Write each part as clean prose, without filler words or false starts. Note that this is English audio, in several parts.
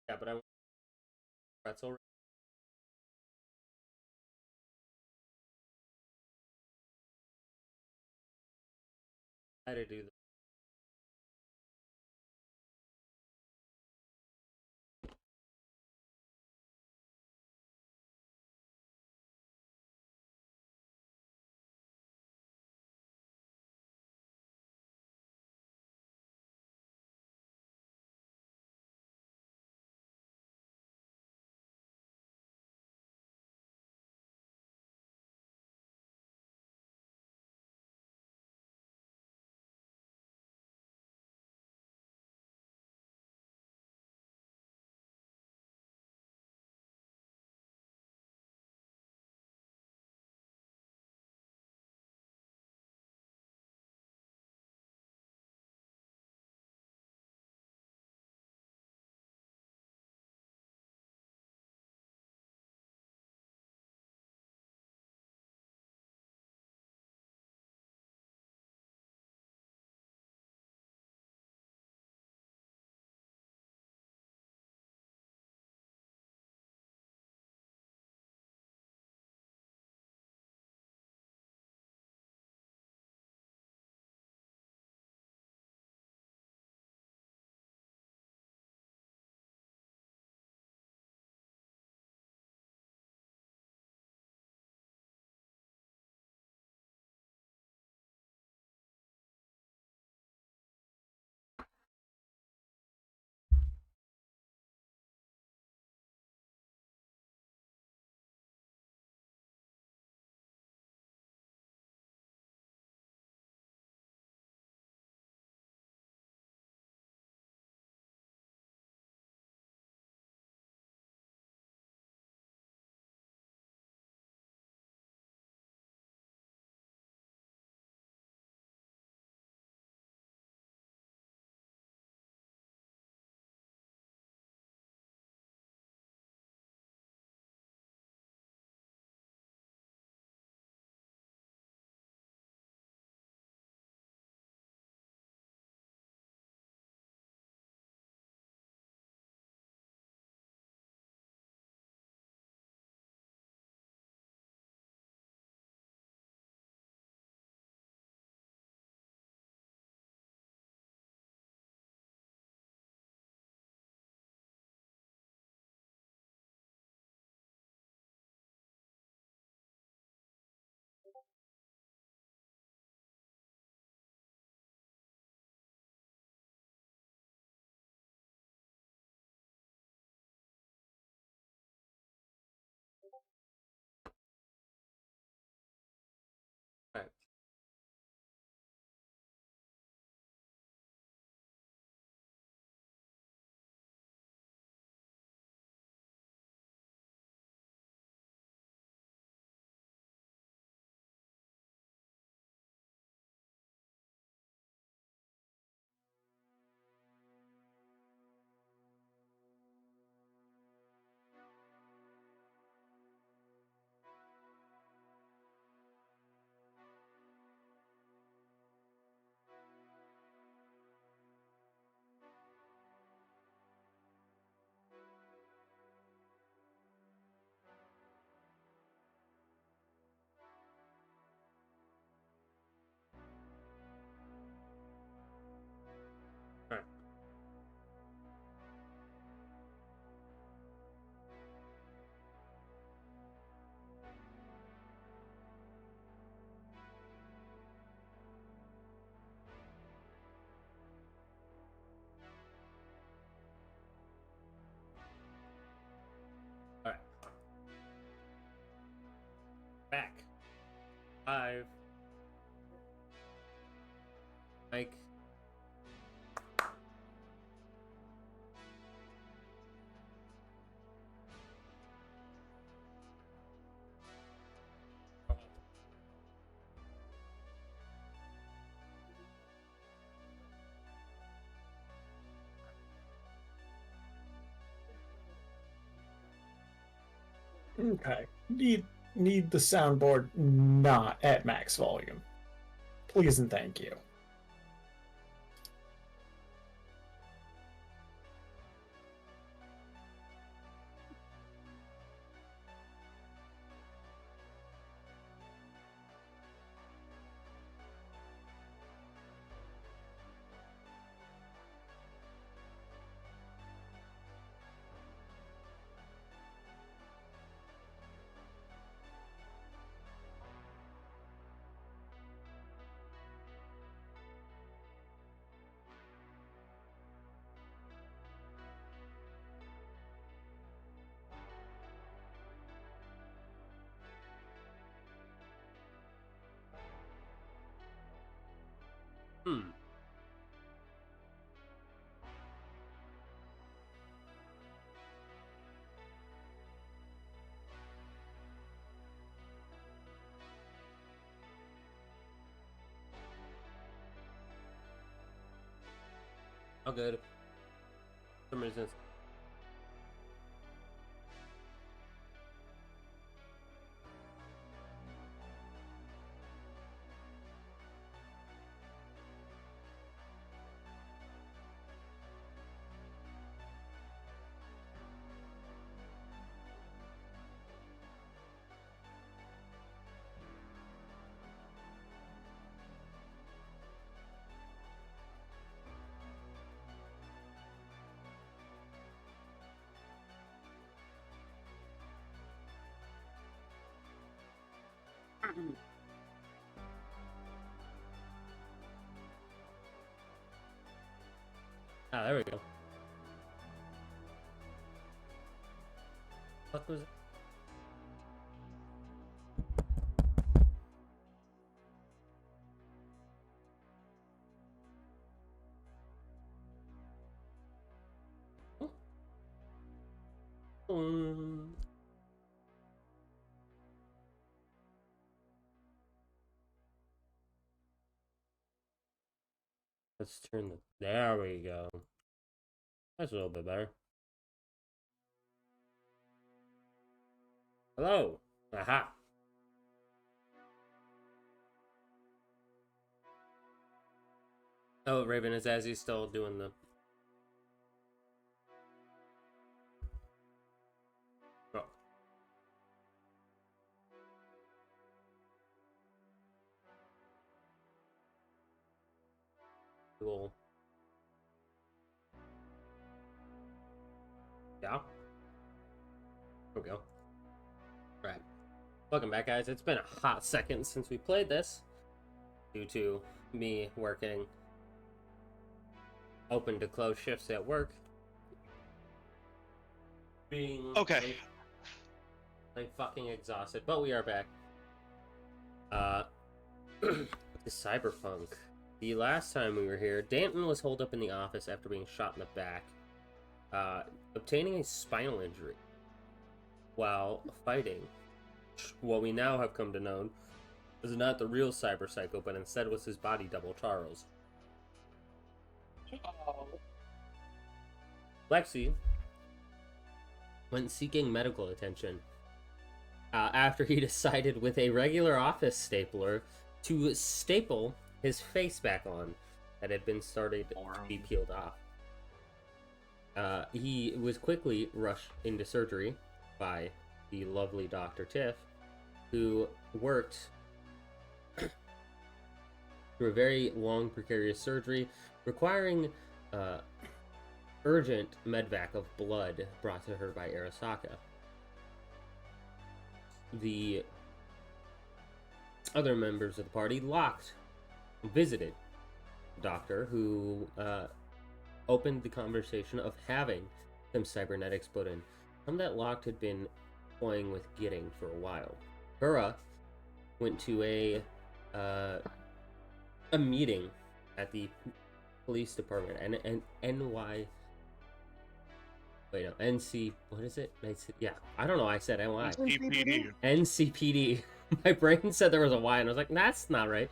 Yeah, but I want pretzel. I to do the right. All right. All right. Back. Five. Mike. Okay. Need the soundboard not at max volume. Please and thank you. All good. For some reason. Ah, there we go. What was it? Um, let's turn the. There we go. That's a little bit better. Hello. Aha. Oh, Raven is as he's still doing the. Oh. Cool. Yeah. There we go. Right. Welcome back, guys. It's been a hot second since we played this, due to me working open to close shifts at work. Being Okay. like fucking exhausted, but we are back. The Cyberpunk. The last time we were here, Danton was holed up in the office after being shot in the back, obtaining a spinal injury while fighting what we now have come to know is not the real Cyber Psycho, but instead was his body double, Charles. Lexi went seeking medical attention after he decided with a regular office stapler to staple his face back on that had been started to be peeled off. He was quickly rushed into surgery by the lovely Dr. Tiff, who worked through a very long, precarious surgery, requiring urgent medvac of blood brought to her by Arasaka. The other members of the party, Locked, visited the doctor, who opened the conversation of having some cybernetics put in, some that Locked had been toying with getting for a while. Kura went to a meeting at the police department and NC, what is it? Yeah, I don't know. I said NY. NCPD. NCPD. My brain said there was a Y, and I was like, that's not right.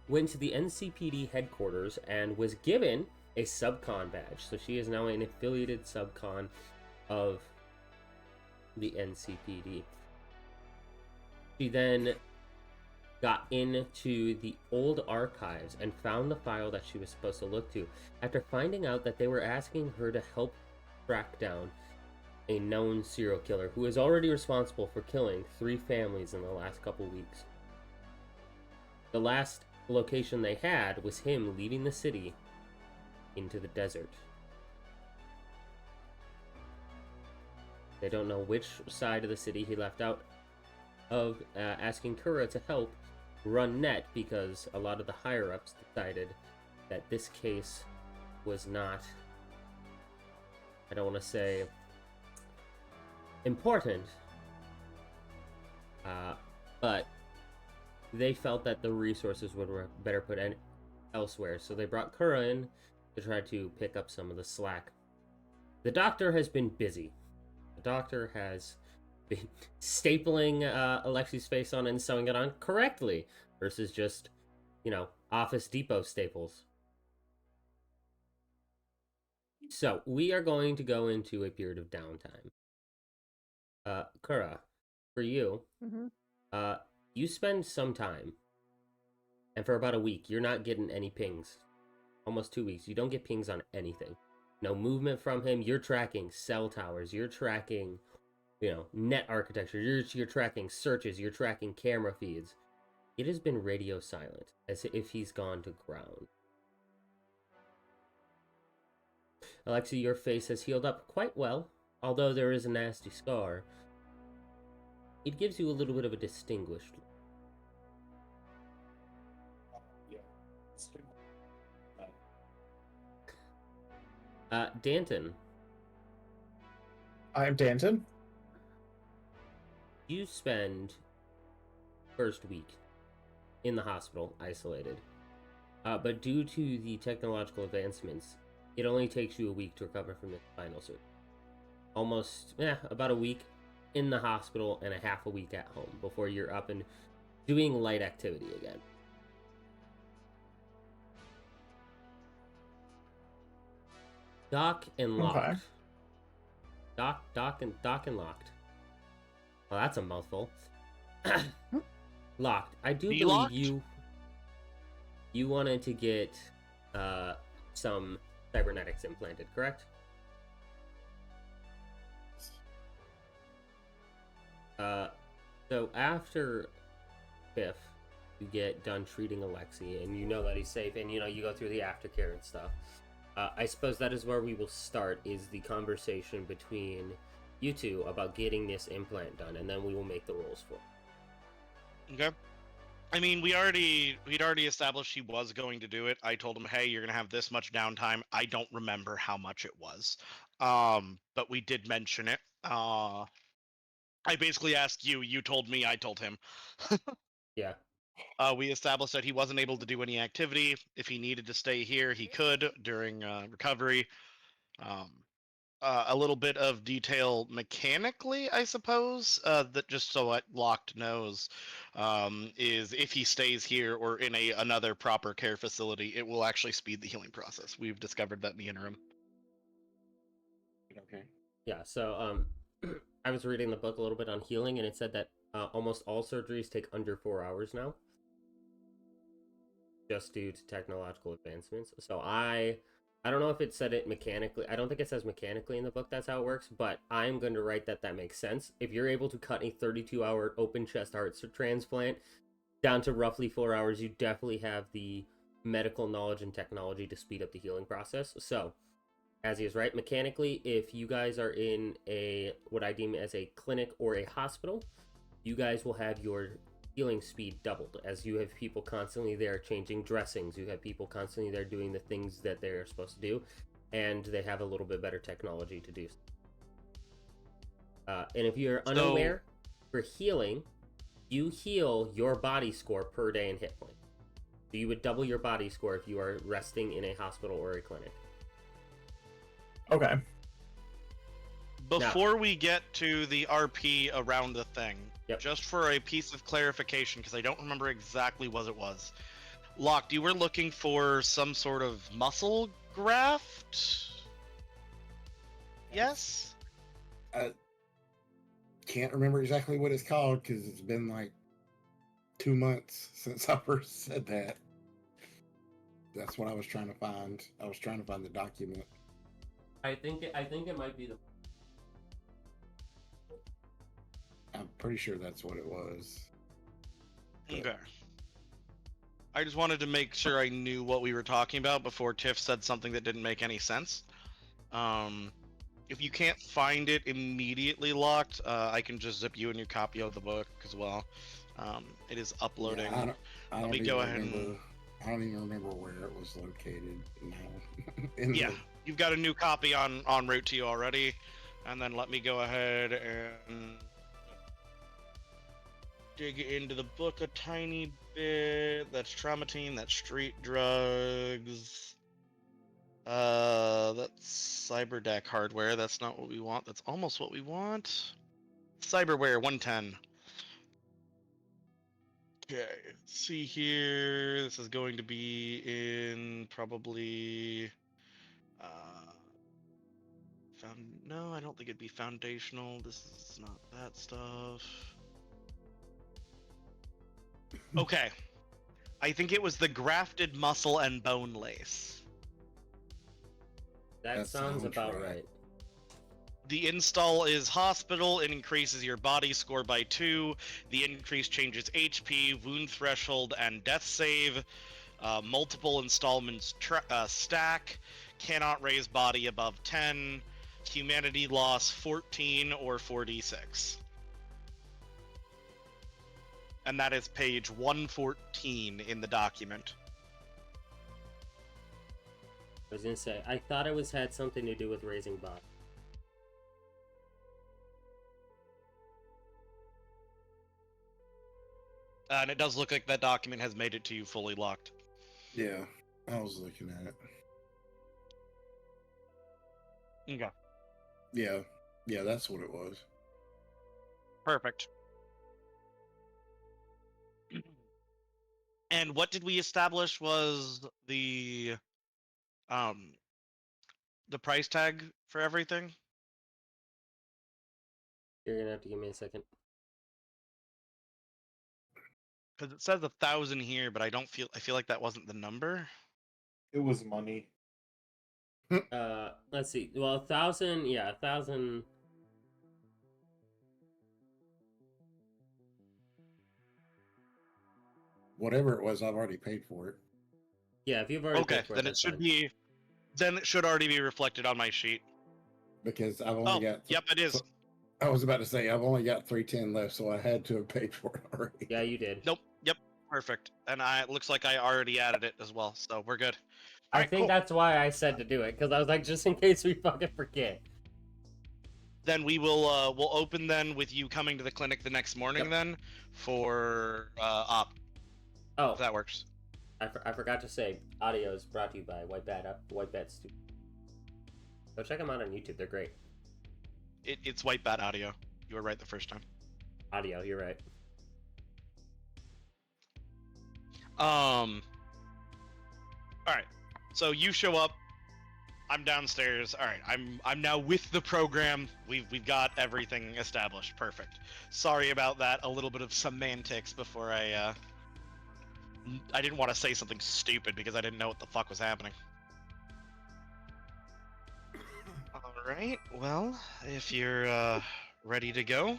Went to the NCPD headquarters and was given a subcon badge. So she is now an affiliated subcon of the NCPD. She then got into the old archives and found the file that she was supposed to look to, after finding out that they were asking her to help track down a known serial killer who is already responsible for killing 3 families in the last couple weeks. The last location they had was him leaving the city into the desert. They don't know which side of the city he left out of, asking Kura to help run net, because a lot of the higher-ups decided that this case was not, I don't want to say important, but they felt that the resources would better put elsewhere, so they brought Kura in to try to pick up some of the slack. The doctor has been busy. The doctor has been stapling Alexi's face on and sewing it on correctly, versus just, Office Depot staples. So we are going to go into a period of downtime. Kura, for you, Hmm. uh, you spend some time, and for about a week, you're not getting any pings. Almost 2 weeks, you don't get pings on anything. No movement from him. You're tracking cell towers. You're tracking, net architecture. You're tracking searches. You're tracking camera feeds. It has been radio silent, as if he's gone to ground. Alexi, your face has healed up quite well, although there is a nasty scar. It gives you a little bit of a distinguished look. Yeah. Danton, I'm Danton. you spend first week in the hospital, isolated. But due to the technological advancements, it only takes you a week to recover from the spinal surgery. About a week in the hospital and a half a week at home before you're up and doing light activity again. Doc and locked. Okay. Doc and locked. Well, that's a mouthful. Locked. I do believe Locked? you wanted to get some cybernetics implanted, correct? So after Biff, you get done treating Alexi, and you know that he's safe, and you go through the aftercare and stuff. I suppose that is where we will start, is the conversation between you two about getting this implant done, and then we will make the rules for it. Okay. I mean, we'd already established he was going to do it. I told him, "Hey, you're gonna have this much downtime." I don't remember how much it was, but we did mention it. I basically asked you. You told me. I told him. Yeah. We established that he wasn't able to do any activity. If he needed to stay here, he could during recovery. Um, a little bit of detail mechanically, I suppose, that just so what Locked knows, is if he stays here or in another proper care facility, it will actually speed the healing process. We've discovered that in the interim. Okay. Yeah, so I was reading the book a little bit on healing, and it said that almost all surgeries take under 4 hours now, just due to technological advancements. So I don't know if it said it mechanically. I don't think it says mechanically in the book that's how it works, but I'm going to write that makes sense. If you're able to cut a 32-hour open chest heart transplant down to roughly 4 hours, you definitely have the medical knowledge and technology to speed up the healing process. So, as he is right, mechanically, if you guys are in what I deem as a clinic or a hospital, you guys will have your healing speed doubled, as you have people constantly there changing dressings. You have people constantly there doing the things that they're supposed to do, and they have a little bit better technology to do. And if you're unaware, for healing, you heal your body score per day in hit point. So you would double your body score if you are resting in a hospital or a clinic. Okay. Before we get to the RP around the thing, Yep. just for a piece of clarification, because I don't remember exactly what it was. Locked, you were looking for some sort of muscle graft? Yes? I can't remember exactly what it's called because it's been like 2 months since I first said that. That's what I was trying to find. I was trying to find the document. I think it might be the. I'm pretty sure that's what it was. Okay. I just wanted to make sure I knew what we were talking about before Tiff said something that didn't make any sense. If you can't find it immediately, Locked, I can just zip you a new copy of the book as well. It is uploading. Yeah, I Let don't me even go ahead remember. and... I don't even remember where it was located now. Yeah, you've got a new copy en route to you already. And then let me go ahead and dig into the book a tiny bit. That's Traumatine, that's Street Drugs. That's Cyberdeck hardware. That's not what we want. That's almost what we want. Cyberware 110. Okay, let's see here. This is going to be in probably No, I don't think it'd be foundational. This is not that stuff. Okay. I think it was the grafted muscle and bone lace. That That sounds sounds about right. right. The install is hospital. It increases your body score by 2. The increase changes HP, wound threshold, and death save. Multiple installments stack. Cannot raise body above 10. Humanity loss 14 or 4d6. And that is page 114 in the document. I was gonna say, I thought it had something to do with raising bot. And it does look like that document has made it to you fully locked. Yeah, I was looking at it. Okay. Yeah, that's what it was. Perfect. And what did we establish was the price tag for everything? You're gonna have to give me a second. Because it says 1,000 here, but I feel like that wasn't the number. It was money. Let's see. Well, 1,000. Yeah, 1,000. Whatever it was, I've already paid for it. Yeah, if you've already Okay, paid for then it, it that's should fine. be. Then it should already be reflected on my sheet. Because I've only Oh, got. yep, it is. I was about to say I've only got 310 left, so I had to have paid for it already. Yeah, you did. Nope. Yep. Perfect. And it looks like I already added it as well, so we're good. I Alright, think cool. that's why I said to do it, because I was like, just in case we fucking forget. Then we will we'll open then with you coming to the clinic the next morning Yep. then for op. Oh, If that works. I forgot to say, audio is brought to you by White Bat Studio. Go check them out on YouTube. They're great. It's White Bat Audio. You were right the first time. Audio, you're right. All right. So you show up. I'm downstairs. All right. I'm now with the program. We've got everything established. Perfect. Sorry about that. A little bit of semantics before I didn't want to say something stupid because I didn't know what the fuck was happening. All right. Well, if you're ready to go,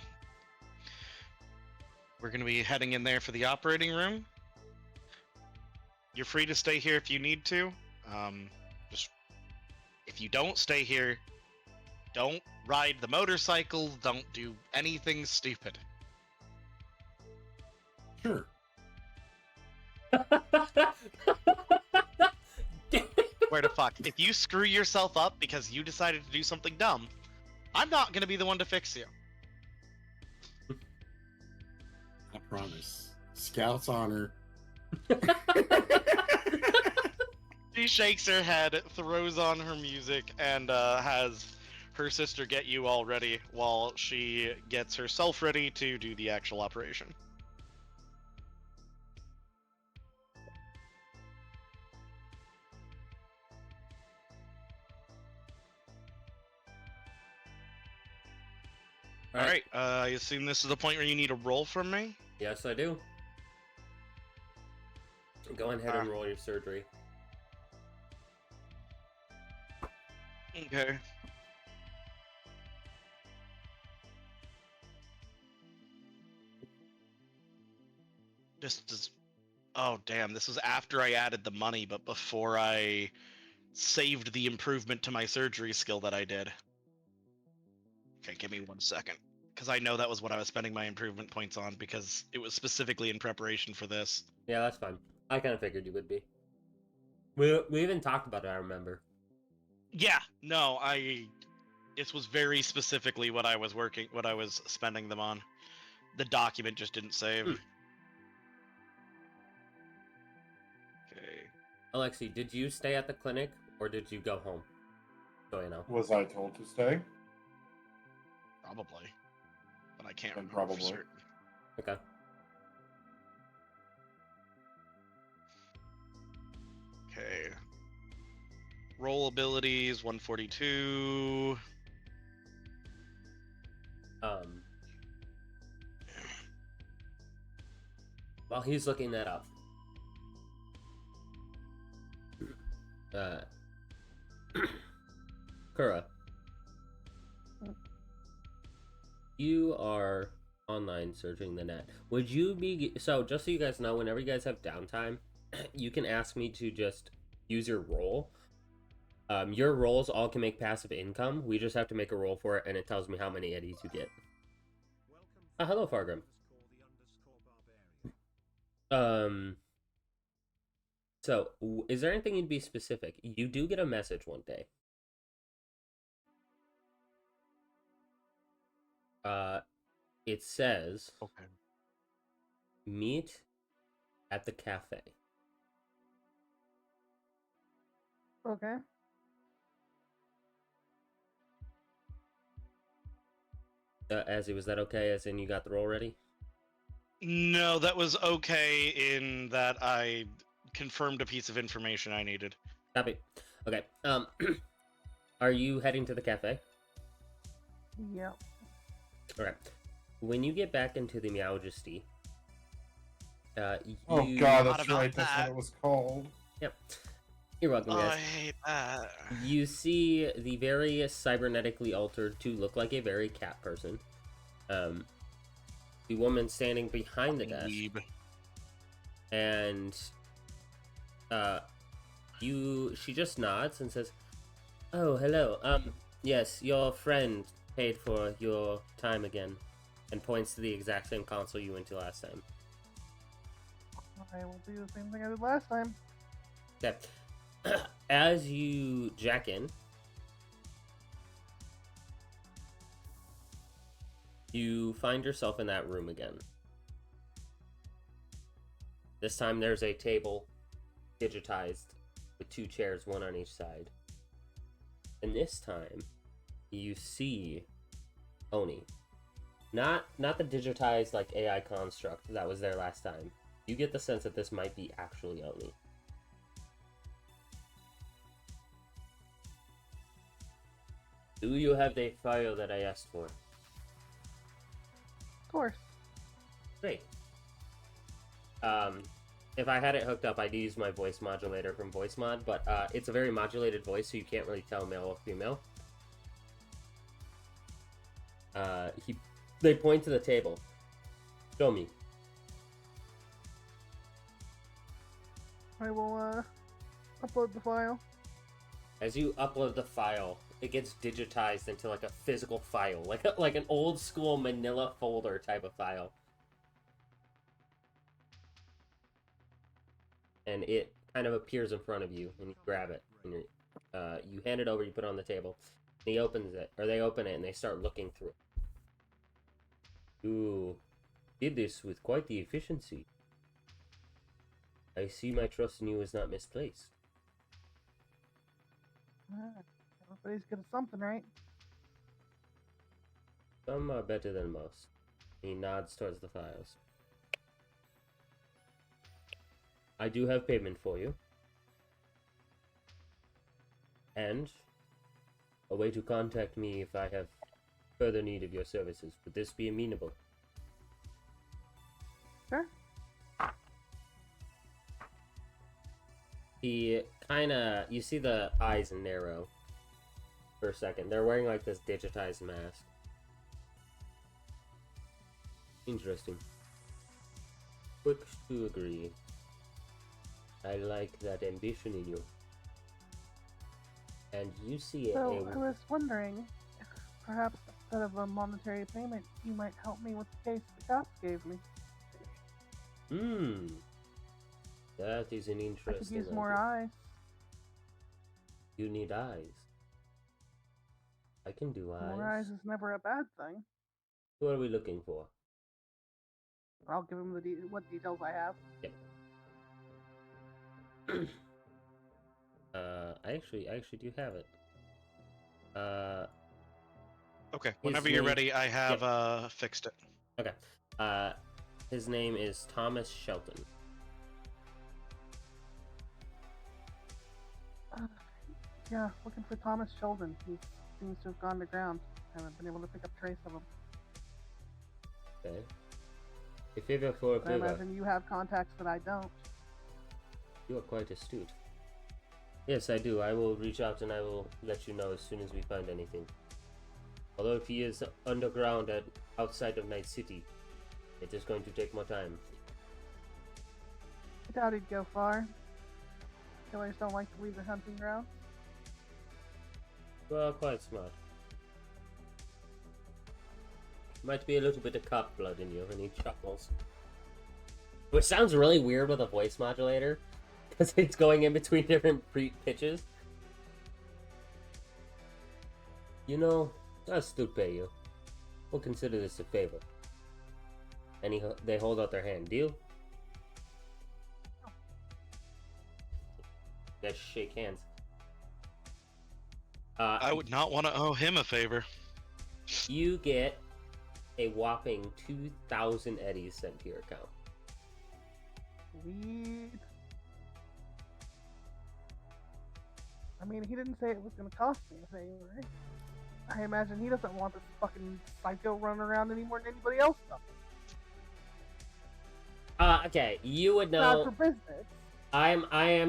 we're going to be heading in there for the operating room. You're free to stay here if you need to. Just if you don't stay here, don't ride the motorcycle. Don't do anything stupid. Sure. Where the fuck? If you screw yourself up because you decided to do something dumb, I'm not gonna be the one to fix you. I promise. Scout's honor. She shakes her head, throws on her music, and has her sister get you all ready while she gets herself ready to do the actual operation. All right. I assume this is the point where you need a roll from me. Yes, I do. Go ahead and roll your surgery. Okay. This is. Oh, damn. This was after I added the money, but before I saved the improvement to my surgery skill that I did. Okay, give me 1 second. Because I know that was what I was spending my improvement points on, because it was specifically in preparation for this. Yeah, that's fine. I kind of figured you would be. We even talked about it, I remember. Yeah, no, this was very specifically what I was spending them on. The document just didn't save. Okay. Alexi, did you stay at the clinic or did you go home? So you know. Was I told to stay? Probably. But I can't Then remember for probably. certain. Okay. Okay. Roll abilities 142. while he's looking that up, Kura, you are online searching the net. Would you be so? Just so you guys know, whenever you guys have downtime, you can ask me to just use your roll. Your rolls all can make passive income. We just have to make a roll for it, and it tells me how many eddies you get. Hello, Fargrim. So, is there anything you'd be specific? You do get a message one day. It says, Okay. meet at the cafe. Okay. Azzy, was that okay? As in, you got the roll ready? No, that was okay in that I confirmed a piece of information I needed. Copy. Okay. Are you heading to the cafe? Yep. Okay. When you get back into the Meowjesty, you... Oh god, Not that's about right. That's that. what it was called. Yep. You're welcome, Oh, guys. I hate that. You see the very cybernetically altered to look like a very cat person. The woman standing behind the desk, Weeb. and she just nods and says, "Oh, hello. Yes, your friend paid for your time again," and points to the exact same console you went to last time. I will do the same thing I did last time. Okay. As you jack in, you find yourself in that room again. This time there's a table digitized with 2 chairs, one on each side. And this time you see Oni. Not the digitized like AI construct that was there last time. You get the sense that this might be actually Oni. Do you have the file that I asked for? Of course. Great. If I had it hooked up, I'd use my voice modulator from VoiceMod, but it's a very modulated voice, so you can't really tell male or female. They point to the table. Show me. I will upload the file. As you upload the file, it gets digitized into like a physical file, like an old school manila folder type of file. And it kind of appears in front of you, and you grab it, and you hand it over, you put it on the table. And he opens it, or they open it, and they start looking through it. You did this with quite the efficiency. I see my trust in you is not misplaced. Everybody's good at something, right? Some are better than most. He nods towards the files. I do have payment for you. And a way to contact me if I have further need of your services. Would this be amenable? Sure. He kinda... You see the eyes narrow for a second. They're wearing like this digitized mask. Interesting. Quick to agree. I like that ambition in you. And you see So I was wondering if perhaps instead of a monetary payment, you might help me with the case the cops gave me. That is an I interesting could use more idea. eyes. You need eyes. I can do eyes. More eyes is never a bad thing. What are we looking for? I'll give him what details I have. I actually do have it. Okay, His whenever you're name- ready, I have fixed it. Okay. His name is Thomas Shelton. Yeah, looking for Thomas Sheldon. He seems to have gone to ground. I haven't been able to pick up trace of him. Okay. A favor for a I favor. imagine you have contacts that I don't. You are quite astute. Yes, I do. I will reach out and I will let you know as soon as we find anything. Although if he is underground outside of Night City, it is going to take more time. I doubt he'd go far. Killers don't like to leave their hunting grounds. Well, quite smart. Might be a little bit of cop blood in you, and he chuckles. Which sounds really weird with a voice modulator, because it's going in between different pitches. You know, I'll still pay you. We'll consider this a favor. And they hold out their hand. Deal? You guys shake hands. I would not want to owe him a favor. You get a whopping 2,000 eddies sent to your account. Sweet. I mean, he didn't say it was going to cost me a favor. I imagine he doesn't want this fucking psycho running around any more than anybody else does. Okay, you would Bad know. for business. I'm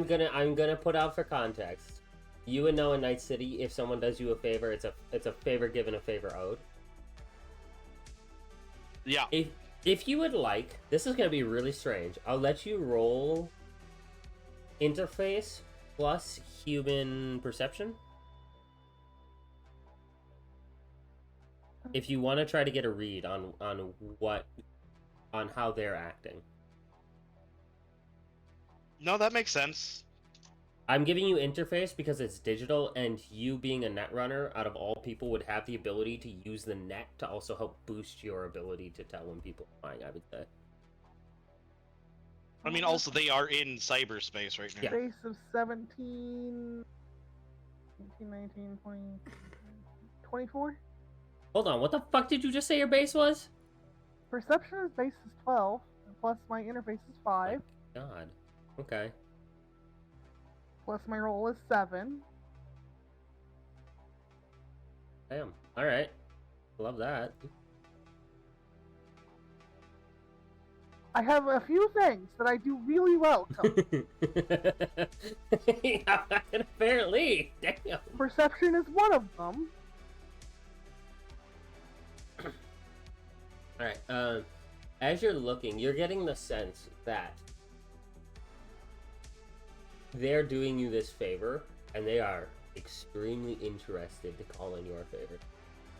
gonna put out for context. You would know in Night City if someone does you a favor, it's a favor given, a favor owed. Yeah. If you would like, this is gonna be really strange. I'll let you roll interface plus human perception. If you want to try to get a read on how they're acting. No, that makes sense. I'm giving you interface because it's digital, and you being a net runner, out of all people, would have the ability to use the net to also help boost your ability to tell when people are lying, I would say. I mean, also, they are in cyberspace right now. Yeah. Base of 17, 18, 19, 20, 24. Hold on, what the fuck did you just say your base was? Perception base is 12, plus my interface is 5, God. Okay. plus my roll is 7. Damn. Alright. Love that. I have a few things that I do really well, Tony. Yeah, apparently. Damn. Perception is one of them. Alright, as you're looking, you're getting the sense that they're doing you this favor, and they are extremely interested to call in your favor.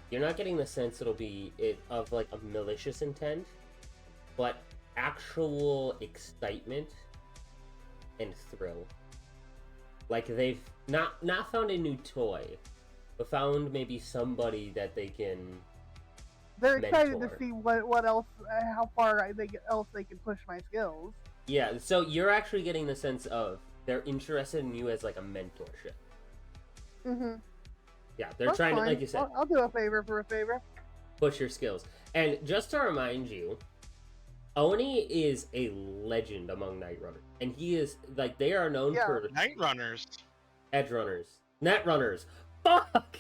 You're not getting the sense it'll be of like a malicious intent, but actual excitement and thrill. Like they've not found a new toy, but found maybe somebody that they can. They're excited mentor. to see what else, how far else they can push my skills. Yeah, so you're actually getting the sense of they're interested in you as like a mentorship. Mm-hmm. Yeah, they're That's trying fine. to, like you said, I'll do a favor for a favor. push your skills. And just to remind you, Oni is a legend among Night Runners. And he is, like, they are known Yeah. for Night runners. edge runners. Net runners. Fuck!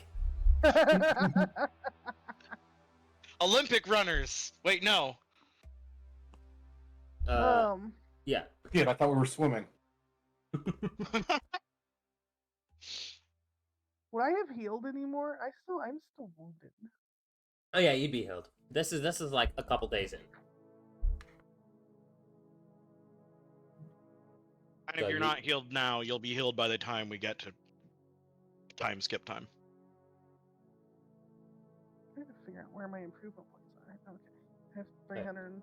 Olympic runners. Wait, no. Yeah. Shit, I thought we were swimming. Would I have healed anymore? I'm still wounded. Oh yeah, you'd be healed. This is like a couple days in. And So if you're you- not healed now, you'll be healed by the time we get to time skip time. I'm trying to figure out where my improvement points are. Okay. I have 320.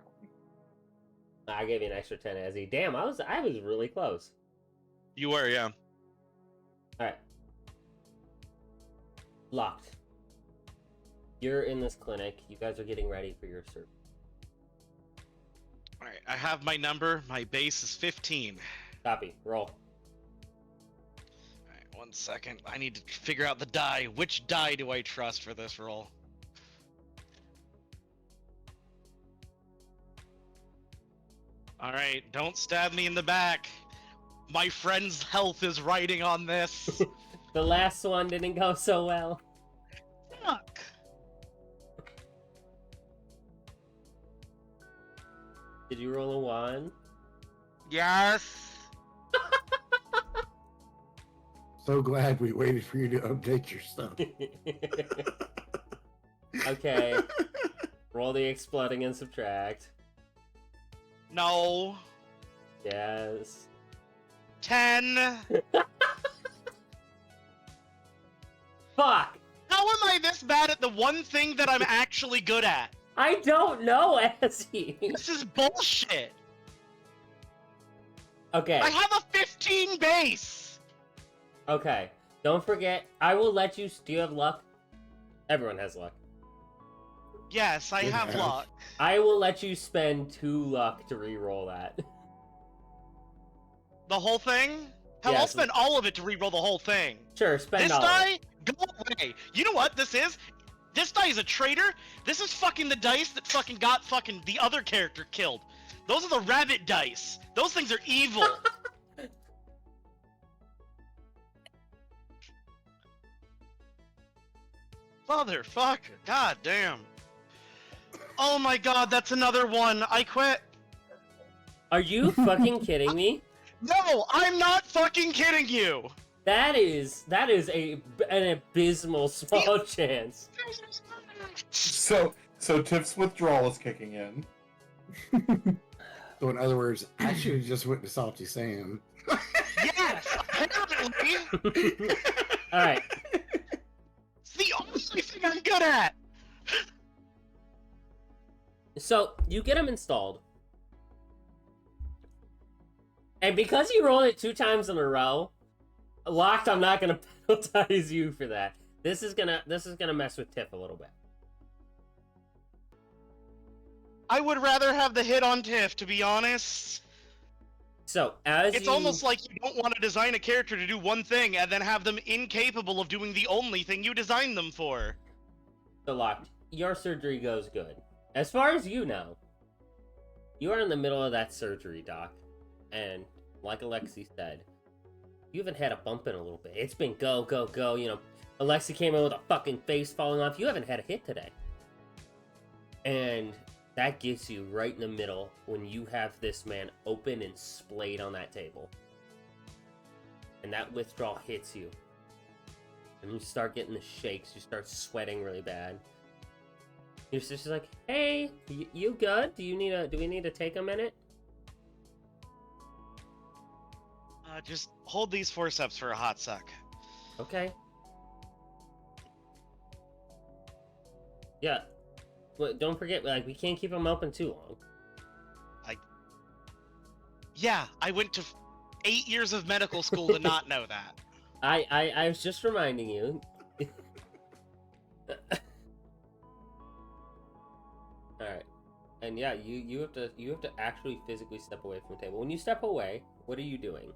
I gave you an extra 10 Ezzy. Damn, I was really close. You were, yeah. Alright. Locked. You're in this clinic. You guys are getting ready for your surgery. Alright, I have my number. My base is 15. Copy. Roll. Alright, 1 second. I need to figure out the die. Which die do I trust for this roll? Alright, don't stab me in the back. My friend's health is riding on this. The last one didn't go so well. Fuck. Did you roll a 1? Yes. So glad we waited for you to update your stuff. Okay. Roll the exploding and subtract. No. Yes. 10. Fuck! How am I this bad at the one thing that I'm actually good at? I don't know, Ezzy. This is bullshit. Okay. I have a 15 base. Okay. Don't forget, I will let you. Do you have luck? Everyone has luck. Yes, I have Yeah. luck. I will let you spend 2 luck to re-roll that. The whole thing? Hell, I'll Yes. spend all of it to reroll the whole thing. Sure, spend This all. die, go away. You know what this is? This die is a traitor. This is fucking the dice that fucking got fucking the other character killed. Those are the rabbit dice. Those things are evil. Motherfucker. God damn. Oh my god, that's another one. I quit. Are you fucking kidding me? No, I'm not fucking kidding you. That is an abysmal small chance. So Tiff's withdrawal is kicking in. So in other words, I should have just went to Salty Sam. Yes, apparently. All right. It's the only thing I'm good at. So you get them installed, and because you rolled it 2 times in a row, Locked, I'm not gonna penalize you for that. This is gonna mess with Tiff a little bit. I would rather have the hit on Tiff, to be honest. So as It's you... almost like you don't want to design a character to do one thing and then have them incapable of doing the only thing you designed them for. So Locked, your surgery goes good. As far as you know, you are in the middle of that surgery, Doc, and like Alexi said, you haven't had a bump in a little bit. It's been go, go, go. You know, Alexi came in with a fucking face falling off. You haven't had a hit today. And that gets you right in the middle when you have this man open and splayed on that table. And that withdrawal hits you. And you start getting the shakes. You start sweating really bad. Your sister's like, hey, you good? Do we need to take a minute? Just hold these forceps for a hot sec. Okay. Yeah. But don't forget, like, we can't keep them open too long. Yeah, I went to 8 years of medical school to not know that. I was just reminding you. Alright. And yeah, you have to actually physically step away from the table. When you step away, what are you doing?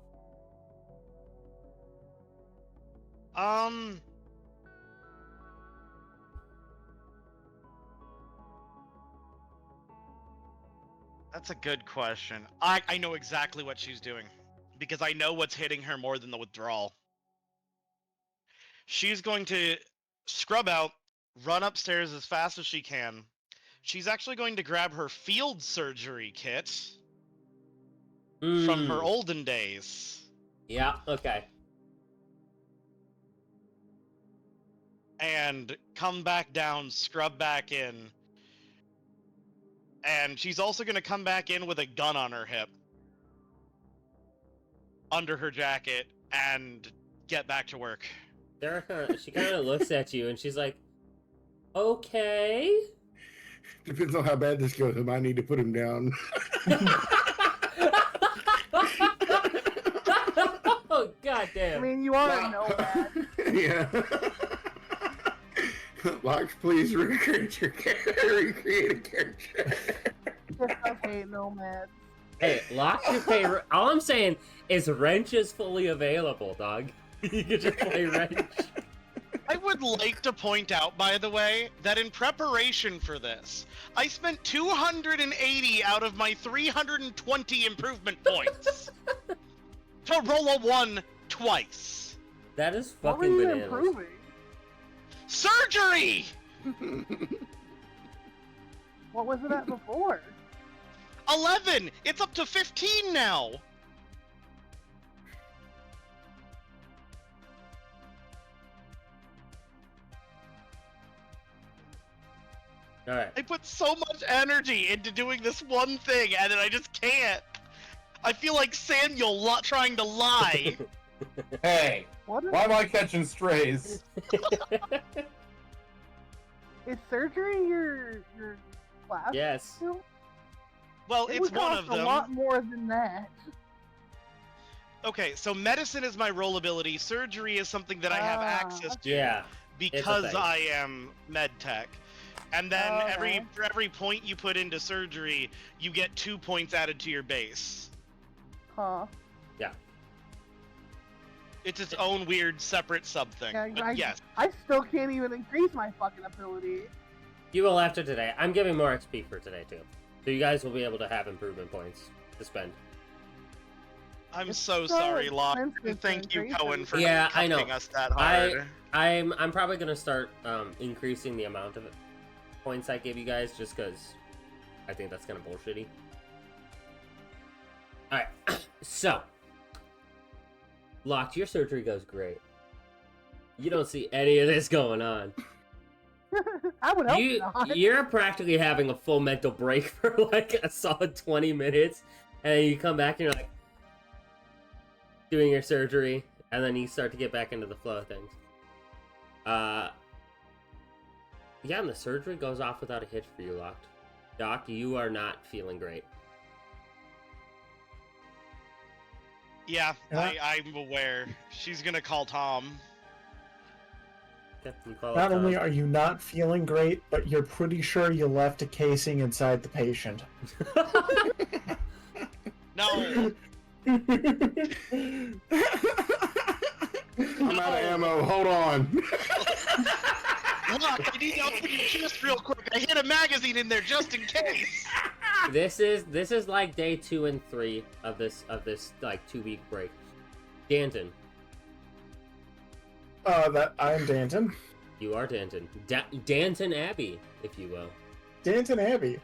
That's a good question. I know exactly what she's doing. Because I know what's hitting her more than the withdrawal. She's going to scrub out, run upstairs as fast as she can. She's actually going to grab her field surgery kit from her olden days. Yeah, okay. And come back down, scrub back in. And she's also going to come back in with a gun on her hip. Under her jacket, and get back to work. She kind of looks at you and she's like, okay. Depends on how bad this goes. I might need to put him down. Oh, I goddamn. mean, you are a nomad. Yeah. Locks, please recreate a character. Just does hate nomads. Hey, lock your pay. All I'm saying is Wrench is fully available, dog. You can just play Wrench. I would like to point out, by the way, that in preparation for this, I spent 280 out of my 320 improvement points to roll a 1 twice. That is What were fucking you bananas. improving? Surgery! What was it at before? 11! It's up to 15 now! All right. I put so much energy into doing this one thing, and then I just can't. I feel like Samuel trying to lie. Hey, What is, why am I catching strays? is surgery your class? Yes. still? Well, It it's would one cost of them. a lot more than that. Okay, so medicine is my role ability. Surgery is something that I have Ah, access to Yeah. because thing. I am med tech. And then Okay. for every point you put into surgery, you get 2 points added to your base. Huh. It's its own weird separate sub thing. Yeah, But yes, I still can't even increase my fucking ability. You will after today. I'm giving more XP for today too, so you guys will be able to have improvement points to spend. I'm It's so so sorry, Locke. expensive to Thank you, increase Cohen, it. for Yeah, I know. cutting us that hard. I'm probably gonna start increasing the amount of points I give you guys just because I think that's kind of bullshitty. All right, so Locked, your surgery goes great. You don't see any of this going on. I would hope not. You're practically having a full mental break for like a solid 20 minutes, and you come back and you're like doing your surgery, and then you start to get back into the flow of things. Yeah, and the surgery goes off without a hitch for you, Locked. Doc, you are not feeling great. Yeah, Yeah. I'm aware. She's gonna call Tom. Okay, you call Not it, only are you not feeling great, but you're pretty sure you left a casing inside the patient. No, I'm out of ammo. Hold on. Look, I need to open your chest real quick. I hid a magazine in there just in case. This is like day 2 and 3 of this like 2-week break. Danton, That I'm Danton. you are Danton. Danton Abbey, if you will. Danton Abbey.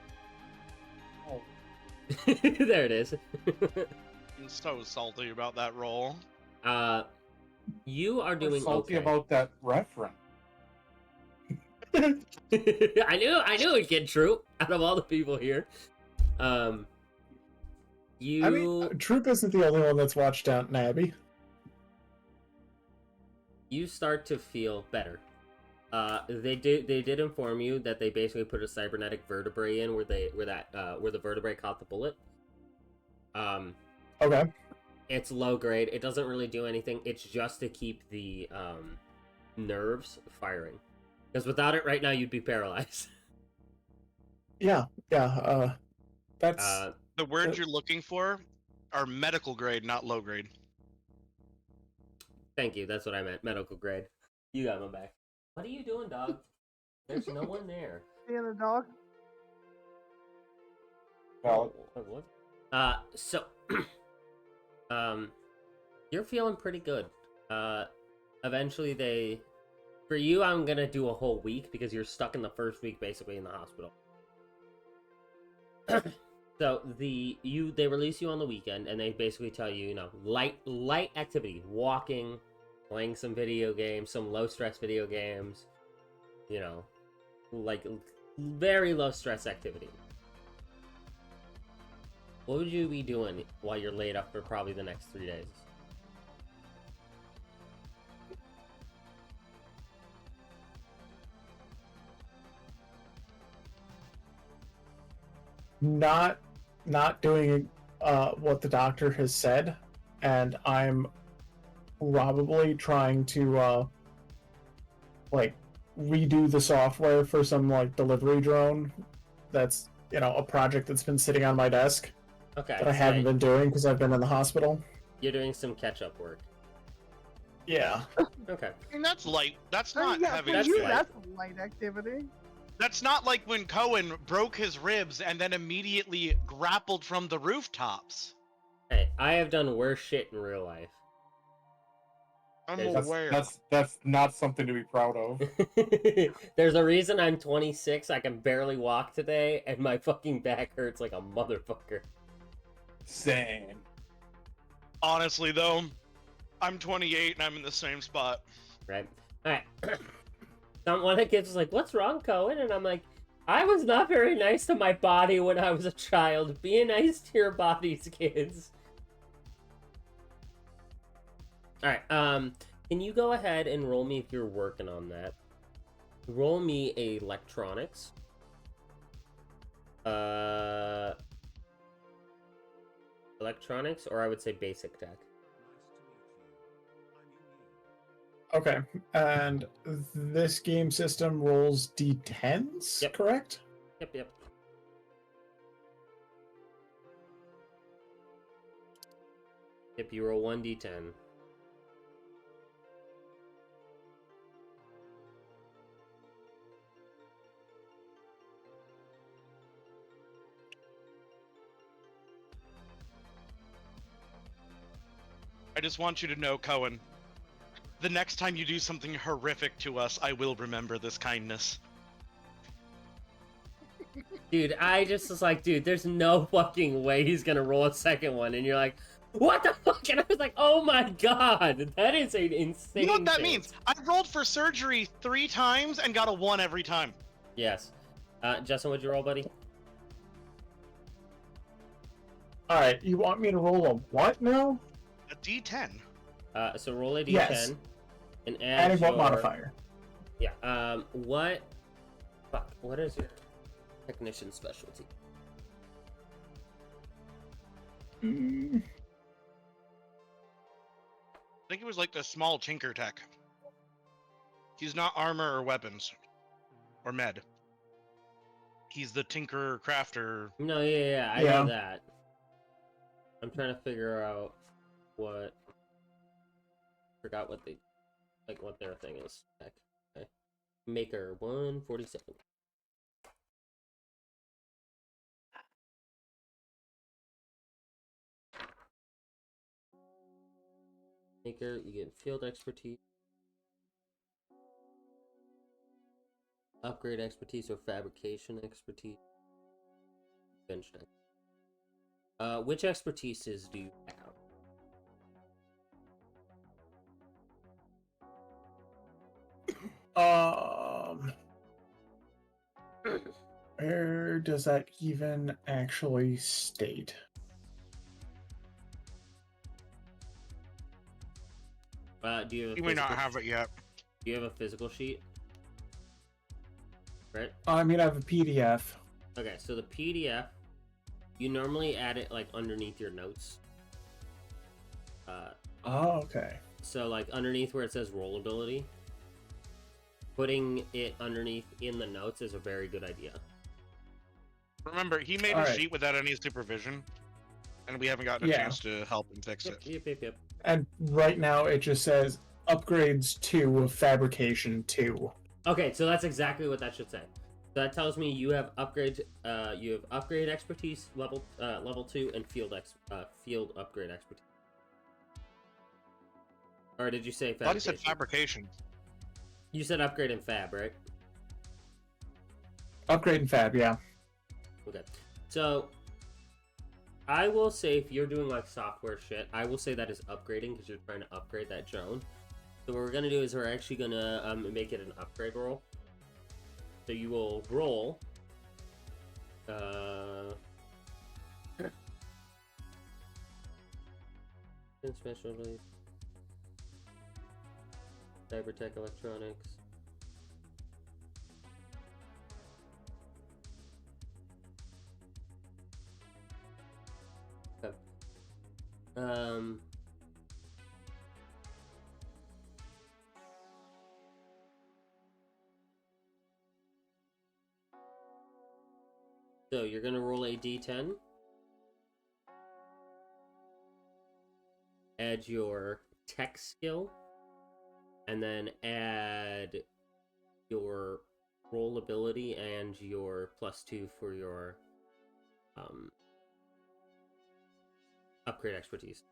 There it is. I'm so salty about that roll. You are We're doing salty okay. about that reference. I knew it'd get true out of all the people here. You I mean, Troop isn't the only one that's watched Downton Abbey. you start to feel better. They did inform you that they basically put a cybernetic vertebrae in where the vertebrae caught the bullet. Okay. It's low grade. It doesn't really do anything. It's just to keep the nerves firing. Because without it right now, you'd be paralyzed. Yeah. That's The words you're looking for are medical grade, not low grade. Thank you. That's what I meant. Medical grade. You got my back. What are you doing, dog? There's no one there. Seeing the dog? Well, What? So, you're feeling pretty good. Eventually for you, I'm gonna do a whole week because you're stuck in the first week basically in the hospital. So they release you on the weekend and they basically tell you, light activity, walking, playing some video games, some low stress video games, like very low stress activity. What would you be doing while you're laid up for probably the next 3 days? not doing what the doctor has said, and I'm probably trying to redo the software for some delivery drone. That's a project that's been sitting on my desk Okay. that I haven't been doing because I've been in the hospital. You're doing some catch-up work. Yeah. Okay. I mean, that's light. That's I mean, not yeah, heavy. for That's you, light. that's light activity. That's not like when Cohen broke his ribs and then immediately grappled from the rooftops. Hey, I have done worse shit in real life. I'm There's- aware. That's not something to be proud of. There's a reason I'm 26. I can barely walk today, and my fucking back hurts like a motherfucker. Same. Honestly, though, I'm 28 and I'm in the same spot. Right? Alright. One of the kids was like, "What's wrong, Cohen?" And I'm like, "I was not very nice to my body when I was a child. Be nice to your bodies, kids." Alright, can you go ahead and roll me if you're working on that? Roll me a electronics. Electronics, or I would say basic tech. Okay, and this game system rolls d10s, Yep. correct? Yep. Yep, you roll 1d10. I just want you to know, Cohen, the next time you do something horrific to us, I will remember this kindness. Dude, I just was like, dude, there's no fucking way he's gonna roll a second one. And you're like, what the fuck? And I was like, oh my god, that is an insane You know what that chance. means? I rolled for surgery 3 times and got a 1 every time. Yes. Justin, what'd you roll, buddy? Alright, you want me to roll a what now? A D10. So roll a d10 Yes. and add Adding what your... modifier? Yeah, what... Fuck, what is your technician specialty? Mm, I think it was like the small tinker tech. He's not armor or weapons. Or med. He's the tinker crafter. No, yeah, I Yeah. know that. I'm trying to figure out what... Forgot what they... Like, what their thing is. Okay. Maker 147. Maker, you get field expertise. Upgrade expertise or fabrication expertise. Bench deck. Which expertises do you have? Where does that even actually state? Do you have a You may not physical have it yet. Do you have a physical sheet? Right? I mean, I have a PDF. Okay, so the PDF, you normally add it like underneath your notes. Oh, okay. So like underneath where it says roll ability, putting it underneath in the notes is a very good idea. Remember, he made a Alright. sheet without any supervision. And we haven't gotten a Yeah. chance to help him fix it. Yep. And right now it just says upgrades 2 of fabrication 2. Okay, so that's exactly what that should say. So that tells me you have upgrade expertise level 2 and field upgrade expertise. Or did you say I thought he fabrication? said fabrication. You said upgrade and fab, right? Upgrade and fab, yeah. Okay. So I will say if you're doing like software shit, I will say that is upgrading because you're trying to upgrade that drone. So what we're gonna do is we're actually gonna make it an upgrade roll. So you will roll specialty cybertech electronics. Okay. So you're gonna roll a d10. Add your tech skill. And then add your roll ability and your +2 for your upgrade expertise.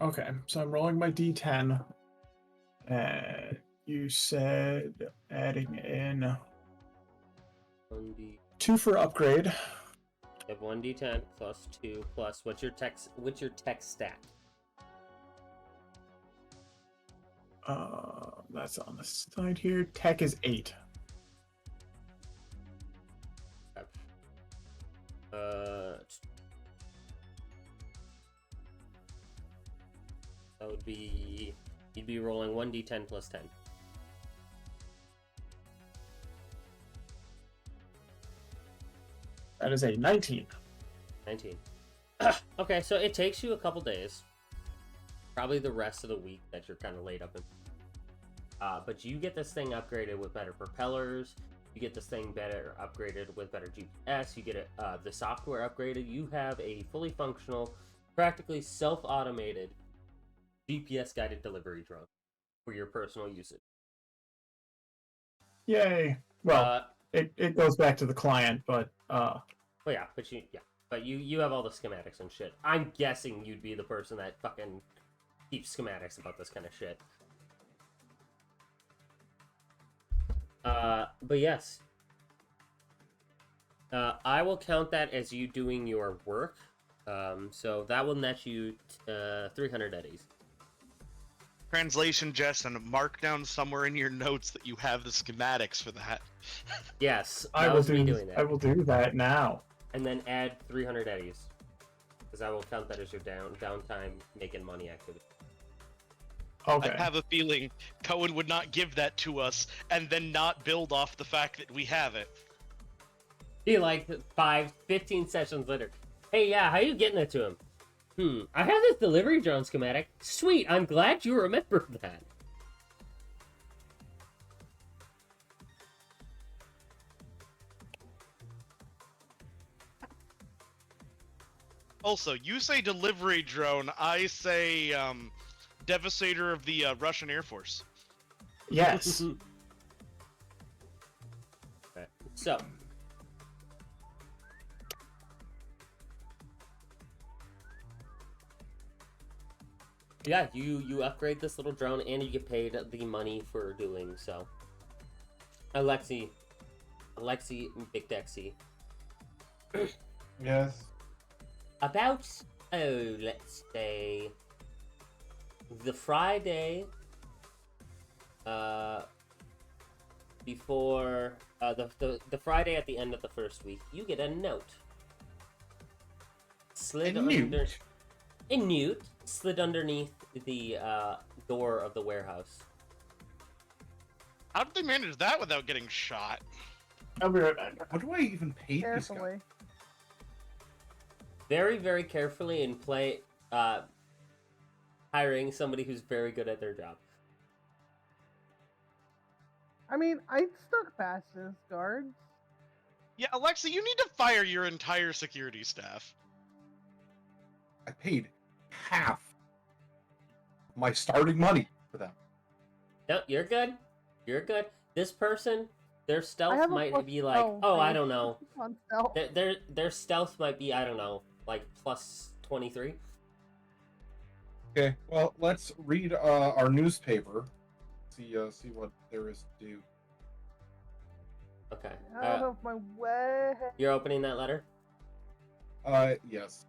Okay, so I'm rolling my d10. And you said adding in 1d. 2 for upgrade. You have 1d10 plus 2 plus what's your tech stat? That's on the side here. Tech is 8. That would be, you'd be rolling 1d10 plus 10. That is a 19. 19. Okay, so it takes you a couple days. Probably the rest of the week that you're kind of laid up in. But you get this thing upgraded with better propellers. You get this thing better upgraded with better GPS. You get it, the software upgraded. You have a fully functional, practically self-automated GPS-guided delivery drone for your personal usage. Yay. Well, it goes back to the client, but Well, yeah, but you have all the schematics and shit. I'm guessing you'd be the person that fucking keeps schematics about this kind of shit. But yes. I will count that as you doing your work. So that will net you 300 eddies. Translation, Jess, and mark down somewhere in your notes that you have the schematics for that. Yes, I that will was me do. doing that. I will do that now. And then add 300 eddies. Because I will count that as your downtime making money activity. Okay. I have a feeling Cohen would not give that to us and then not build off the fact that we have it. Be like 15 sessions later. Hey, yeah, how you getting it to him? I have this delivery drone schematic. Sweet, I'm glad you remembered that. Also, you say delivery drone, I say devastator of the Russian Air Force. Yes. Okay. So, yeah, you upgrade this little drone and you get paid the money for doing so. Alexi Big Dexy. Yes. About, let's say, the Friday, before, the Friday at the end of the first week, you get a note. Slid underneath the, door of the warehouse. How did they manage that without getting shot? I'll be right back. How do I even pay these guys? Carefully. Very, very carefully and hiring somebody who's very good at their job. I mean, I stuck past his guards. Yeah, Alexa, you need to fire your entire security staff. I paid half my starting money for them. No, you're good. You're good. This person, their I stealth have a might plus- be like, oh, I wait. don't know. On stealth. Their stealth might be, I don't know, like plus 23. Okay, well, let's read our newspaper. See what there is to do. Okay. Out of my way. You're opening that letter? Yes.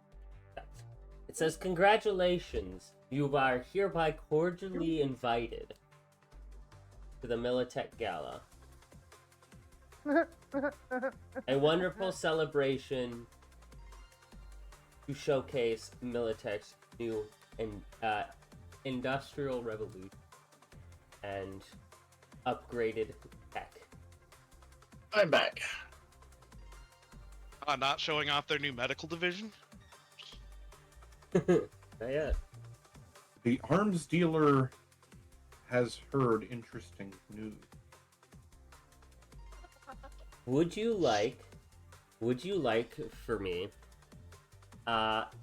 It says, congratulations. You are hereby cordially invited to the Militech Gala. A wonderful celebration to showcase Militech's new industrial revolution and upgraded tech. I'm back. Not showing off their new medical division? Not yet. The arms dealer has heard interesting news. Would you like for me,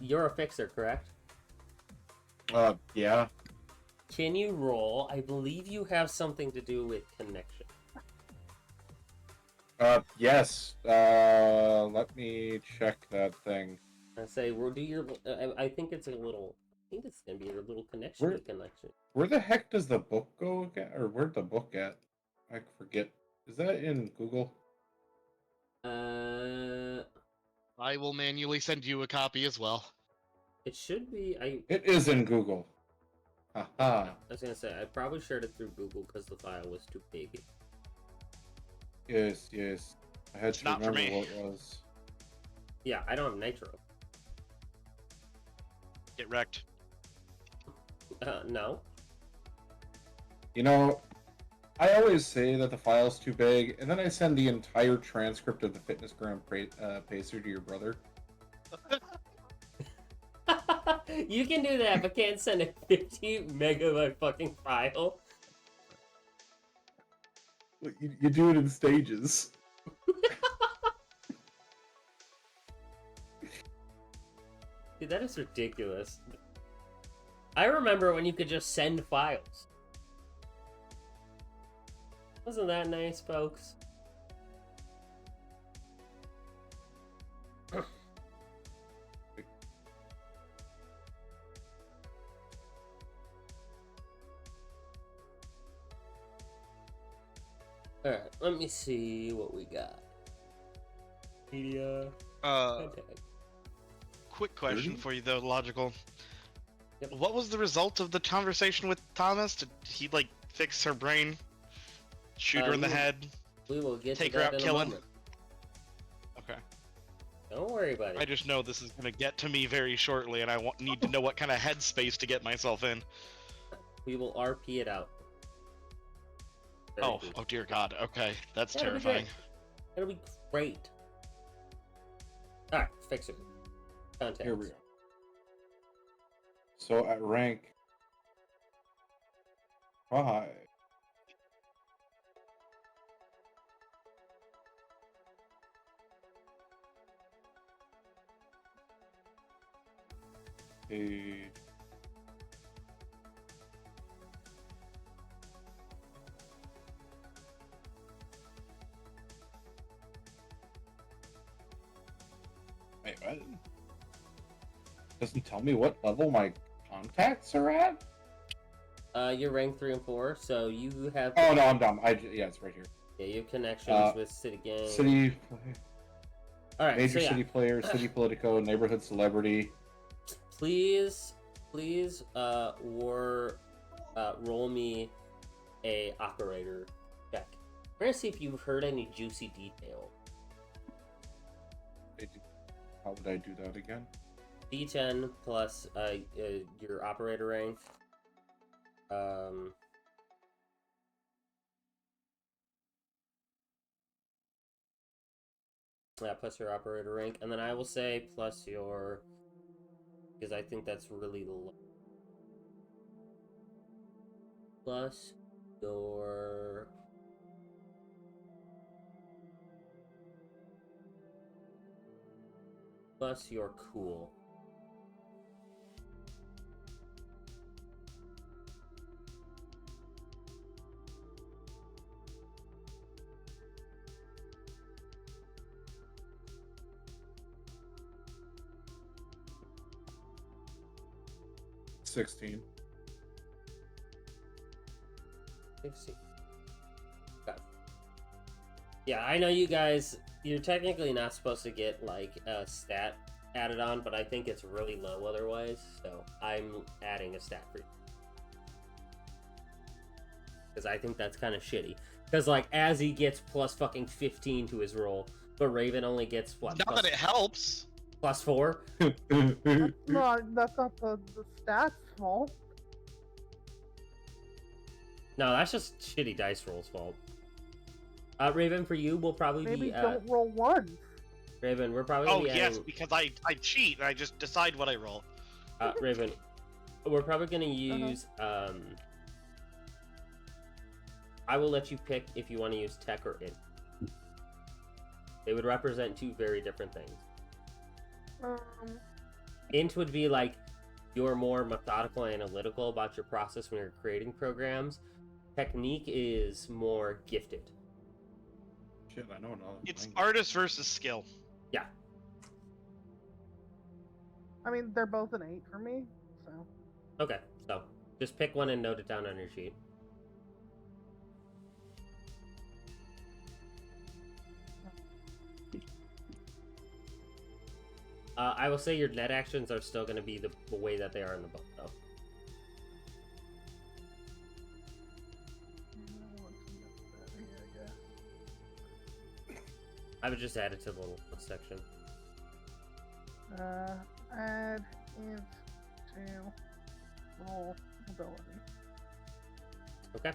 you're a fixer, correct? Yeah. Can you roll? I believe you have something to do with connection. Yes. Let me check that thing. I say, we'll do your. I think it's a little think it's gonna be a little connection. Where- Connection. Where the heck does the book go again? Or where'd the book at? I forget. Is that in Google? I will manually send you a copy as well. It should be. It is in Google. Haha. I was gonna say I probably shared it through Google because the file was too big. Yes, yes. I had It's to not for remember me. what it was. Yeah, I don't have Nitro. Get wrecked. No. You know, I always say that the file's too big, and then I send the entire transcript of the Fitness Grand Pacer to your brother. You can do that, but can't send a 50 megabyte fucking file. You do it in stages. Dude, that is ridiculous. I remember when you could just send files. Wasn't that nice, folks? Alright, let me see what we got. Media. Contact. Quick question 30? for you though, Logical. Yep. What was the result of the conversation with Thomas? Did he like fix her brain? Shoot her in the we- head? We will get Take to her that out in killing? a moment. Okay. Don't worry about it. I just know this is gonna get to me very shortly, and I need to know what kind of headspace to get myself in. We will RP it out. Very Oh, good. oh dear God. Okay, that's That'll be terrifying. great. It'll be great. Alright, fix it. Contacts. Here we go. So at rank 5. Page. Wait, what? Doesn't tell me what level my contacts are at? You're rank 3 and 4, so you have Oh no, I'm dumb. Yeah, it's right here. yeah, you have connections with City Gang. City, Alright, major so yeah. city player, city politico, neighborhood celebrity. Please, roll me a operator check. We're gonna see if you've heard any juicy detail. How would I do that again? D10 plus your operator rank. Yeah, plus your operator rank, and then I will say plus your, because I think that's really low. Plus your cool. $16. 60. Got it. Yeah, I know you guys, you're technically not supposed to get like a stat added on, but I think it's really low otherwise, so I'm adding a stat for you. Because I think that's kind of shitty. Because like Azzy gets plus fucking 15 to his roll, but Raven only gets what? Not that it helps. Plus 4? No, that's not the stats fault. No, that's just shitty dice roll's fault. Raven, for you, we'll probably Maybe be don't roll ones. Raven, we're probably Oh gonna be yes, adding, because I cheat and I just decide what I roll. Raven, we're probably gonna use I will let you pick if you want to use tech or int. They would represent two very different things. Int would be like you're more methodical and analytical about your process when you're creating programs. Technique is more gifted. Shit, I know another It's language. artist versus skill. Yeah. I mean, they're both an 8 for me, so. Okay, so just pick one and note it down on your sheet. I will say your net actions are still going to be the way that they are in the book, though. I would just add it to the little section. Add int to roll ability. Okay.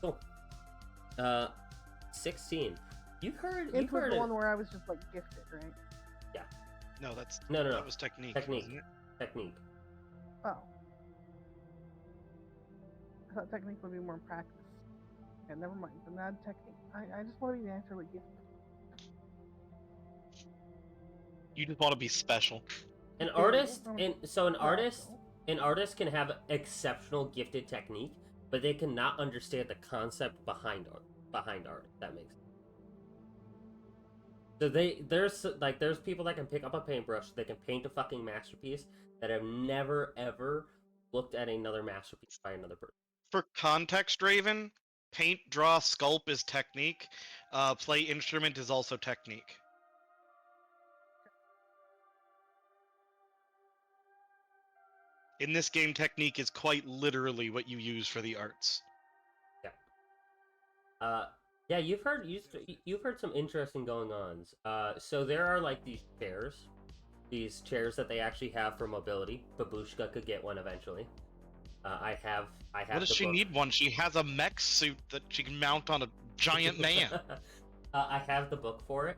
Cool. 16. You've heard Int was the it. one where I was just like gifted, right? No, that's No. that was technique. Technique. Wasn't it? Technique. Oh. I thought technique would be more practice. Okay, never mind. Then add technique. I just want to be naturally gifted. You just want to be special. An Yeah, artist, um, an artist can have exceptional gifted technique, but they cannot understand the concept behind art. If that makes sense. So there's people that can pick up a paintbrush, they can paint a fucking masterpiece that have never ever looked at another masterpiece by another person. For context, Raven, paint, draw, sculpt is technique. Play instrument is also technique. In this game, technique is quite literally what you use for the arts. Yeah, you've heard some interesting going-ons. So there are like these chairs that they actually have for mobility. Babushka could get one eventually. I have. What does the she book. need one? She has a mech suit that she can mount on a giant man. I have the book for it.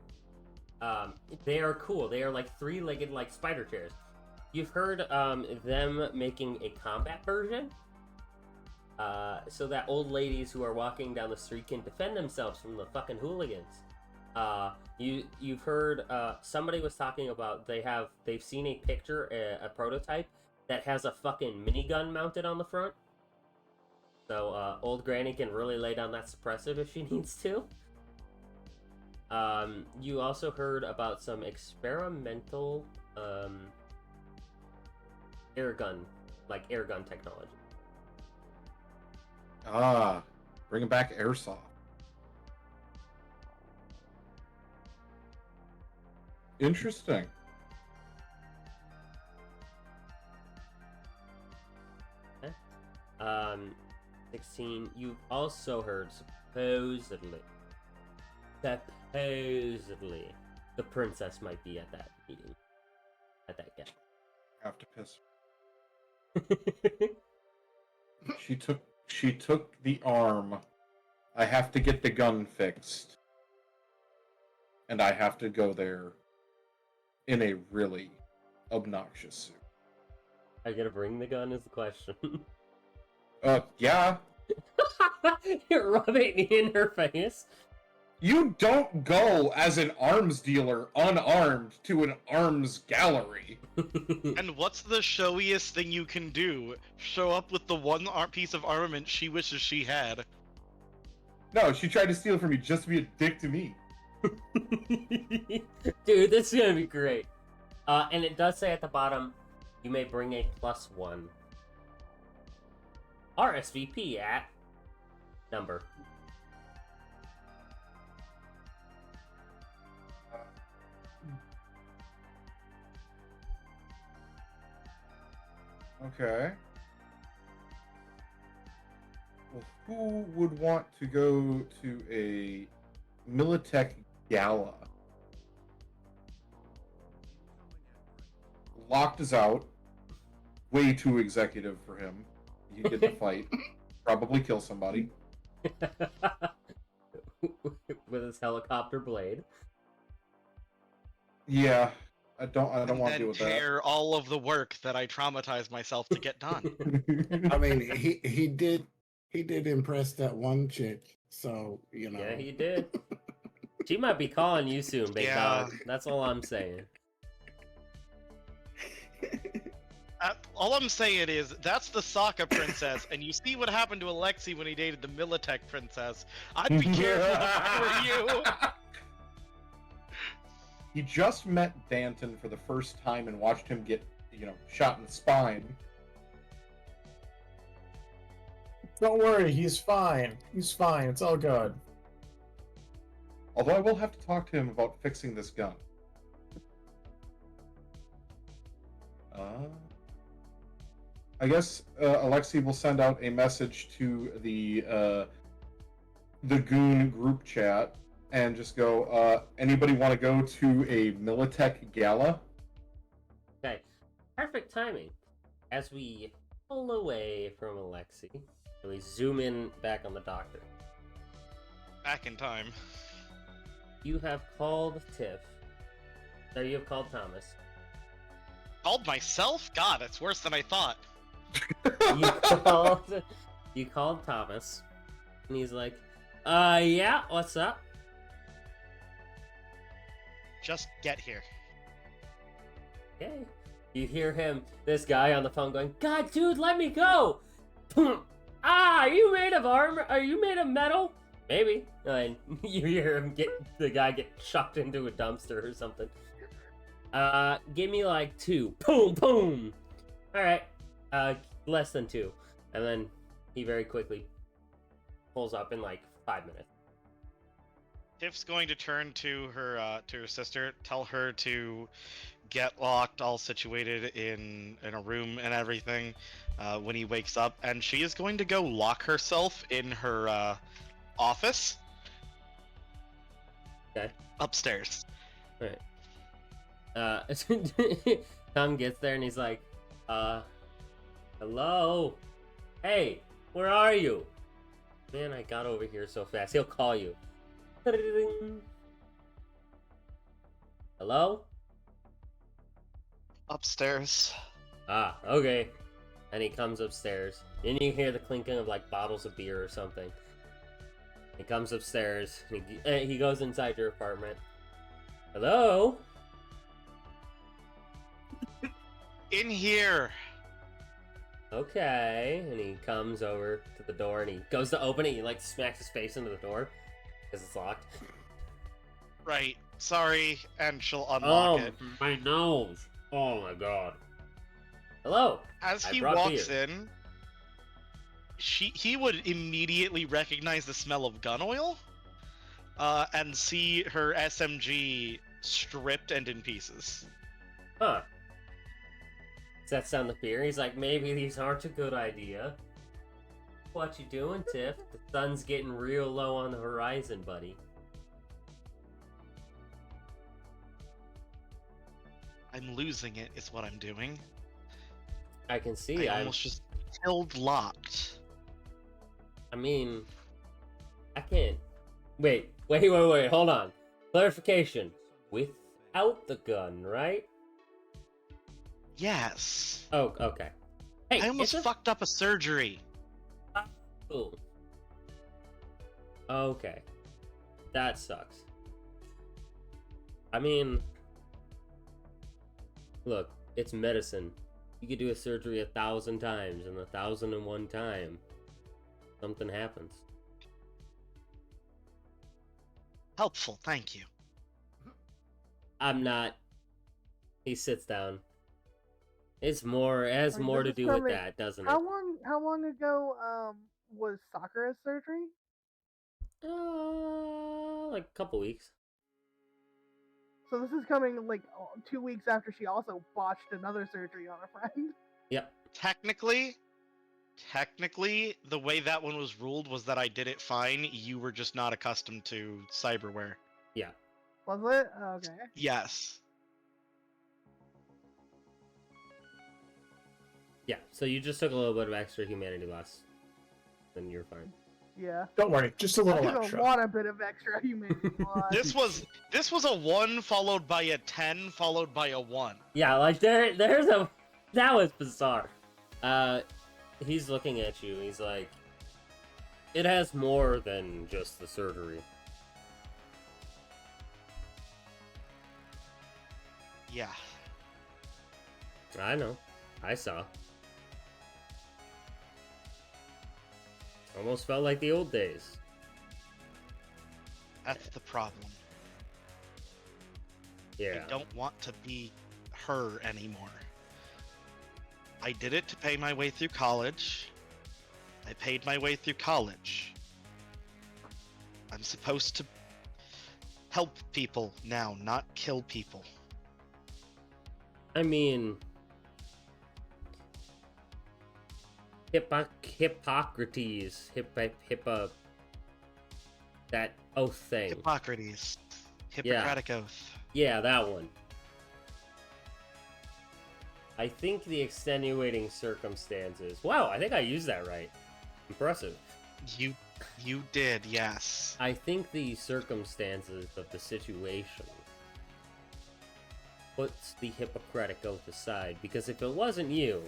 They are cool. They are like three-legged like spider chairs. You've heard them making a combat version. So that old ladies who are walking down the street can defend themselves from the fucking hooligans. You've heard somebody was talking about they've seen a picture, a prototype that has a fucking minigun mounted on the front. So old granny can really lay down that suppressive if she needs to. You also heard about some experimental air gun technology. Bringing back airsoft. Interesting. Okay. 16. You've also heard supposedly, the princess might be at that meeting, at that gap. I have to piss. She took the arm. I have to get the gun fixed. And I have to go there in a really obnoxious suit. Are you gonna bring the gun is the question. Yeah. You're rubbing it in her face. You don't go as an arms dealer unarmed to an arms gallery. And what's the showiest thing you can do? Show up with the one piece of armament she wishes she had. No, she tried to steal it from me just to be a dick to me. Dude, this is gonna be great. And it does say at the bottom, you may bring a +1 RSVP at number. Okay. Well, who would want to go to a Militech gala? Locked is out. Way too executive for him. You get to fight. Probably kill somebody. With his helicopter blade. Yeah. I don't want to deal with tear all of the work that I traumatized myself to get done. that. I mean, he did impress that one chick, so you know. Yeah, he did. She might be calling you soon, big Yeah. dog. That's all I'm saying. All I'm saying is, that's the Sokka princess, and you see what happened to Alexei when he dated the Militech princess. I'd be careful if I were you. He just met Danton for the first time and watched him get shot in the spine. Don't worry, he's fine. He's fine. It's all good. Although I will have to talk to him about fixing this gun. I guess Alexi will send out a message to the Goon group chat and just go, anybody want to go to a Militech gala? Okay, perfect timing. As we pull away from Alexi, and we zoom in back on the doctor. Back in time. You have called Tiff. No, you have called Thomas. Called myself? God, that's worse than I thought. You called Thomas, and he's like, yeah, what's up? Just get here. Okay. You hear him, this guy on the phone going, God, dude, let me go! Are you made of armor? Are you made of metal? Maybe. And you hear him the guy get chucked into a dumpster or something. Give me like 2. Boom, boom! Alright. Less than 2. And then he very quickly pulls up in like 5 minutes. Tiff's going to turn to her sister, tell her to get locked, all situated in a room and everything when he wakes up, and she is going to go lock herself in her office. Okay. Upstairs. Alright. Tom gets there and he's like, hello? Hey, where are you? Man, I got over here so fast. He'll call you. Hello? Upstairs. Ah, okay. And he comes upstairs. And you hear the clinking of like bottles of beer or something. He comes upstairs. And he goes inside your apartment. Hello? In here. Okay. And he comes over to the door and he goes to open it. He like smacks his face into the door because it's locked. Right. Sorry. And she'll unlock it. My nose. Oh my god. Hello. As he brought walks beer. in, he would immediately recognize the smell of gun oil, and see her SMG stripped and in pieces. Huh. Sets down the beer. He's like, maybe these aren't a good idea. What you doing, Tiff? The sun's getting real low on the horizon, buddy. I'm losing it, is what I'm doing. I can see. I almost just killed locked. I mean, I can't. Wait. Hold on. Clarification. Without the gun, right? Yes. Oh, okay. Hey, I almost fucked up a surgery. Cool. Okay. That sucks. I mean, look, it's medicine. You could do a surgery 1,000 times, and 1,001 time, something happens. Helpful, thank you. I'm not. He sits down. It has more to do with that, doesn't it? How long ago was Sakura's surgery? Like a couple weeks. So this is coming like 2 weeks after she also botched another surgery on a friend. Yep. Technically, the way that one was ruled was that I did it fine. You were just not accustomed to cyberware. Yeah. Was it? Okay. Yes. Yeah. So you just took a little bit of extra humanity loss, then you're fine. Yeah. Don't worry, just a little I extra. want a bit of extra humanity. This was a 1 followed by a 10 followed by a 1. Yeah, like there's a that was bizarre. He's looking at you. He's like, it has more than just the surgery. Yeah. I know. I saw. Almost felt like the old days. That's the problem. Yeah. I don't want to be her anymore. I did it to pay my way through college. I paid my way through college. I'm supposed to help people now, not kill people. I mean, Hippocrates, that oath thing. Hippocrates. Hippocratic Oath. Yeah, that one. I think the extenuating circumstances. Wow, I think I used that right. Impressive. You did, yes. I think the circumstances of the situation puts the Hippocratic Oath aside, because if it wasn't you,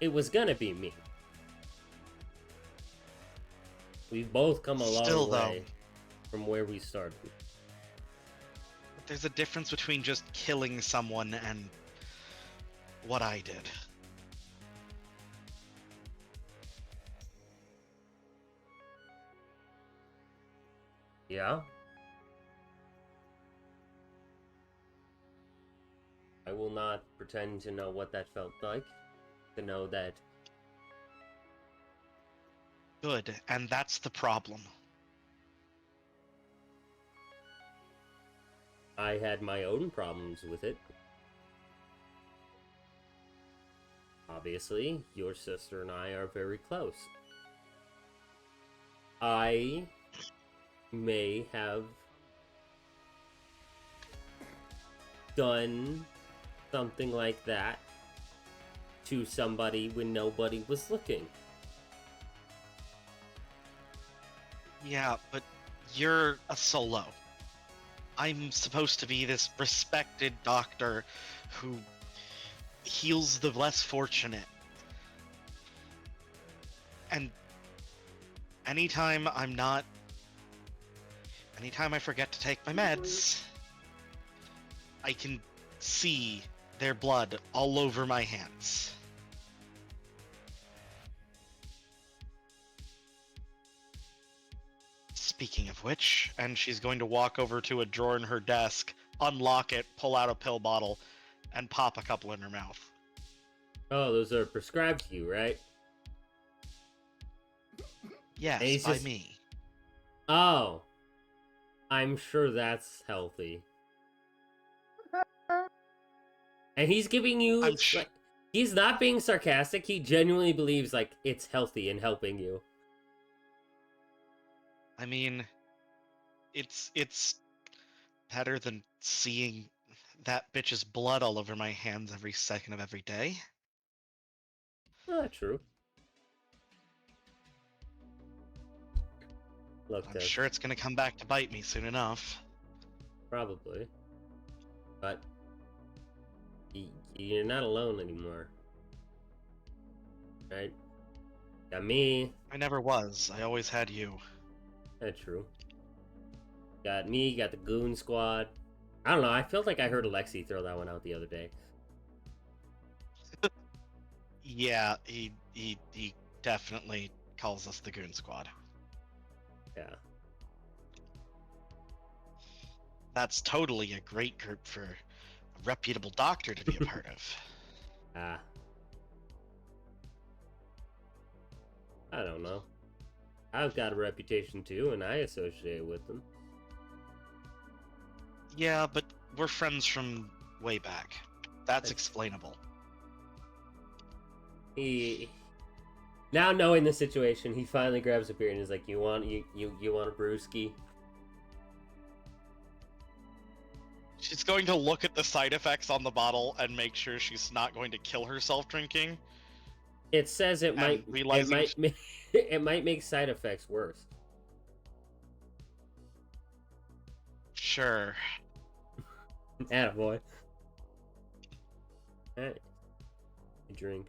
it was gonna be me. We've both come a long way from where we started. But there's a difference between just killing someone and what I did. Yeah? I will not pretend to know what that felt like. To know that Good, and that's the problem. I had my own problems with it. Obviously, your sister and I are very close. I may have done something like that to somebody when nobody was looking. Yeah, but you're a solo. I'm supposed to be this respected doctor who heals the less fortunate. And anytime I forget to take my meds, I can see their blood all over my hands. Speaking of which, and she's going to walk over to a drawer in her desk, unlock it, pull out a pill bottle, and pop a couple in her mouth. Oh, those are prescribed to you, right? Yes, And he's by just- me. Oh. I'm sure that's healthy. And he's giving you I'm sh- like, he's not being sarcastic. He genuinely believes like it's healthy and helping you. I mean, it's better than seeing that bitch's blood all over my hands every second of every day. Oh, true. Look, I'm Dev, sure it's gonna come back to bite me soon enough. probably. But you're not alone anymore. Right? Got me. I never was. I always had you. That's true. Got me, got the Goon Squad. I don't know, I felt like I heard Alexi throw that one out the other day. Yeah, he definitely calls us the Goon Squad. Yeah. That's totally a great group for a reputable doctor to be a part of. Ah. I don't know. I've got a reputation too, and I associate with them. Yeah, but we're friends from way back. That's explainable. He now knowing the situation, he finally grabs a beer and is like, "You want a brewski?" She's going to look at the side effects on the bottle and make sure she's not going to kill herself drinking. It says it might realizing it might make side effects worse. Sure. Attaboy. Alright. Drink.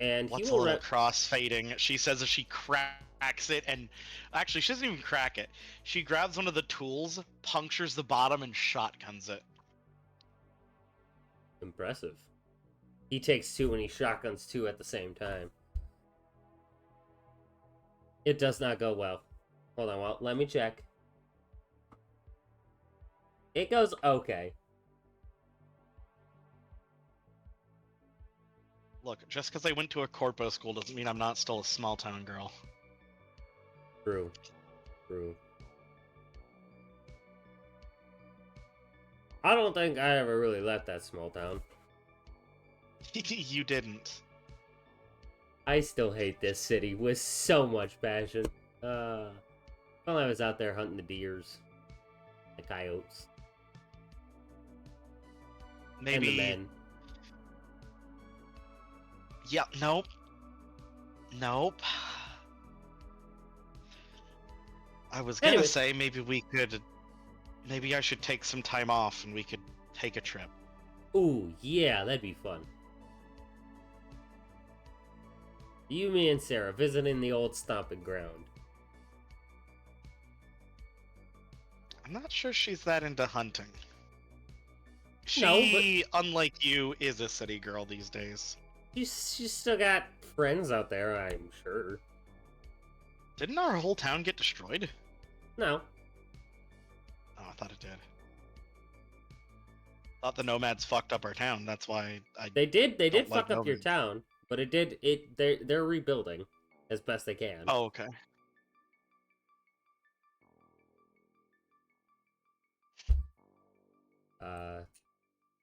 And What's he a will little crossfading? She says if she cracks it, and actually she doesn't even crack it. She grabs one of the tools, punctures the bottom, and shotguns it. Impressive. He takes two and he shotguns two at the same time. It does not go well. Hold on, well, let me check. It goes okay. Look, just because I went to a corpo school doesn't mean I'm not still a small town girl. True. True. I don't think I ever really left that small town. You didn't. I still hate this city with so much passion. While I was out there hunting the deers, the coyotes, and the Maybe. men. Yeah. Nope. Nope. I was gonna Anyway. say maybe we could. Maybe I should take some time off and we could take a trip. Ooh, yeah, that'd be fun. You, me, and Sarah visiting the old stomping ground. I'm not sure she's that into hunting. No, She, unlike you, is a city girl these days. She's still got friends out there, I'm sure. Didn't our whole town get destroyed? No. Oh, I thought it did. Thought the nomads fucked up our town. That's why I. They did Don't fuck like up your nomads. town, but they're rebuilding as best they can. Oh, okay.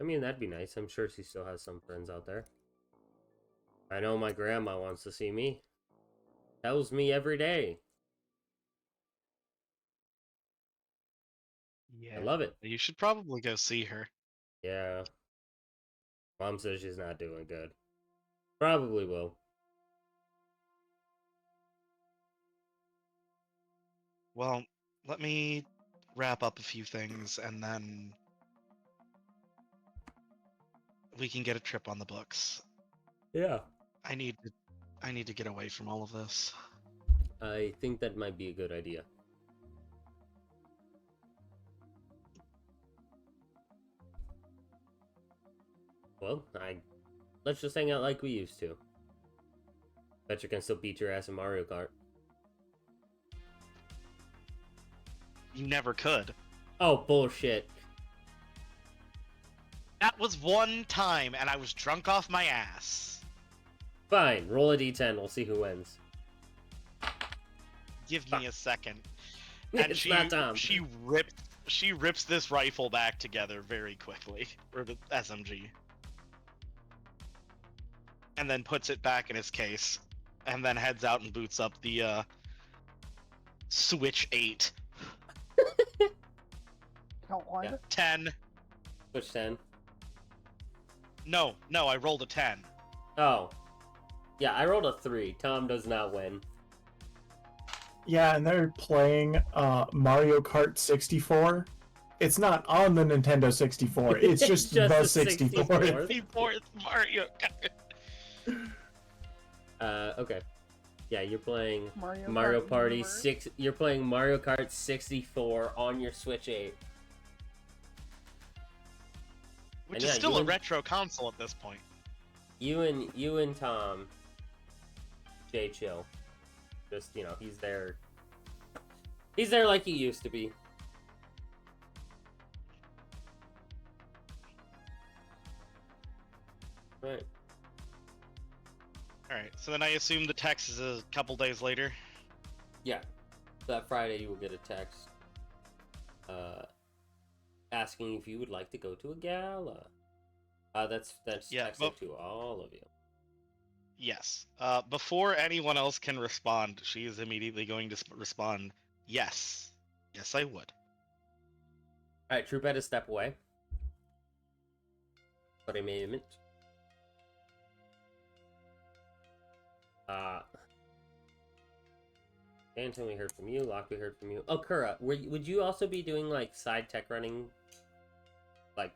I mean, that'd be nice. I'm sure she still has some friends out there. I know my grandma wants to see me. Tells me every day. Yeah. I love it. You should probably go see her. Yeah. Mom says she's not doing good. Probably will. Well, let me wrap up a few things and then we can get a trip on the books. Yeah. I need to get away from all of this. I think that might be a good idea. Well, let's just hang out like we used to. Bet you can still beat your ass in Mario Kart. You never could. Oh, bullshit. That was one time and I was drunk off my ass. Fine, roll a d10, we'll see who wins. Give me a second. And It's not Tom. she rips this rifle back together very quickly, or the SMG, and then puts it back in its case, and then heads out and boots up the Switch 8. Count one. Yeah. 10. Switch 10. No, I rolled a 10. Oh. Yeah, I rolled a 3. Tom does not win. Yeah, and they're playing Mario Kart 64. It's not on the Nintendo 64. It's just, the 64. 64th Mario Kart. Okay. Yeah, you're playing Mario, Mario Kart Party Universe. 6. You're playing Mario Kart 64 on your Switch 8. Which And is yeah, still you a and- retro console at this point. You and Tom, Jay chill. Just, he's there. He's there like he used to be. Right. Alright, so then I assume the text is a couple days later. Yeah. That Friday you will get a text asking if you would like to go to a gala. That's Yeah, texted but- to all of you. Yes. Before anyone else can respond, she is immediately going to respond, yes. Yes, I would. Alright, Troop had to step away. For a moment. Anton, we heard from you. Locke, we heard from you. Oh, Kura, would you also be doing, like, side tech running? Like,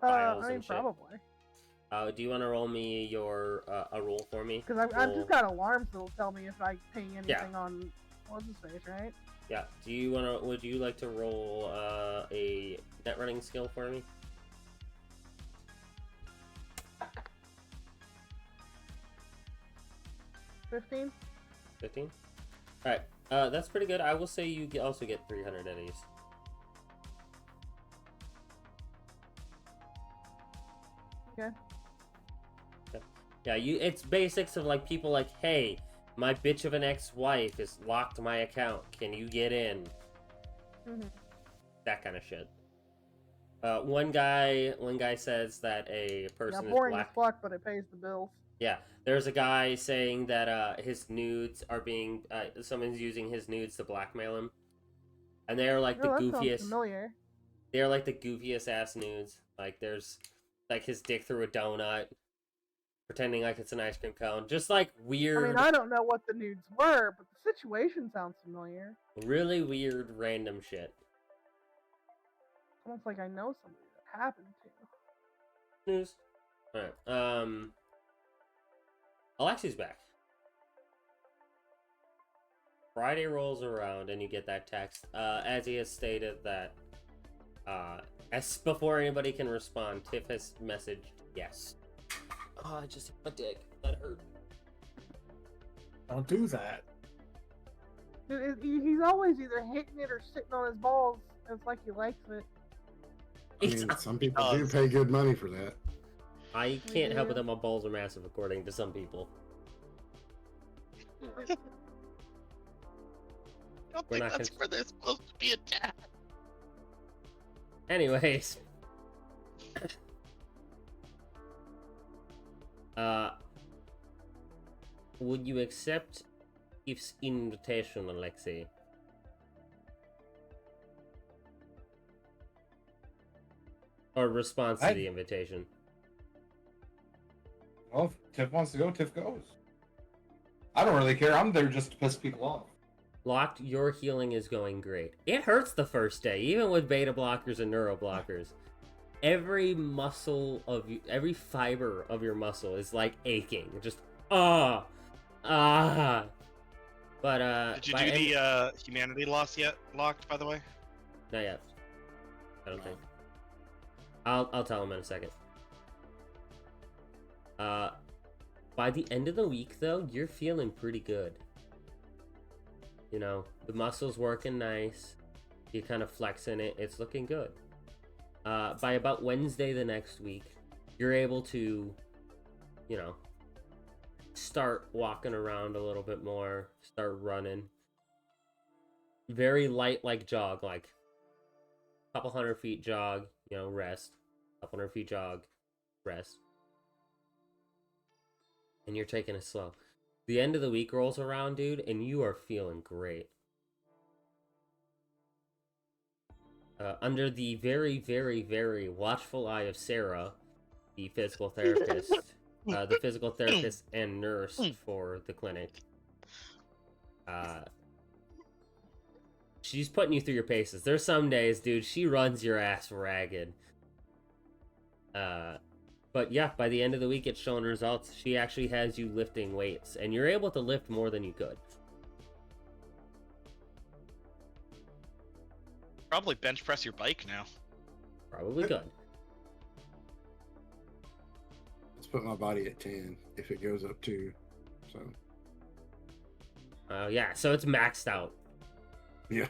files I mean, and shit? probably. Do you want to roll me your, a roll for me? Because I've Roll- just got alarms that'll tell me if I ping anything on what's his face, right? Yeah. Would you like to roll, a net running skill for me? $15? 15? Alright, that's pretty good. I will say you also get 300 eddies. Okay. Yeah, it's basics of like people like, hey, my bitch of an ex-wife has locked my account. Can you get in? Mhm. That kind of shit. One guy says that a Yeah, person is boring as black. fuck, but it pays the bills. Yeah, there's a guy saying that his nudes are being someone's using his nudes to blackmail him, and they're like the Oh, that sounds goofiest. familiar. They're like the goofiest ass nudes. Like there's like his dick through a donut, pretending like it's an ice cream cone. Just like I weird, mean, I don't know what the nudes were, but the situation sounds familiar. really weird, random shit. Almost like I know somebody that happened to. News. All right. Alexi's back. Friday rolls around and you get that text. As he has stated that, as before anybody can respond, Tiff has messaged yes. Oh, I just hit my dick. That hurt. Don't do that. He's always either hitting it or sitting on his balls. It's like he likes it. I mean, some people do pay good money for that. I can't help it that my balls are massive, according to some people. I don't think that's where they're supposed to be attached. Anyways. Would you accept If's invitation, Alexei? Or response to the invitation? Well, if Tiff wants to go, Tiff goes. I don't really care. I'm there just to piss people off. Locked, your healing is going great. It hurts the first day, even with beta blockers and neuro blockers. Every muscle of you, every fiber of your muscle is like aching. Just But did you do the humanity loss yet? Locked, by the way. Not yet. I don't think. I'll tell him in a second. By the end of the week, though, you're feeling pretty good. You know, the muscles working nice. You're kind of flexing it. It's looking good. By about Wednesday the next week, you're able to, you know, start walking around a little bit more. Start running. Very light, like jog, like a couple 100 feet jog, you know, rest. Couple 100 feet jog, rest. And you're taking it slow. The end of the week rolls around, dude, and you are feeling great. Under the very, very, very watchful eye of Sarah, the physical therapist, and nurse for the clinic, she's putting you through your paces. There's some days, dude, she runs your ass ragged. But yeah, by the end of the week, it's showing results. She actually has you lifting weights, and you're able to lift more than you could. Probably bench press your bike now. Probably could. Let's put my body at 10 if it goes up 2. So. Yeah, so it's maxed out. Yeah.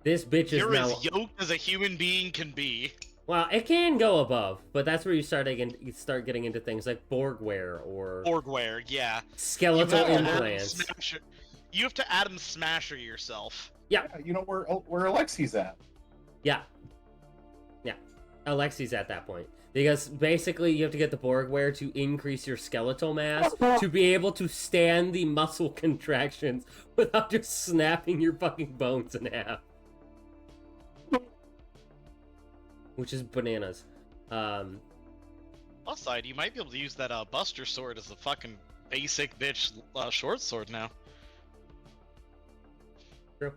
This bitch is You're now... as yoked as a human being can be. Well, it can go above, but that's where you start getting into things like Borgware or... Borgware, yeah. Skeletal implants. You have to Adam Smasher yourself. Yeah. You know where Alexi's at. Yeah. Yeah. Alexi's at that point. Because basically you have to get the Borgware to increase your skeletal mass to be able to stand the muscle contractions without just snapping your fucking bones in half. Which is bananas. Plus side, you might be able to use that Buster Sword as a fucking basic bitch short sword now. True.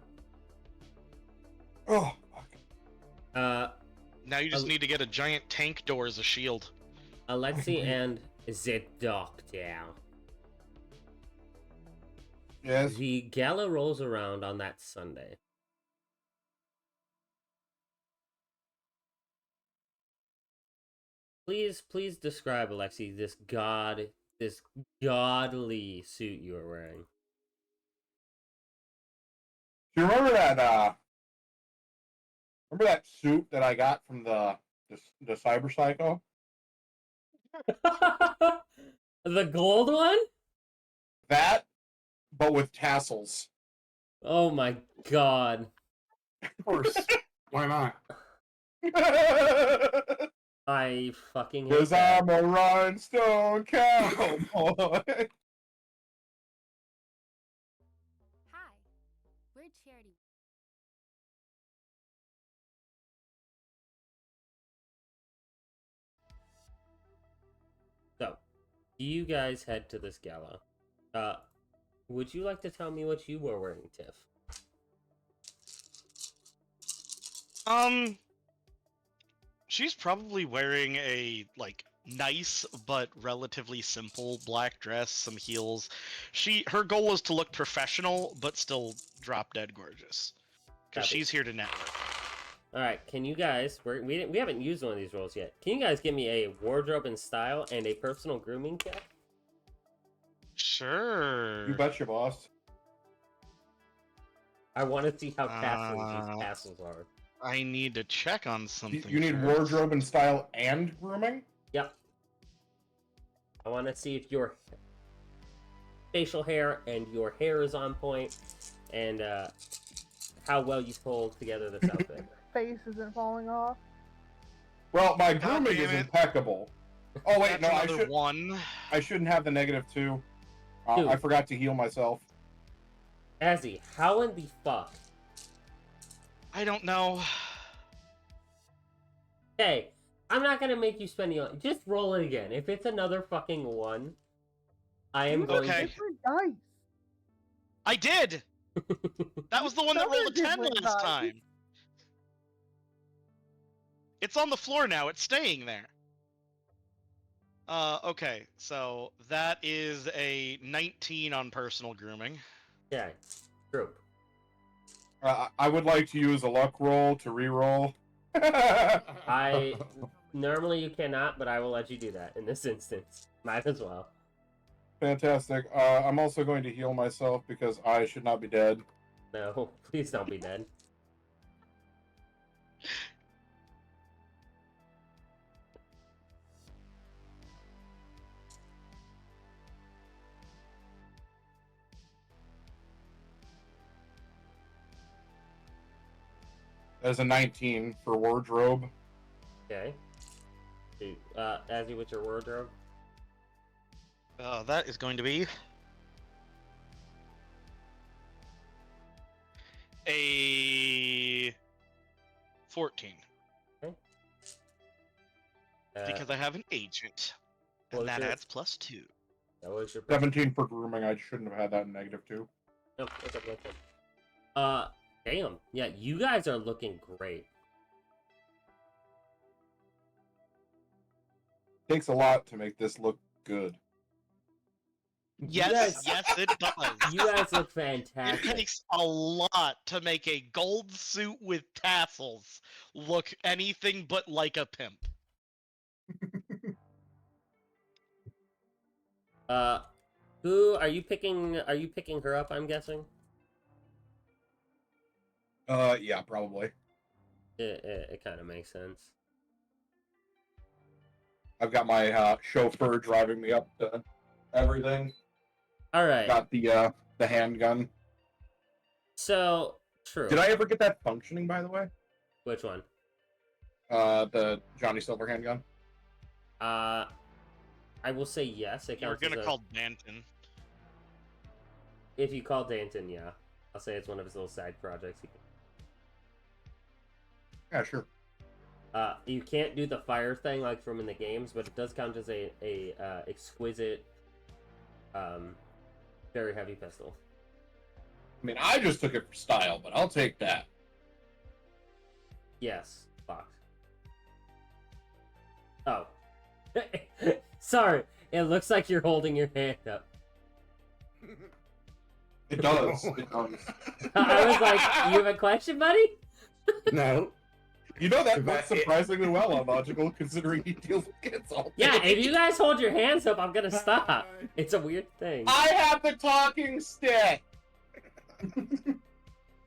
Oh, fuck. Now you just need to get a giant tank door as a shield. Alexei and the Doctor. Yes. The gala rolls around on that Sunday. Please describe, Alexei, this godly suit you are wearing. Do you remember that suit that I got from the Cyber Psycho? The gold one? That, but with tassels. Oh my god. Of course. Why not? I fucking hate Cause that. I'm a rhinestone cowboy. Hi, we're Charity. So, you guys head to this gala. Would you like to tell me what you were wearing, Tiff? She's probably wearing a like nice but relatively simple black dress, some heels. Her goal was to look professional but still drop dead gorgeous. Because Copy. she's here to network. Alright, can you guys... We haven't used one of these roles yet. Can you guys give me a wardrobe and style and a personal grooming check? Sure. You betcha, boss. I want to see how tassels these tassels are. I need to check on something. You need first. wardrobe and style and grooming? Yep. I want to see if your facial hair and your hair is on point, and how well you pulled together this outfit. Face isn't falling off. Well, my God grooming damn is it. impeccable. Oh wait, That's no, another one. I shouldn't have the -2. Dude. I forgot to heal myself. Azzy, how in the fuck? I don't know. Hey, I'm not gonna make you spend the... Just roll it again. If it's another fucking 1, I am Use going Okay. to... different dice. I did. That was the one that rolled a 10 Different last dice. time. It's on the floor now. It's staying there. Okay, so that is a 19 on personal grooming. Okay, group. I would like to use a luck roll to re-roll. Normally you cannot, but I will let you do that in this instance. Might as well. Fantastic. I'm also going to heal myself because I should not be dead. No, please don't be dead. There's a 19 for wardrobe. Okay. Dude, Azzy, what's your wardrobe? That is going to be a 14 because I have an agent, what and that was it? adds +2. That was your 17 for grooming. I shouldn't have had that in -2. Nope, okay. Damn. Yeah, you guys are looking great. Takes a lot to make this look good. Yes, yes, it does. You guys look It fantastic. takes a lot to make a gold suit with tassels look anything but like a pimp. Who are you picking? Are you picking her up? I'm guessing. Yeah, probably. It kind of makes sense. I've got my chauffeur driving me up to everything. All right. Got the handgun. So true. Did I ever get that functioning, by the way? Which one? The Johnny Silver handgun. I will say yes. It You were counts gonna as call Danton. If you call Danton, yeah, I'll say it's one of his little side projects. Yeah, sure. You can't do the fire thing like from in the games, but it does count as a exquisite, very heavy pistol. I mean, I just took it for style, but I'll take that. Yes, Fox. Oh. Sorry, it looks like you're holding your hand up. It does. It does. I was like, you have a question, buddy? No. You know that If that's I- surprisingly well on Logical, considering he deals with kids all day. Yeah, if you guys hold your hands up, I'm gonna stop. It's a weird thing. I have the talking stick.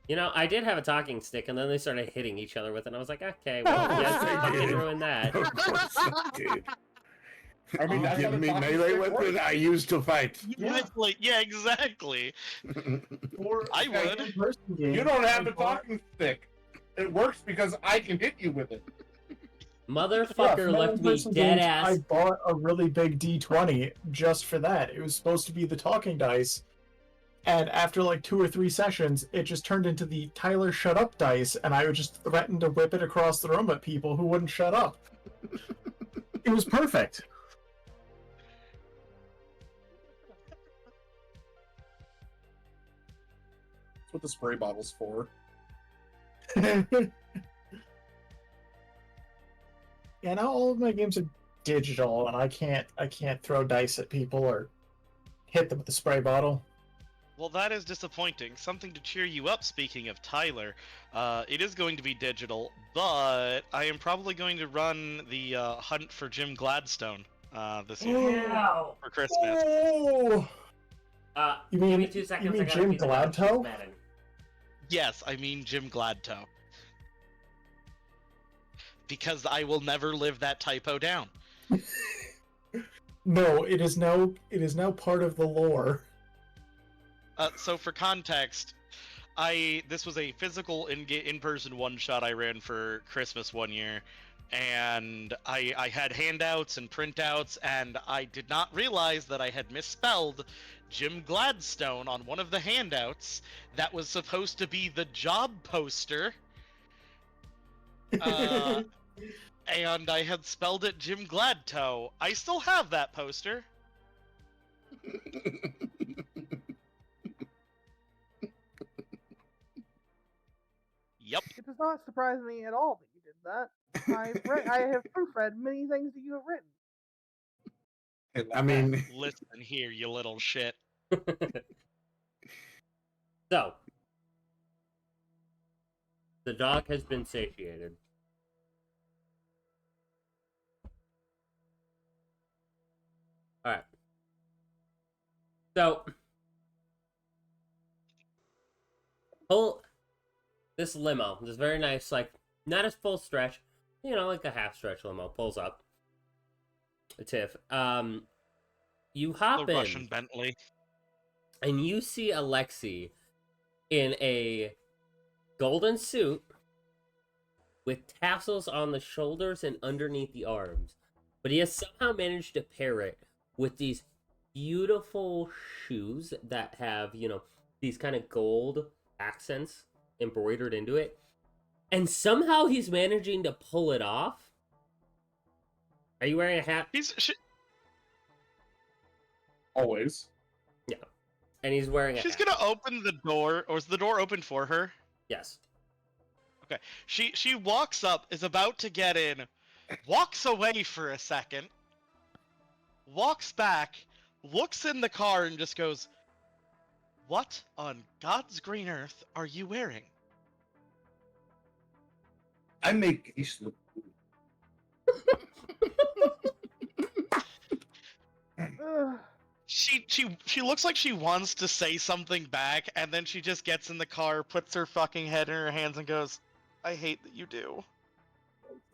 You know, I did have a talking stick, and then they started hitting each other with it, and I was like, okay, well, yes, they fucking ruined that. Of course I did. I mean, that's how Give the me talking melee stick weapon works. I use to fight. Yeah. Yeah, exactly. Or I a would. in-person game, You don't have I the bought- talking stick. It works because I can hit you with it. Motherfucker for my left me in-person dead games, ass. I bought a really big D20 just for that. It was supposed to be the talking dice, and after like 2 or 3 sessions, it just turned into the Tyler shut up dice, and I would just threaten to whip it across the room at people who wouldn't shut up. It was perfect. That's what the spray bottle's for. Yeah, now all of my games are digital, and I can't throw dice at people or hit them with the spray bottle. Well, that is disappointing. Something to cheer you up, speaking of Tyler. It is going to be digital, but I am probably going to run the hunt for Jim Gladstone this year for Christmas. Oh! You mean- give me 2 seconds. you mean I gotta Jim feed the dog. She's Gladtoe? Madden. Yes, I mean Jim Gladtoe. Because I will never live that typo down. No, it is now part of the lore. So for context, this was a physical in-person one-shot I ran for Christmas one year, and I had handouts and printouts, and I did not realize that I had misspelled Jim Gladstone on one of the handouts that was supposed to be the job poster. And I had spelled it Jim Gladtoe. I still have that poster. Yep. It does not surprise me at all that you did that. I have proofread many things that you have written. I mean, Listen here, you little shit. So, the dog has been satiated. Alright. So, pull this limo, this very nice, like, not as full stretch, you know, like a half stretch limo, pulls up. Tiff. You hop The in. Russian Bentley. And you see Alexei in a golden suit with tassels on the shoulders and underneath the arms. But he has somehow managed to pair it with these beautiful shoes that have, you know, these kind of gold accents embroidered into it. And somehow he's managing to pull it off. Are you wearing a hat? Always. And he's wearing a She's hat. gonna open the door, or is the door open for her? Yes. Okay. She walks up, is about to get in, walks away for a second, walks back, looks in the car, and just goes, "What on God's green earth are you wearing?" I make Ace look Ugh. She looks like she wants to say something back, and then she just gets in the car, puts her fucking head in her hands, and goes, "I hate that you do."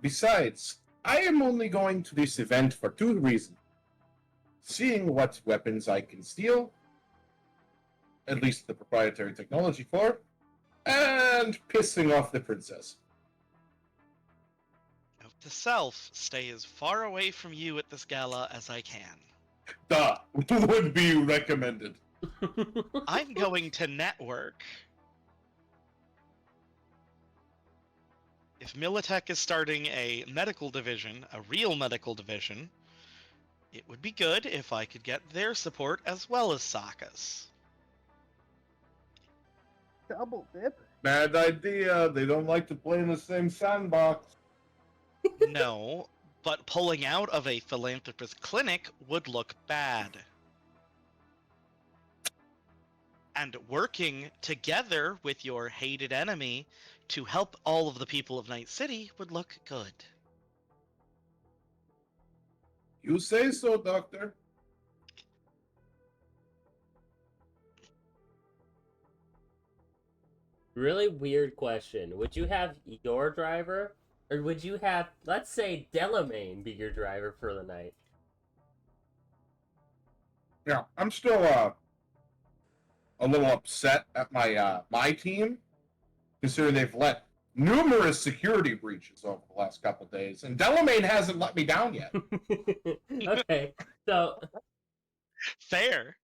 Besides, I am only going to this event for 2 reasons. Seeing what weapons I can steal, at least the proprietary technology for, and pissing off the princess. Note to self, stay as far away from you at this gala as I can. Duh, would be recommended. I'm going to network. If Militech is starting a medical division, a real medical division, it would be good if I could get their support as well as Sokka's. Double dip. Bad idea. They don't like to play in the same sandbox. No, but pulling out of a philanthropist clinic would look bad. And working together with your hated enemy to help all of the people of Night City would look good. You say so, Doctor. Really weird question. Would you have your driver, or would you have, let's say, Delamain be your driver for the night? Yeah, I'm still a little upset at my team, considering they've let numerous security breaches over the last couple days, and Delamain hasn't let me down yet. Okay, so Fair.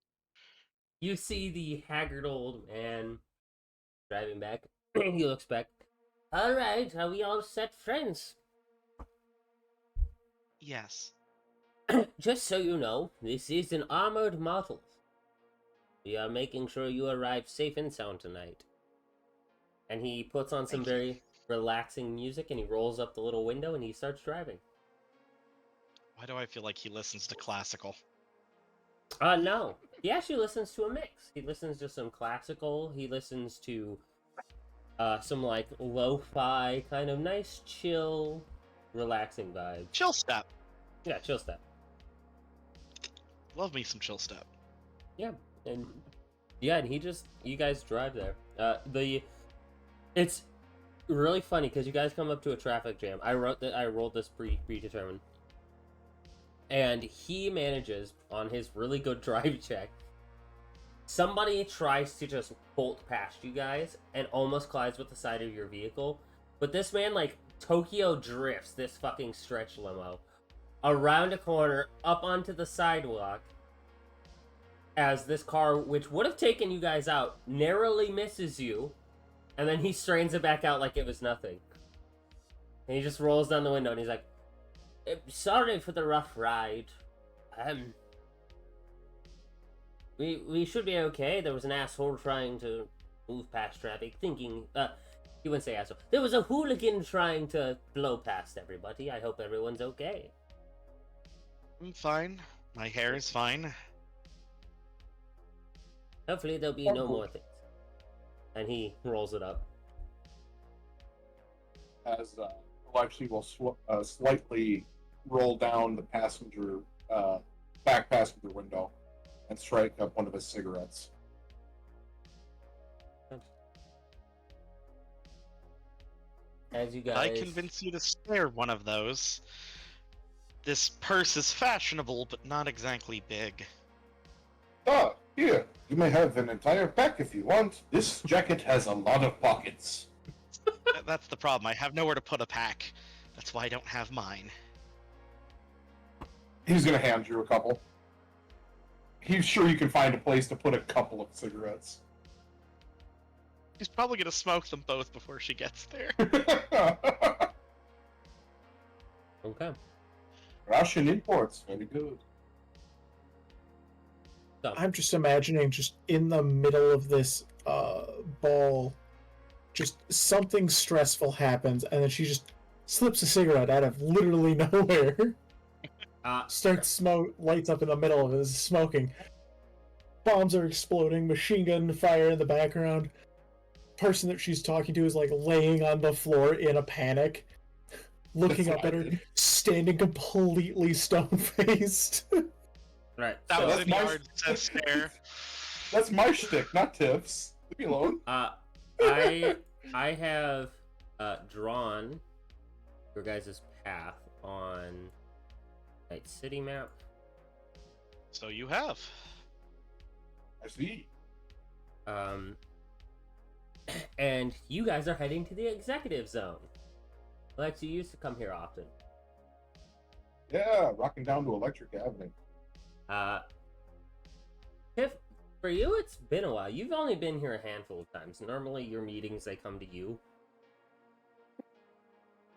you see the haggard old man driving back. He looks back. All right, are we all set, friends? Yes. Just so you know, this is an armored model. We are making sure you arrive safe and sound tonight. And he puts on some Thank you. very relaxing music, and he rolls up the little window, and he starts driving. Why do I feel like he listens to classical? No. He actually listens to a mix. He listens to some classical. He listens to some like lo-fi, kind of nice, chill, relaxing vibes. Chill step. Yeah, chill step. Love me some chill step. Yeah, and you guys drive there. It's really funny because you guys come up to a traffic jam. I rolled this predetermined, and he manages on his really good drive check. Somebody tries to just bolt past you guys and almost collides with the side of your vehicle, but this man like Tokyo drifts this fucking stretch limo around a corner up onto the sidewalk as this car, which would have taken you guys out, narrowly misses you, and then he strains it back out like it was nothing. And he just rolls down the window and he's like, sorry for the rough ride. We should be okay. There was an asshole trying to move past traffic, thinking, he wouldn't say asshole. There was a hooligan trying to blow past everybody. I hope everyone's okay. I'm fine. My hair is fine. Hopefully there'll be no more things. And he rolls it up. As Alexei will slightly roll down the back passenger window and strike up one of his cigarettes. As you guys... I convince you to spare one of those. This purse is fashionable, but not exactly big. Ah, here, you may have an entire pack if you want. This jacket has a lot of pockets. That's the problem. I have nowhere to put a pack. That's why I don't have mine. He's gonna hand you a couple. He's sure you can find a place to put a couple of cigarettes. She's probably gonna smoke them both before she gets there. Okay. Russian imports, very good. So, I'm just imagining, just in the middle of this ball, just something stressful happens, and then she just slips a cigarette out of literally nowhere. Lights up in the middle of it, is smoking. Bombs are exploding, machine gun fire in the background. Person that she's talking to is like laying on the floor in a panic, looking That's up at her, standing completely stone-faced. right. That So, was that's in my- yard says stare. That's my shtick, not Tiff's. Leave me alone. I have drawn your guys' path on Night City map. So you have. I see. And you guys are heading to the executive zone. Lex, you used to come here often. Yeah, rocking down to Electric Avenue. Tiff, for you, it's been a while. You've only been here a handful of times. Normally, your meetings, they come to you.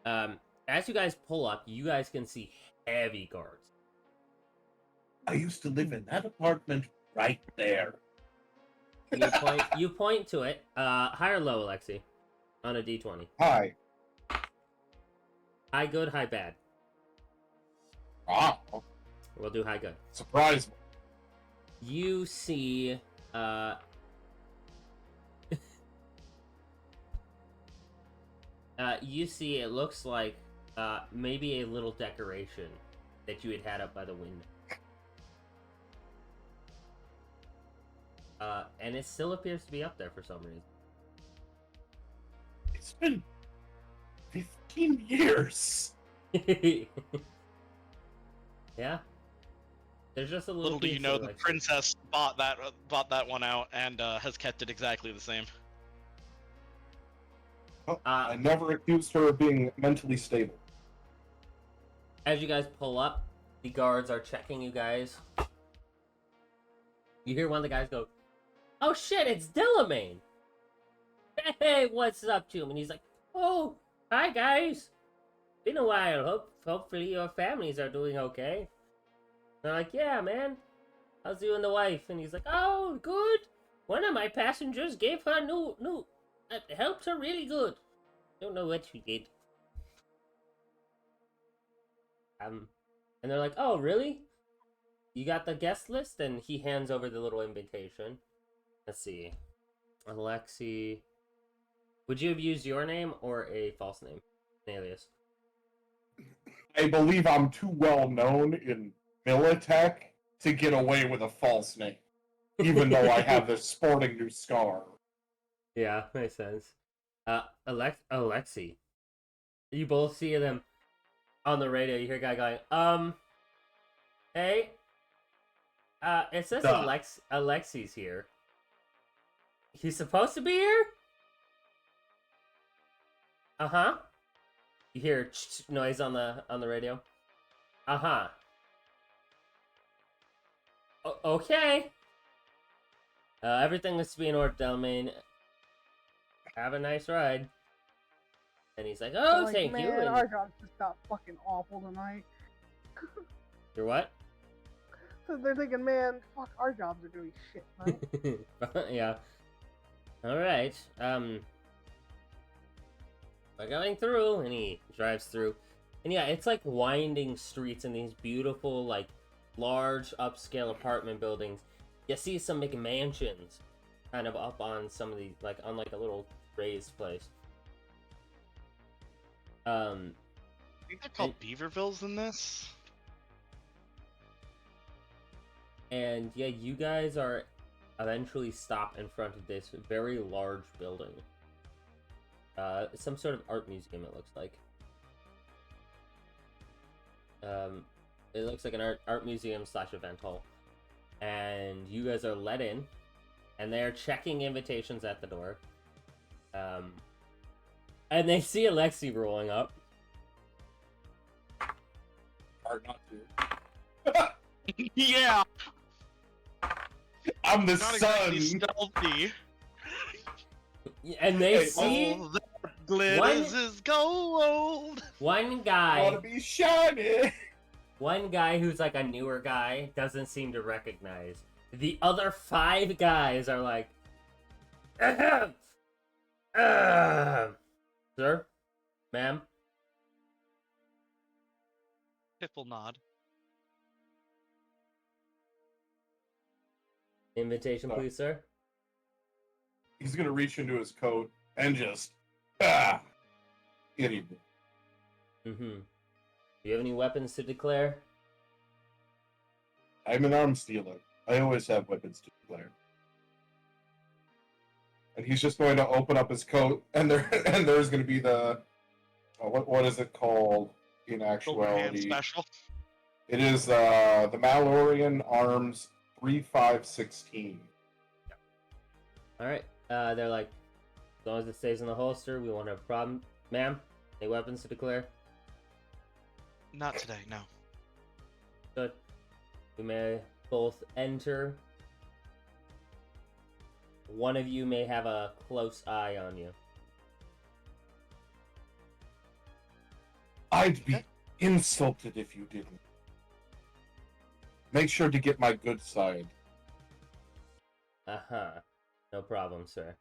As you guys pull up, you guys can see heavy guards. I used to live in that apartment right there. You point to it. High or low, Alexi? On a d20. Hi. High good, high bad. Ah, We'll do high good. surprise me. You see, you see it looks like, maybe a little decoration that you had up by the window. And it still appears to be up there for some reason. It's been 15 years. Yeah. There's just a Little do you piece know, of the Alexi. princess bought that one out and has kept it exactly the same. I never accused her of being mentally stable. As you guys pull up, the guards are checking you guys. You hear one of the guys go, "Oh shit, it's Delamain! Hey, what's up to him?" And he's like, "Oh, hi guys. Been a while. Hopefully your families are doing okay." And they're like, "Yeah, man. How's you and the wife?" And he's like, "Oh, good. One of my passengers gave her new helped her really good. Don't know what she did." And they're like, "Oh, really? You got the guest list?" And he hands over the little invitation. Let's see. Alexi. Would you have used your name or a false name? An alias? I believe I'm too well known in Militech to get away with a false name, even though I have this sporting new scar. Yeah, makes sense. Alexi. You both see them on the radio. You hear a guy going, hey, it says Duh. Alexi's here. He's supposed to be here? Uh-huh. You hear noise on the radio. Uh-huh. Okay. Everything is to be in order, Delmain. Have a nice ride. And he's like, "Oh, Like, thank man, you." And our job just got fucking awful tonight. you're what? So they're thinking, man, fuck, our jobs are doing shit tonight. Yeah. All right. We're going through, and he drives through, and yeah, it's like winding streets and these beautiful, like, large upscale apartment buildings. You see some McMansions kind of up on some of these, like on like a little raised place. I think they're called Beavervilles in this. And yeah, you guys are eventually stopped in front of this very large building. Some sort of art museum, it looks like. It looks like an art museum / event hall. And you guys are let in, and they're checking invitations at the door. And they see Alexi rolling up. Hard not to. Yeah, I'm the not exactly son. stealthy. And they Hey, see All that glitters is gold. one I want guy. to be shiny. One guy who's like a newer guy doesn't seem to recognize. The other 5 guys are like, ahem, sir, ma'am. Tipple nod. Invitation, Oh. please, sir. He's gonna reach into his coat and just idiot. Mm-hmm. Do you have any weapons to declare? I'm an arms dealer. I always have weapons to declare. And he's just going to open up his coat, and there's going to be the what is it called in Golden hand actuality? special. It is the Malorian Arms 3516. All right. They're like, as long as it stays in the holster, we won't have a problem. Ma'am, any weapons to declare? Not today, no. Good. We may both enter. One of you may have a close eye on you. I'd be insulted if you didn't. Make sure to get my good side. Uh-huh. No problem, sir.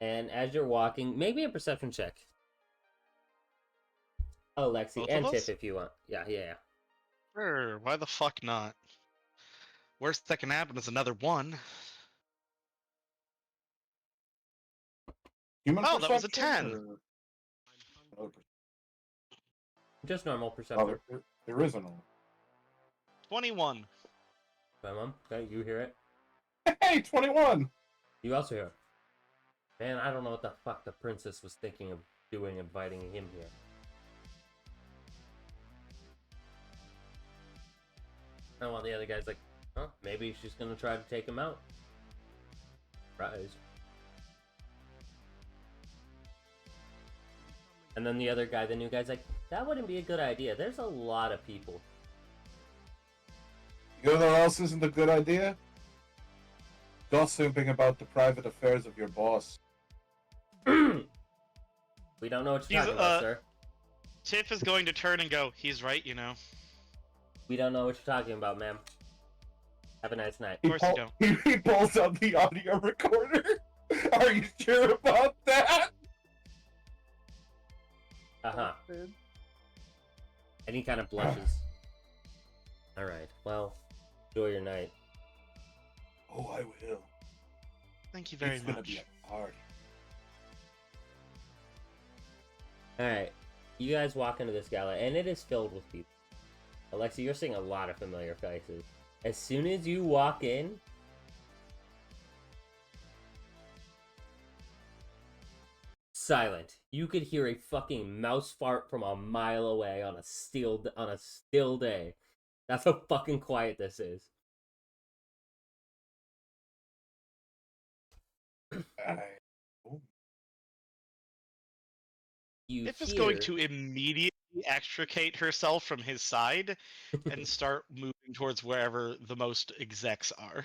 And as you're walking, maybe a perception check. Oh, Lexi, Both and of Tiff us? if you want. Yeah. Sure, why the fuck not? Worst that can happen is another 1. Human Oh, that was a perception, 10. or- Just normal Oh, perception. there is an 21. My mom, okay, you hear it. Hey, 21! You also hear it. Man, I don't know what the fuck the princess was thinking of doing, inviting him here. And while the other guy's like, huh, maybe she's gonna try to take him out. Surprise. And then the other guy, the new guy's like, that wouldn't be a good idea. There's a lot of people. You know what else isn't a good idea? Gossiping about the private affairs of your boss. We don't know what you're He's, talking about, sir. Tiff is going to turn and go, he's right, you know. We don't know what you're talking about, ma'am. Have a nice night. Of course you don't. He pulls out the audio recorder. Are you sure about that? Uh-huh. Dude. And he kind of blushes. Alright, well, enjoy your night. Oh, I will. Thank you very It's gonna much. be a party. Alright, you guys walk into this gala, and it is filled with people. Alexi, you're seeing a lot of familiar faces. As soon as you walk in, silent. You could hear a fucking mouse fart from a mile away on a still day. That's how fucking quiet this is. You Tiff is hear... going to immediately extricate herself from his side and start moving towards wherever the most execs are.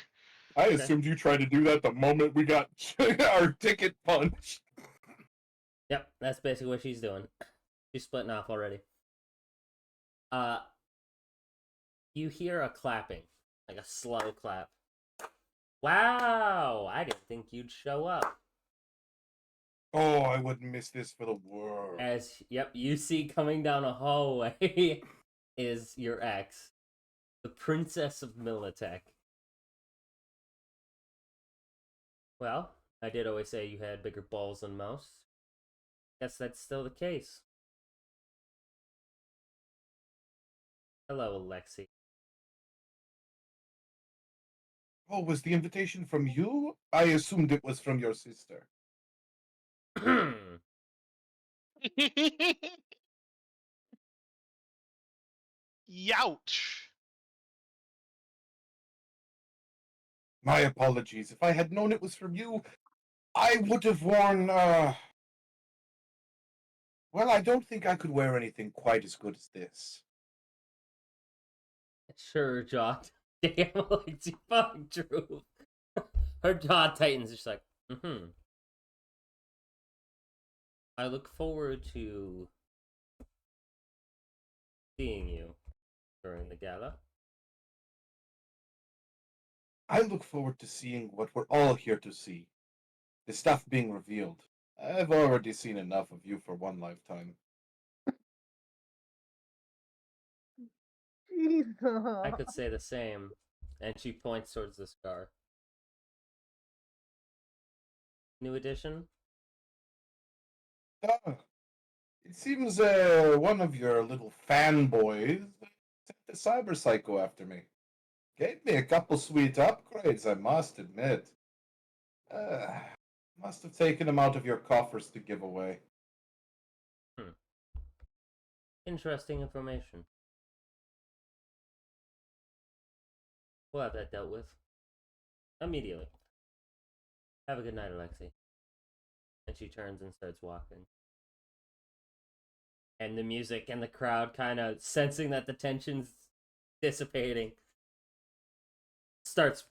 I Okay. assumed you tried to do that the moment we got our ticket punched. Yep, that's basically what she's doing. She's splitting off already. You hear a clapping, like a slow clap. Wow, I didn't think you'd show up. Oh, I wouldn't miss this for the world. As, yep, you see coming down a hallway is your ex, the Princess of Militech. Well, I did always say you had bigger balls than most. Guess that's still the case. Hello, Alexi. Oh, was the invitation from you? I assumed it was from your sister. Youch! My apologies. If I had known it was from you, I would have worn, well, I don't think I could wear anything quite as good as this. Sure, jaw. Damn, Alexi, fuck, Drew. Her jaw tightens. She's like, I look forward to seeing you during the gala. I look forward to seeing what we're all here to see. The stuff being revealed. I've already seen enough of you for one lifetime. Jesus. I could say the same. And she points towards the scar. New edition? Ah, it seems one of your little fanboys sent the cyber psycho after me. Gave me a couple sweet upgrades, I must admit. Must have taken them out of your coffers to give away. Interesting information. We'll have that dealt with. Immediately. Have a good night, Alexi. And she turns and starts walking. And the music and the crowd kind of sensing that the tension's dissipating.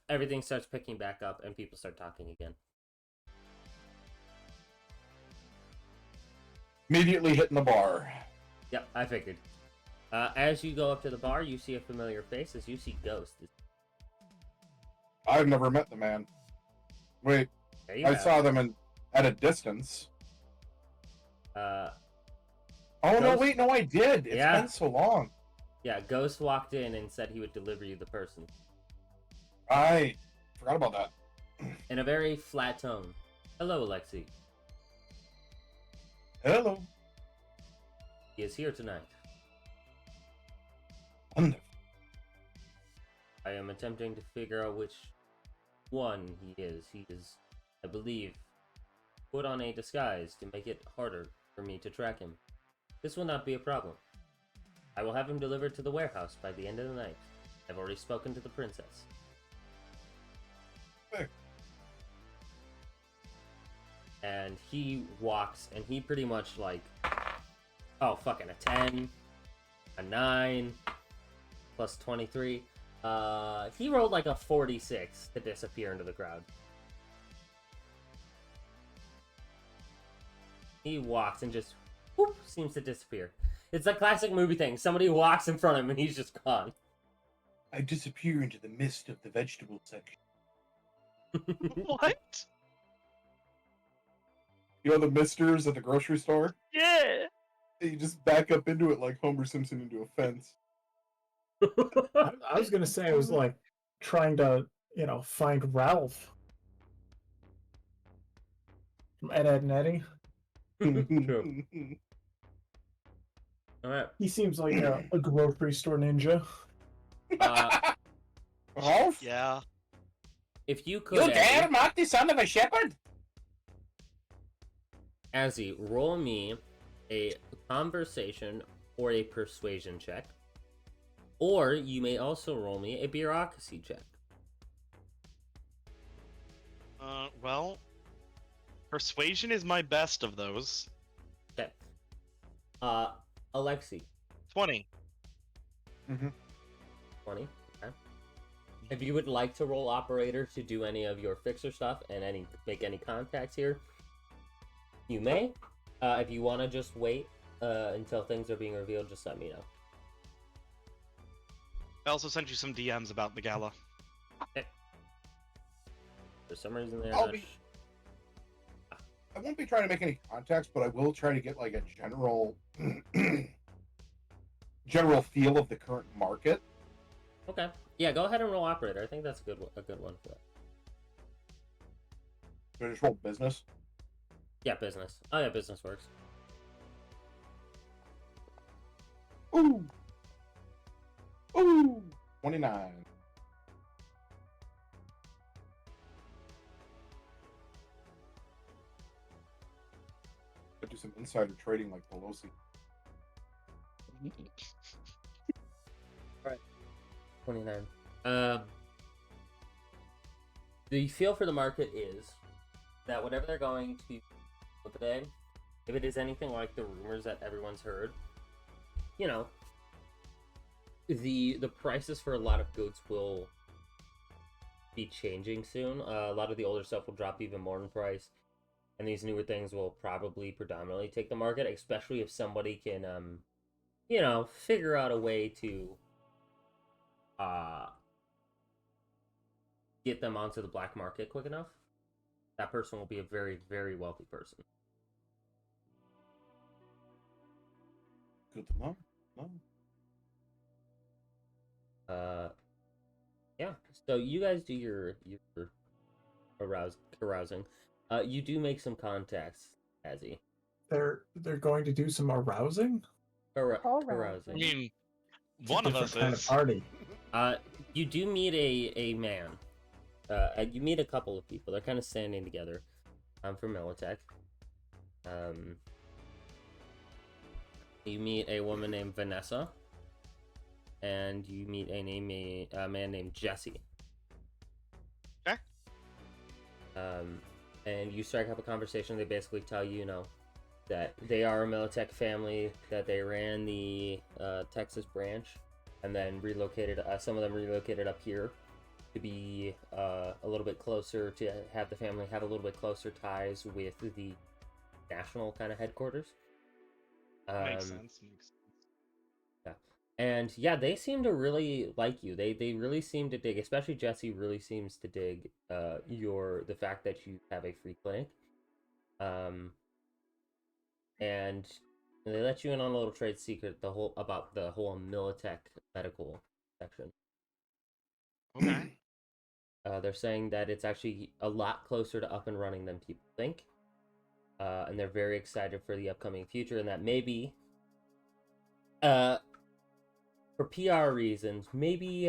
Everything starts picking back up and people start talking again. Immediately hitting the bar. Yep, I figured. As you go up to the bar, you see a familiar face as you see Ghost. I've never met the man. Wait, There you I have saw them at a distance. it. Oh, no, Ghost- wait, no, I did. It's Yeah. been so long. Yeah, Ghost walked in and said he would deliver you the person. I forgot about that. In a very flat tone. Hello, Alexi. Hello. He is here tonight. Wonderful. I am attempting to figure out which one he is. He is, I believe, put on a disguise to make it harder for me to track him. This will not be a problem. I will have him delivered to the warehouse by the end of the night. I've already spoken to the princess. Hey. And he walks, and he pretty much like, oh, fucking a 10, a 9, plus 23. He rolled like a 46 to disappear into the crowd. He walks and just, whoop, seems to disappear. It's a classic movie thing. Somebody walks in front of him and he's just gone. I disappear into the mist of the vegetable section. What? You know the misters at the grocery store? Yeah. You just back up into it like Homer Simpson into a fence. I was gonna say I was like trying to, find Ralph from Ed, Ed and Eddie. True. Alright. He seems like a grocery store ninja. Rolf? Yeah. If you could, You dare mock the son of a shepherd? Azzy, roll me a conversation or a persuasion check. Or you may also roll me a bureaucracy check. Well, persuasion is my best of those. Okay. Alexi, 20. 20. Okay. If you would like to roll operator to do any of your fixer stuff and make any contacts here, you may. If you want to just wait until things are being revealed, just let me know. I also sent you some DMs about the gala. For some reason, they're I'll not. be- I won't be trying to make any contacts, but I will try to get like a general feel of the current market. Okay. Yeah, go ahead and roll operator. I think that's a good one for that. So I just roll business. Yeah, business. Oh yeah, business works. Ooh. Ooh. 29. I do some insider trading like Pelosi. 29. The feel for the market is that whatever they're going to put today, if it is anything like the rumors that everyone's heard, the prices for a lot of goods will be changing soon. A lot of the older stuff will drop even more in price, and these newer things will probably predominantly take the market, especially if somebody can, figure out a way to get them onto the black market quick enough. That person will be a very, very wealthy person. Good to know. No. Yeah. So you guys do your carousing. You do make some contacts, Azzy. They're going to do some arousing. Carousing. I mean, It's a one of different us kind is. of party. You do meet a man. You meet a couple of people. They're kind of standing together. I'm from Militech. You meet a woman named Vanessa. And you meet a man named Jesse. Okay. And you strike up a conversation. They basically tell you, that they are a Militech family, that they ran the Texas branch, and then relocated. Some of them relocated up here to be a little bit closer, to have the family have a little bit closer ties with the national kind of headquarters. Makes sense. Yeah. And yeah, they seem to really like you. They really seem to dig, especially Jesse really seems to dig the fact that you have a free clinic. And they let you in on a little trade secret about the whole Militech medical section. Okay. They're saying that it's actually a lot closer to up and running than people think. And they're very excited for the upcoming future, and that maybe for PR reasons, maybe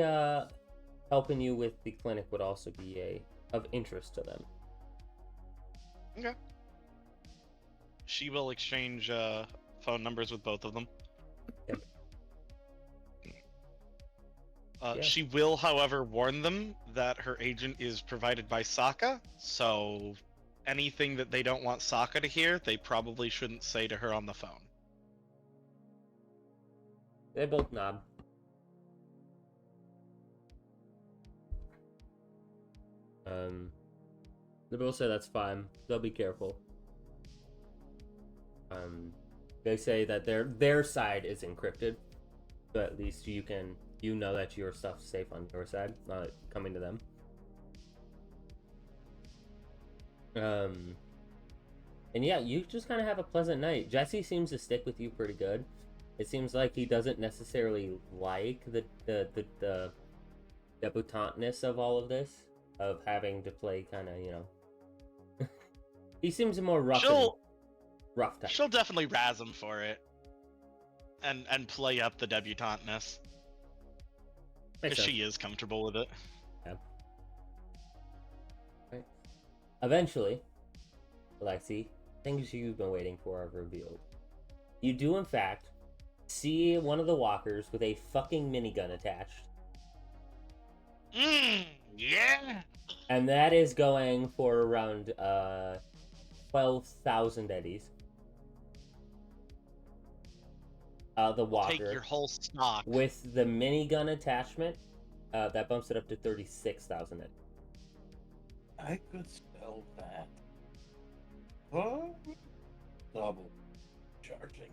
helping you with the clinic would also be of interest to them. Okay. She will exchange phone numbers with both of them. Yeah. She will, however, warn them that her agent is provided by Sokka, so anything that they don't want Sokka to hear, they probably shouldn't say to her on the phone. They both nod. They both say that's fine. They'll be careful. They say that their side is encrypted, so at least you know that your stuff's safe on your side, not coming to them. And yeah, you just kind of have a pleasant night. Jesse seems to stick with you pretty good. It seems like he doesn't necessarily like the debutantness of all of this, of having to play kind of, you know. He seems more rough type. She'll definitely razz him for it, and play up the debutantness, because she is comfortable with it. Yeah. Right. Eventually, Alexi, things you've been waiting for are revealed. You do, in fact, see one of the walkers with a fucking minigun attached. Yeah! And that is going for around 12,000 eddies. The walker. Take your whole stock. With the minigun attachment, that bumps it up to 36,000 eddies. I could sell that. Oh, double charging.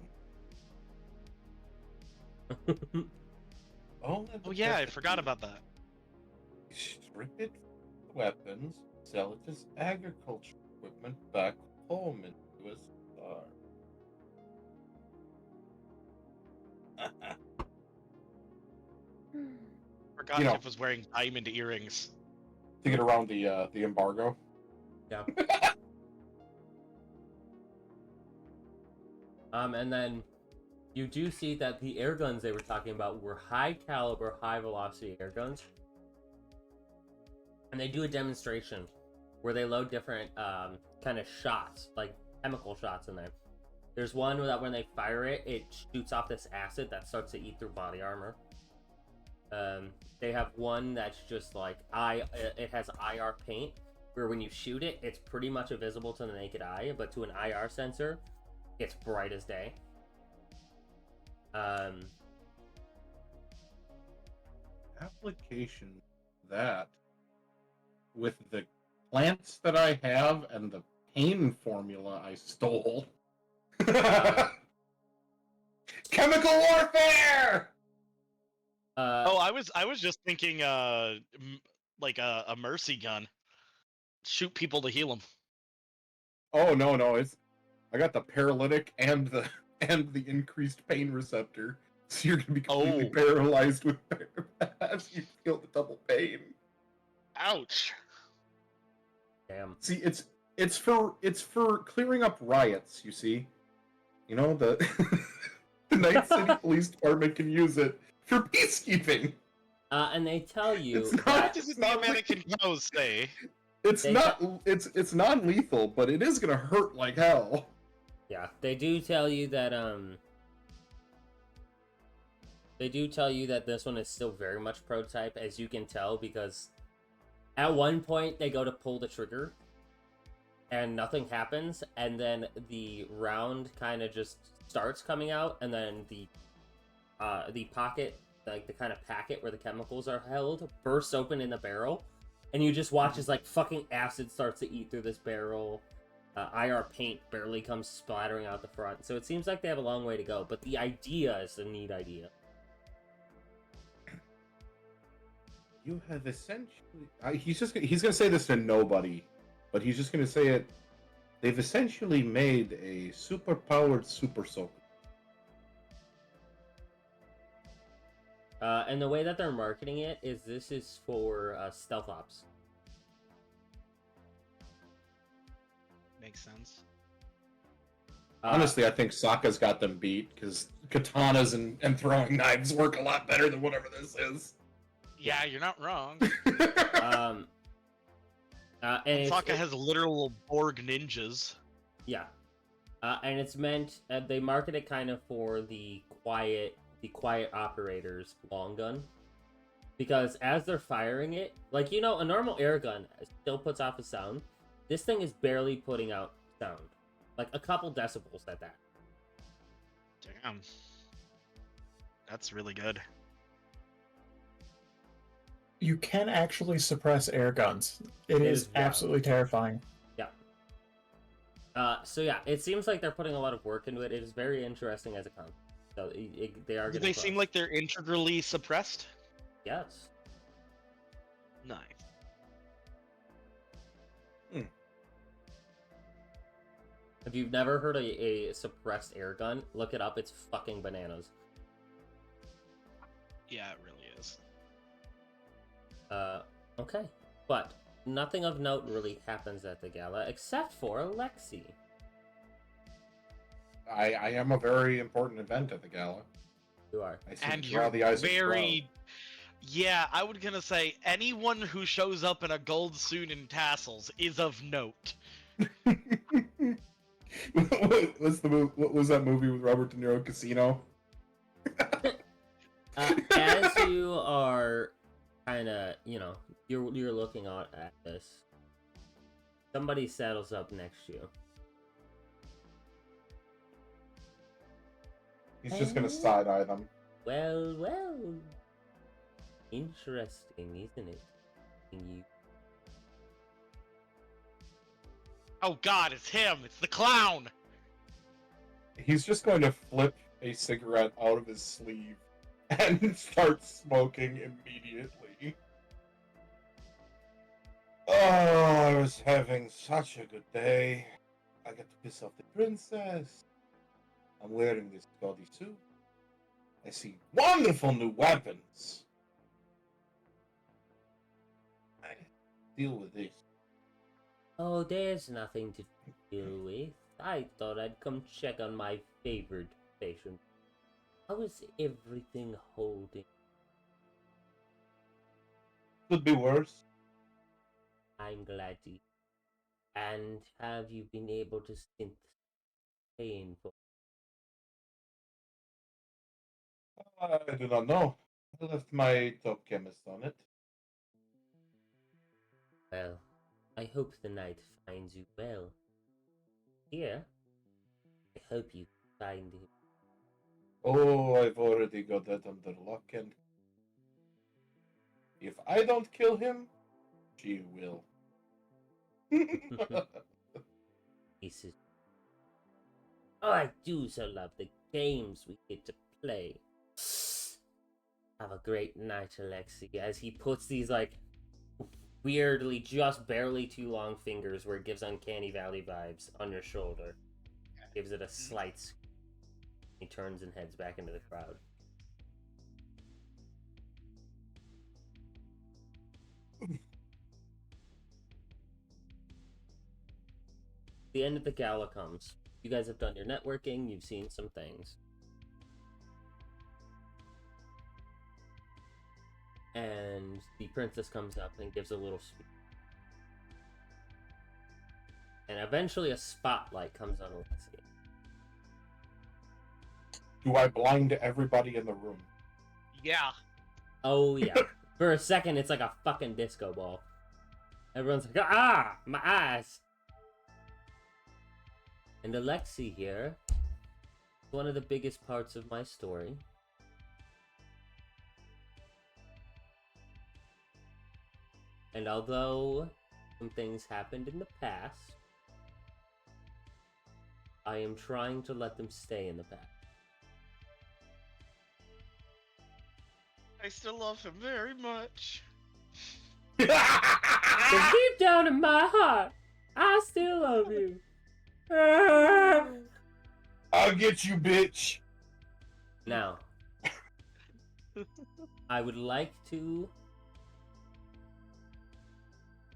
Oh yeah, I forgot about that. Strip it for weapons, sell it as agricultural equipment back home in USSR. Forgot Tiff was wearing diamond earrings. To get around the embargo. Yeah. And then you do see that the air guns they were talking about were high caliber, high velocity air guns. And they do a demonstration where they load different kind of shots, like chemical shots in there. There's one that when they fire it, it shoots off this acid that starts to eat through body armor. They have one that's just like it has IR paint, where when you shoot it, it's pretty much invisible to the naked eye, but to an IR sensor, it's bright as day. Application that with the plants that I have and the pain formula I stole. Chemical warfare! I was just thinking, like a mercy gun. Shoot people to heal them. Oh no! I got the paralytic and the increased pain receptor, so you're gonna be completely paralyzed with as you feel the double pain. Ouch! Damn. See, it's for clearing up riots. You see, you know the Night City Police Department can use it for peacekeeping. And they tell you What does the American cows say? It's non-lethal, but it is gonna hurt like hell. Yeah, they do tell you that this one is still very much prototype, as you can tell, because at one point they go to pull the trigger and nothing happens, and then the round kind of just starts coming out, and then the pocket, like the kind of packet where the chemicals are held, bursts open in the barrel, and you just watch as like fucking acid starts to eat through this barrel. IR paint barely comes splattering out the front, so it seems like they have a long way to go, but the idea is a neat idea. You have essentially... he's gonna say this to nobody, but he's just gonna say it. They've essentially made a super-powered super soaker. And the way that they're marketing it is this is for stealth ops. Makes sense. Honestly, I think Sokka's got them beat, because katanas and throwing knives work a lot better than whatever this is. Yeah, you're not wrong. And Sokka has literal Borg ninjas. Yeah. And it's meant, they market it kind of for the quiet operators long gun. Because as they're firing it, like, you know, a normal air gun still puts off a sound. This thing is barely putting out sound. Like, a couple decibels at that. Damn. That's really good. You can actually suppress air guns. It It is is wild. absolutely terrifying. Yeah. So yeah, it seems like they're putting a lot of work into it. It is very interesting as a concept. So they are Do getting they seem close. like they're integrally suppressed? Yes. Nice. If you've never heard a suppressed air gun, look it up. It's fucking bananas. Yeah, it really is. Okay. But nothing of note really happens at the gala except for Alexi. I am a very important event at the gala. You are. I seem And to draw you're the eyes of the very... Yeah, I was gonna say, anyone who shows up in a gold suit and tassels is of note. crowd. What was that movie with Robert De Niro, Casino? As you are kind of, you know, you're looking out at this, somebody saddles up next to you. He's just gonna side eye them. Well, well. Interesting, isn't it? You... Oh god, it's him! It's the clown! He's just going to flip a cigarette out of his sleeve and start smoking immediately. Oh, I was having such a good day. I got to piss off the princess. I'm wearing this gaudy suit. I see wonderful new weapons. I deal with this. Oh, there's nothing to deal with. I thought I'd come check on my favorite patient. How is everything holding? Could be worse. I'm glad to. And have you been able to synth pain for? I do not know. I left my top chemist on it. Well, I hope the night finds you well. Here, I hope you find him. Oh, I've already got that under lock and if I don't kill him, she will. He says, "Oh, I do so love the games we get to play." Have a great night, Alexi. As he puts these like weirdly just barely too long fingers where it gives Uncanny Valley vibes on your shoulder. Gives it a slight squeeze. He turns and heads back into the crowd. The end of the gala comes. You guys have done your networking, you've seen some things. And the princess comes up and gives a little speech. And eventually a spotlight comes on Alexi. Do I blind everybody in the room? Yeah. Oh yeah. For a second it's like a fucking disco ball. Everyone's like, ah, my eyes. And Alexi here, one of the biggest parts of my story. And although some things happened in the past, I am trying to let them stay in the past. I still love him very much. But deep down in my heart, I still love you. I'll get you, bitch. Now, I would like to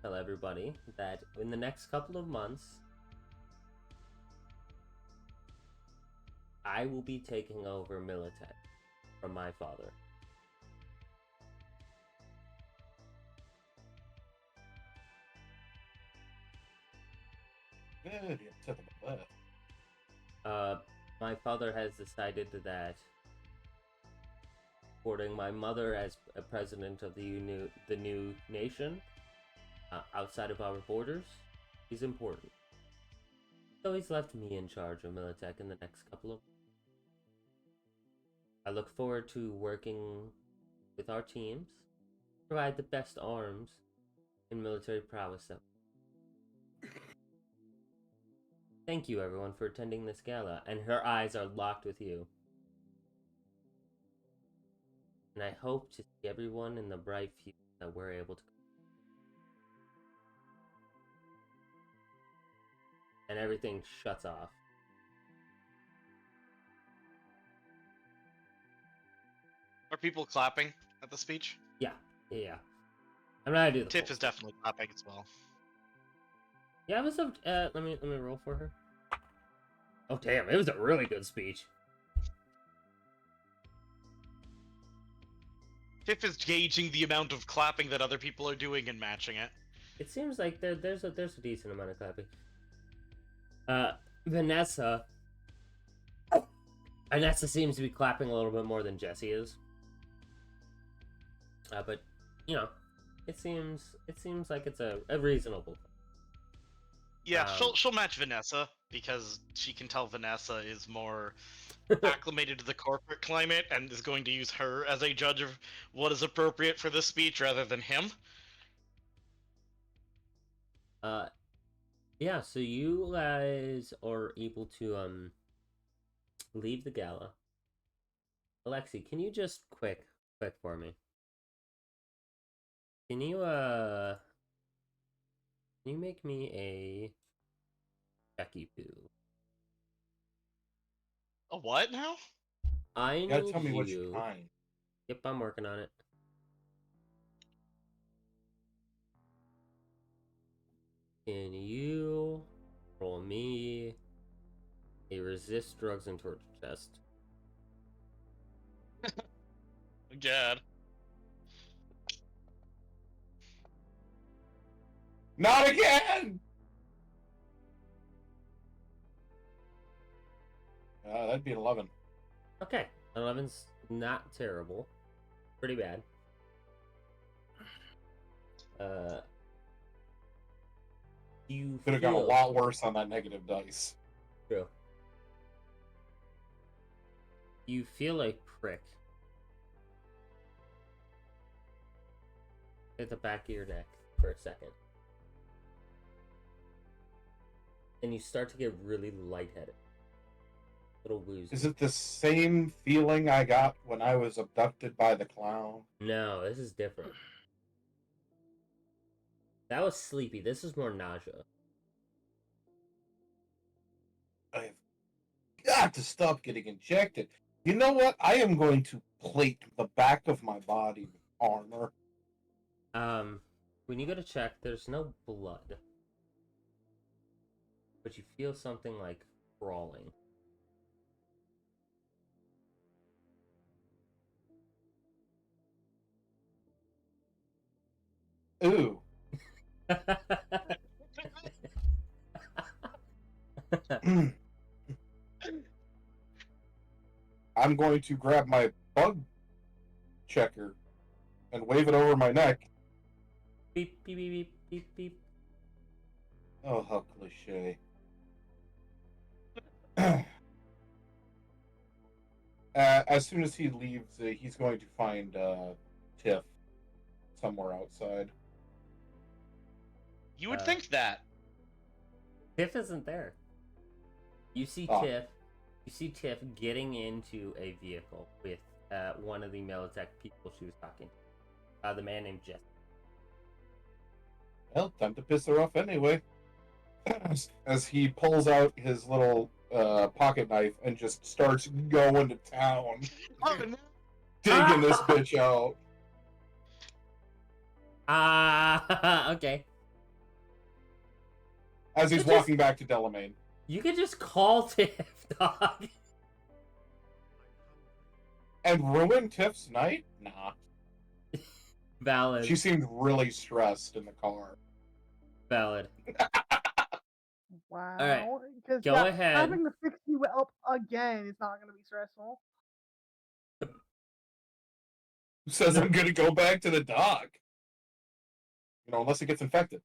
tell everybody that in the next couple of months, I will be taking over Militech from my father. Very upset about that. My father has decided that supporting my mother as a president of the new nation outside of our borders is important. So he's left me in charge of Militech in the next couple of. I look forward to working with our teams, provide the best arms and military prowess. Thank you, everyone, for attending this gala, and her eyes are locked with you. And I hope to see everyone in the bright future that we're able to. And everything shuts off. Are people clapping at the speech? Yeah. I'm not gonna do the Tiff full is definitely clapping as well. Yeah, it was a. Let me roll for her. Oh damn! It was a really good speech. Tiff is gauging the amount of clapping that other people are doing and matching it. It seems like there's a decent amount of clapping. Vanessa. Vanessa seems to be clapping a little bit more than Jesse is. But you know, it seems like it's a reasonable. Yeah, she'll match Vanessa because she can tell Vanessa is more acclimated to the corporate climate and is going to use her as a judge of what is appropriate for this speech rather than him. Yeah, so you guys are able to leave the gala. Alexi, can you just quick for me? Can you make me a Becky Poo? A what now? I You gotta need tell me what you. you're trying. Yep, I'm working on it. Can you roll me a resist drugs and torture test? God. Not again! That'd be an 11. Okay, 11's not terrible. Pretty bad. You Could have gone a feel- lot worse on that negative dice. True. You feel a prick at the back of your neck for a second. And you start to get really lightheaded. Little woozy. Is it the same feeling I got when I was abducted by the clown? No, this is different. That was sleepy. This is more nausea. I've got to stop getting injected. You know what? I am going to plate the back of my body with armor. When you go to check, there's no blood. But you feel something like crawling. Ooh. I'm going to grab my bug checker and wave it over my neck. Beep, beep, beep, beep, beep, beep. Oh, how cliche. As soon as he leaves, he's going to find Tiff somewhere outside. You would think that. Tiff isn't there. You see Oh. Tiff. You see Tiff getting into a vehicle with one of the Militech people she was talking to. The man named Jesse. Well, time to piss her off anyway. As he pulls out his little pocket knife and just starts going to town, Oh, no. digging this bitch out. Okay. As he's You just- walking back to Delamain. You could just call Tiff, dog. And ruin Tiff's night? Nah. Valid. She seemed really stressed in the car. Valid. Wow. Alright, Because go ahead. having to fix you up again is not going to be stressful. says I'm gonna go back to the dock? You know, unless it gets infected.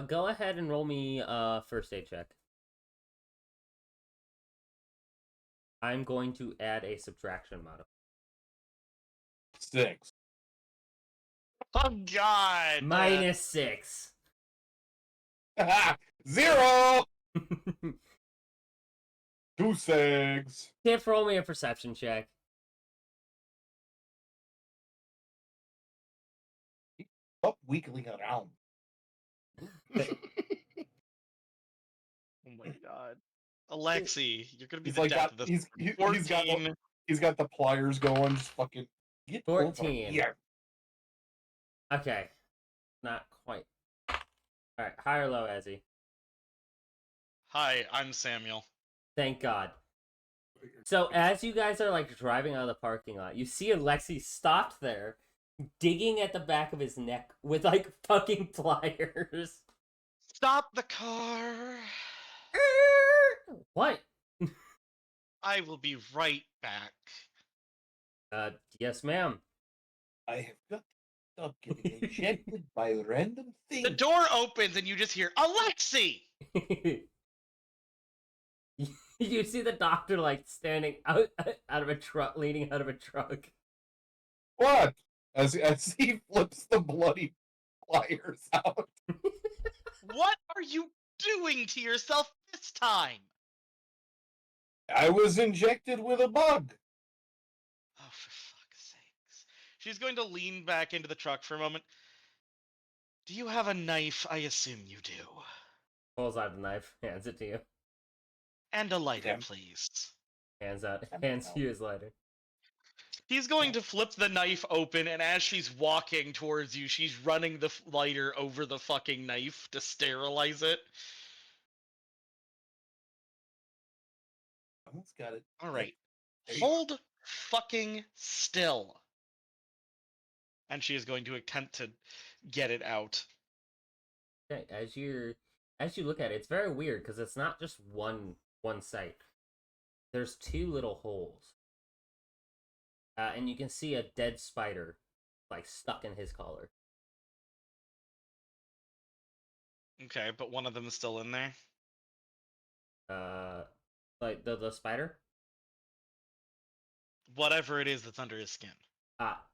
Go ahead and roll me first aid check. I'm going to add a subtraction modifier. 6. Oh God! -6. 0! 2 6. Tiff, roll me a perception check. Up weakling around. Oh my God, Alexi, you're gonna be He's the like death got of this. he's 14. he's got the pliers going, just fucking get 14. over here. Okay. Not quite. Alright, high or low, Ezzy? Hi, I'm Samuel. Thank God. So as you guys are like driving out of the parking lot, you see Alexi stopped there, digging at the back of his neck with like fucking pliers. Stop the car. What? I will be right back. Yes, ma'am. I have got to stop getting injected by random things. The door opens and you just hear Alexi. You see the doctor like standing out of a truck, leaning out of a truck. What? As he flips the bloody pliers out. What are you doing to yourself this time? I was injected with a bug. Oh, for fuck's sakes. She's going to lean back into the truck for a moment. Do you have a knife? I assume you do. Pulls out a knife, hands it to you. And a lighter, Damn. please. Hands you his lighter. He's going to flip the knife open, and as she's walking towards you, she's running the lighter over the fucking knife to sterilize it. Almost got it. Alright. There you go. Hold fucking still. And she is going to attempt to get it out. Okay, as you look at it, it's very weird because it's not just one site. There's 2 little holes. And you can see a dead spider like stuck in his collar. Okay, but one of them is still in there. Like the spider? Whatever it is that's under his skin.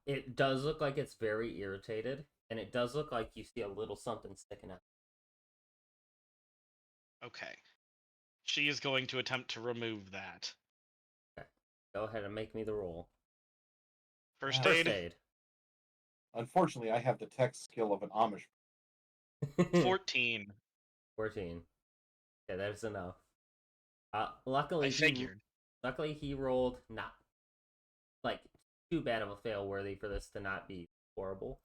It does look like it's very irritated, and it does look like you see a little something sticking out. Okay. She is going to attempt to remove that. Okay. Go ahead and make me the roll. First First aid. aid. Unfortunately, I have the tech skill of an Amish. 14. 14. Okay, that is enough. Luckily, I figured. Luckily, he rolled not like too bad of a fail worthy for this to not be horrible.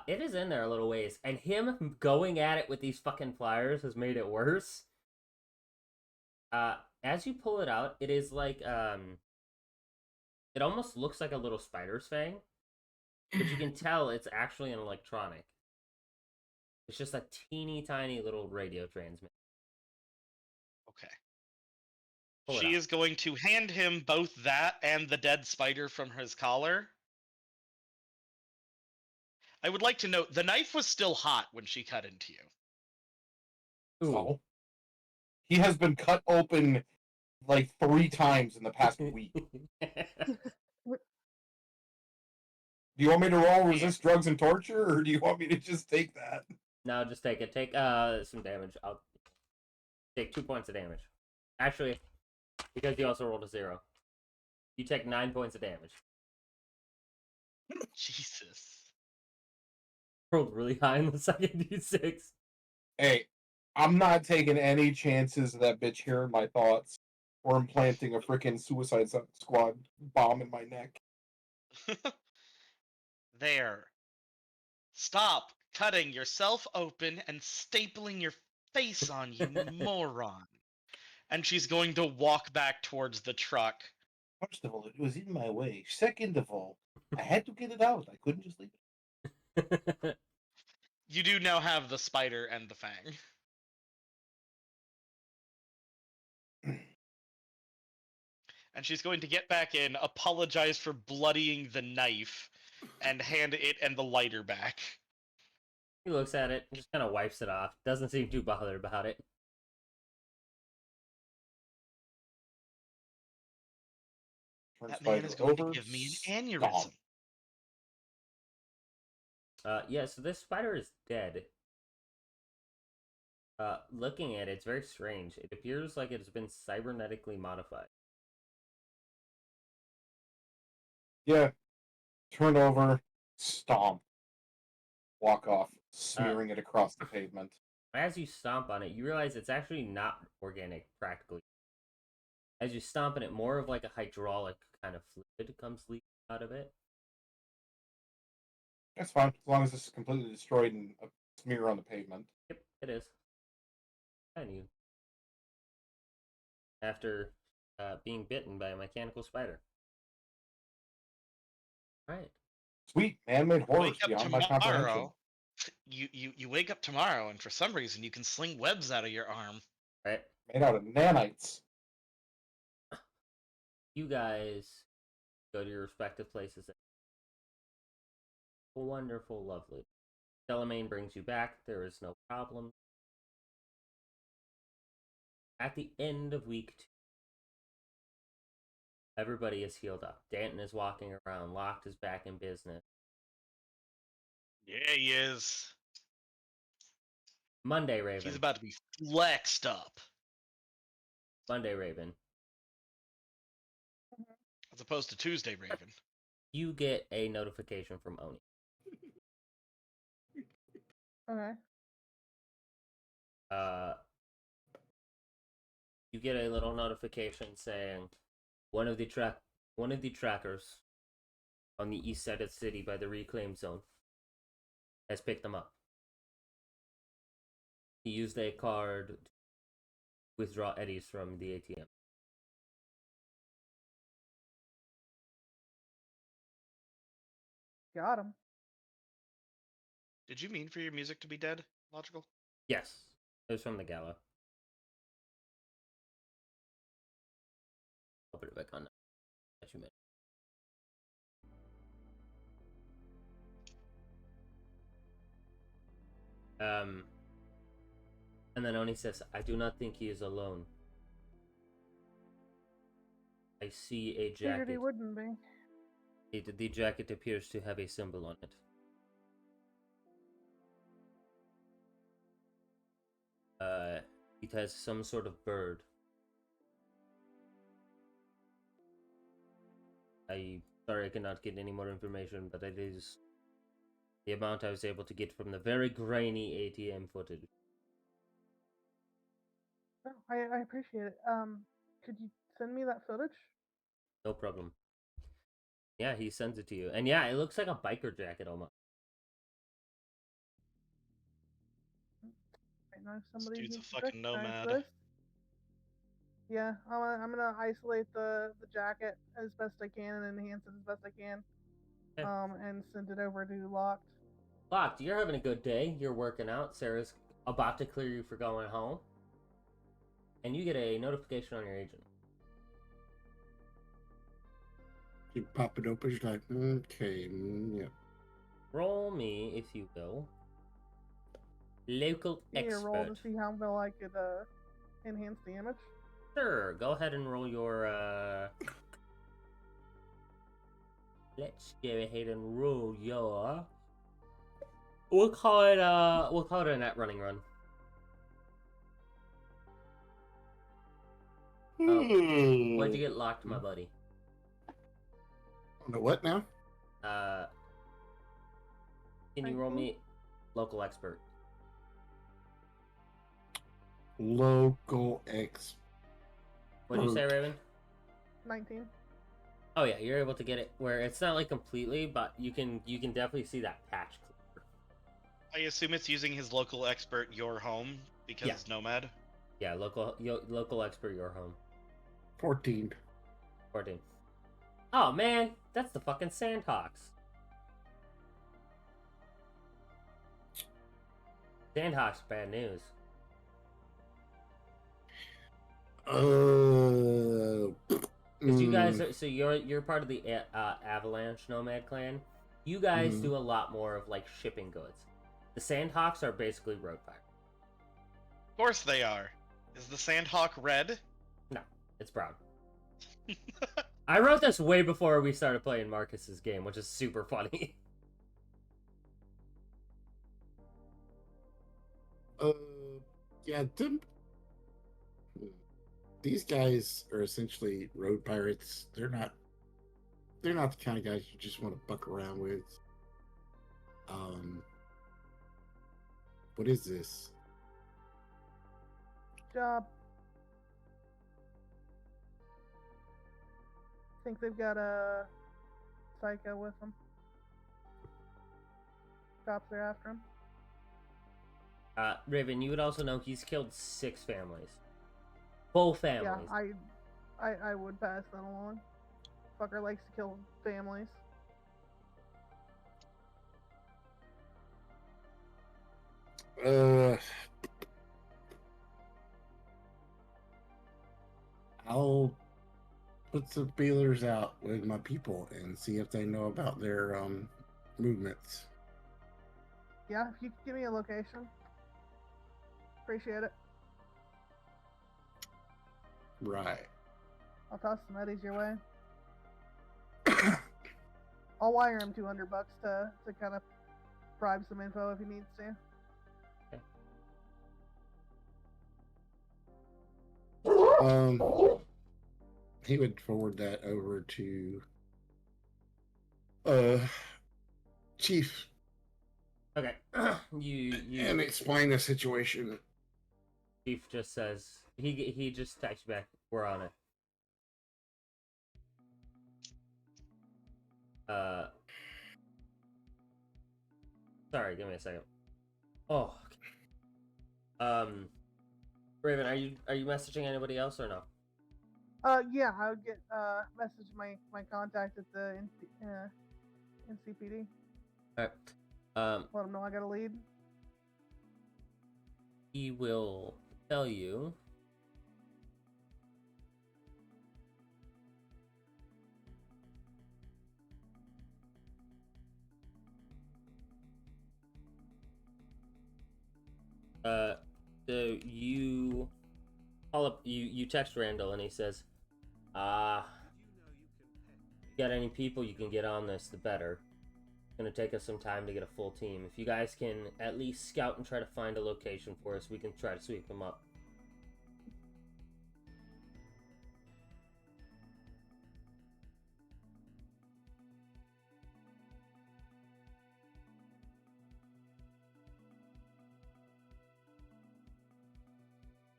It is in there a little ways, and him going at it with these fucking pliers has made it worse. As you pull it out, it is like it almost looks like a little spider's fang, but you can tell it's actually an electronic. It's just a teeny tiny little radio transmitter. Okay. Pull it She out. is going to hand him both that and the dead spider from his collar. I would like to note, the knife was still hot when she cut into you. Ooh. So, he has been cut open like 3 times in the past week. Do you want me to roll resist drugs and torture, or do you want me to just take that? No, just take it. Take some damage. I'll take 2 points of damage. Actually, because you also rolled a 0. You take 9 points of damage. Jesus. Rolled really high in the second d6. Hey, I'm not taking any chances of that bitch hearing my thoughts or implanting a freaking Suicide Squad bomb in my neck. There. Stop cutting yourself open and stapling your face on, you moron. And she's going to walk back towards the truck. First of all, it was in my way. Second of all, I had to get it out. I couldn't just leave it. You do now have the spider and the fang. and she's going to get back in, apologize for bloodying the knife, and hand it and the lighter back. He looks at it, just kind of wipes it off. Doesn't seem too bothered about it. Turn That man Spider is going to over, give me an stomp. aneurysm. Yeah, so this spider is dead. Looking at it, it's very strange. It appears like it's been cybernetically modified. Yeah. Turn over, stomp. Walk off, smearing it across the pavement. As you stomp on it, you realize it's actually not organic, practically. As you stomp on it, more of like a hydraulic kind of fluid comes leaking out of it. That's fine, as long as it's completely destroyed and a smear on the pavement. Yep, it is. And you. After being bitten by a mechanical spider. Right. Sweet, man-made horrors Wake up beyond my comprehension. tomorrow. You wake up tomorrow, and for some reason you can sling webs out of your arm. Right. Made out of nanites. You guys go to your respective places. Wonderful, lovely. Delamain brings you back. There is no problem. At the end of week 2, everybody is healed up. Danton is walking around. Locked is back in business. Yeah, he is. Monday, Raven. He's about to be flexed up. Monday, Raven. As opposed to Tuesday, Raven. You get a notification from Oni. Okay. You get a little notification saying one of the trackers on the east side of the city by the reclaim zone has picked them up. He used a card to withdraw eddies from the ATM. Got him. Did you mean for your music to be dead? Logical? Yes, it was from the gala. I'll put it back on. That you meant. And then Oni says, I do not think he is alone. I see a Figured jacket. he wouldn't be. The jacket appears to have a symbol on it. It has some sort of bird. Sorry I cannot get any more information, but it is the amount I was able to get from the very grainy ATM footage. Oh, I appreciate it. Could you send me that footage? No problem. Yeah, he sends it to you. And yeah, it looks like a biker jacket almost. I know somebody Dude's a who's fucking recognized nomad. this. Yeah, I'm gonna isolate the jacket as best I can and enhance it as best I can. Okay. And send it over to Locked. Locked, you're having a good day. You're working out. Sarah's about to clear you for going home. And you get a notification on your agent. You pop it open, you're like, okay, yeah. Roll me, if you will. Local Give me a roll to expert. see how well I could enhance the image. Sure, go ahead and roll your let's go ahead and roll your we'll call it a net running run. Why'd you get locked, my buddy? On the what now? Can you roll me local expert? Local X. What did you say, Raven? 19. Oh yeah, you're able to get it where it's not like completely, but you can definitely see that patch clear. I assume it's using his local expert Your Home because Yeah. it's Nomad. Yeah, local expert your home. 14. 14. Oh man, that's the fucking Sandhawks. Sandhawks, bad news. Because you guys are, so you're part of the Avalanche Nomad clan. You guys do a lot more of like shipping goods. The Sandhawks are basically road pirates. Of course they are. Is the Sandhawk red? No, it's brown. I wrote this way before we started playing Marcus's game, which is super funny. Yeah, these guys are essentially road pirates. They're not the kind of guys you just want to buck around with. What is this? Job. Think they've got a psycho with them. Cops are after him. Raven, you would also know he's killed 6 families. Full families. Yeah, I would pass that along. Fucker likes to kill families. I'll put some feelers out with my people and see if they know about their movements. Yeah, if you could give me a location. Appreciate it. Right. I'll toss some eddies your way. I'll wire him $200 to kind of bribe some info if he needs to. He would forward that over to Chief. Okay. you And explain the situation. Chief just says he just texts back, we're on it. Sorry, give me a second. Oh, okay. Raven, are you messaging anybody else or no? Yeah, I would get message my contact at the NCPD. Alright. Let him know I got a lead. He will tell you. So you call up, you text Randall and he says, you got any people you can get on this, the better. It's gonna take us some time to get a full team. If you guys can at least scout and try to find a location for us, we can try to sweep them up.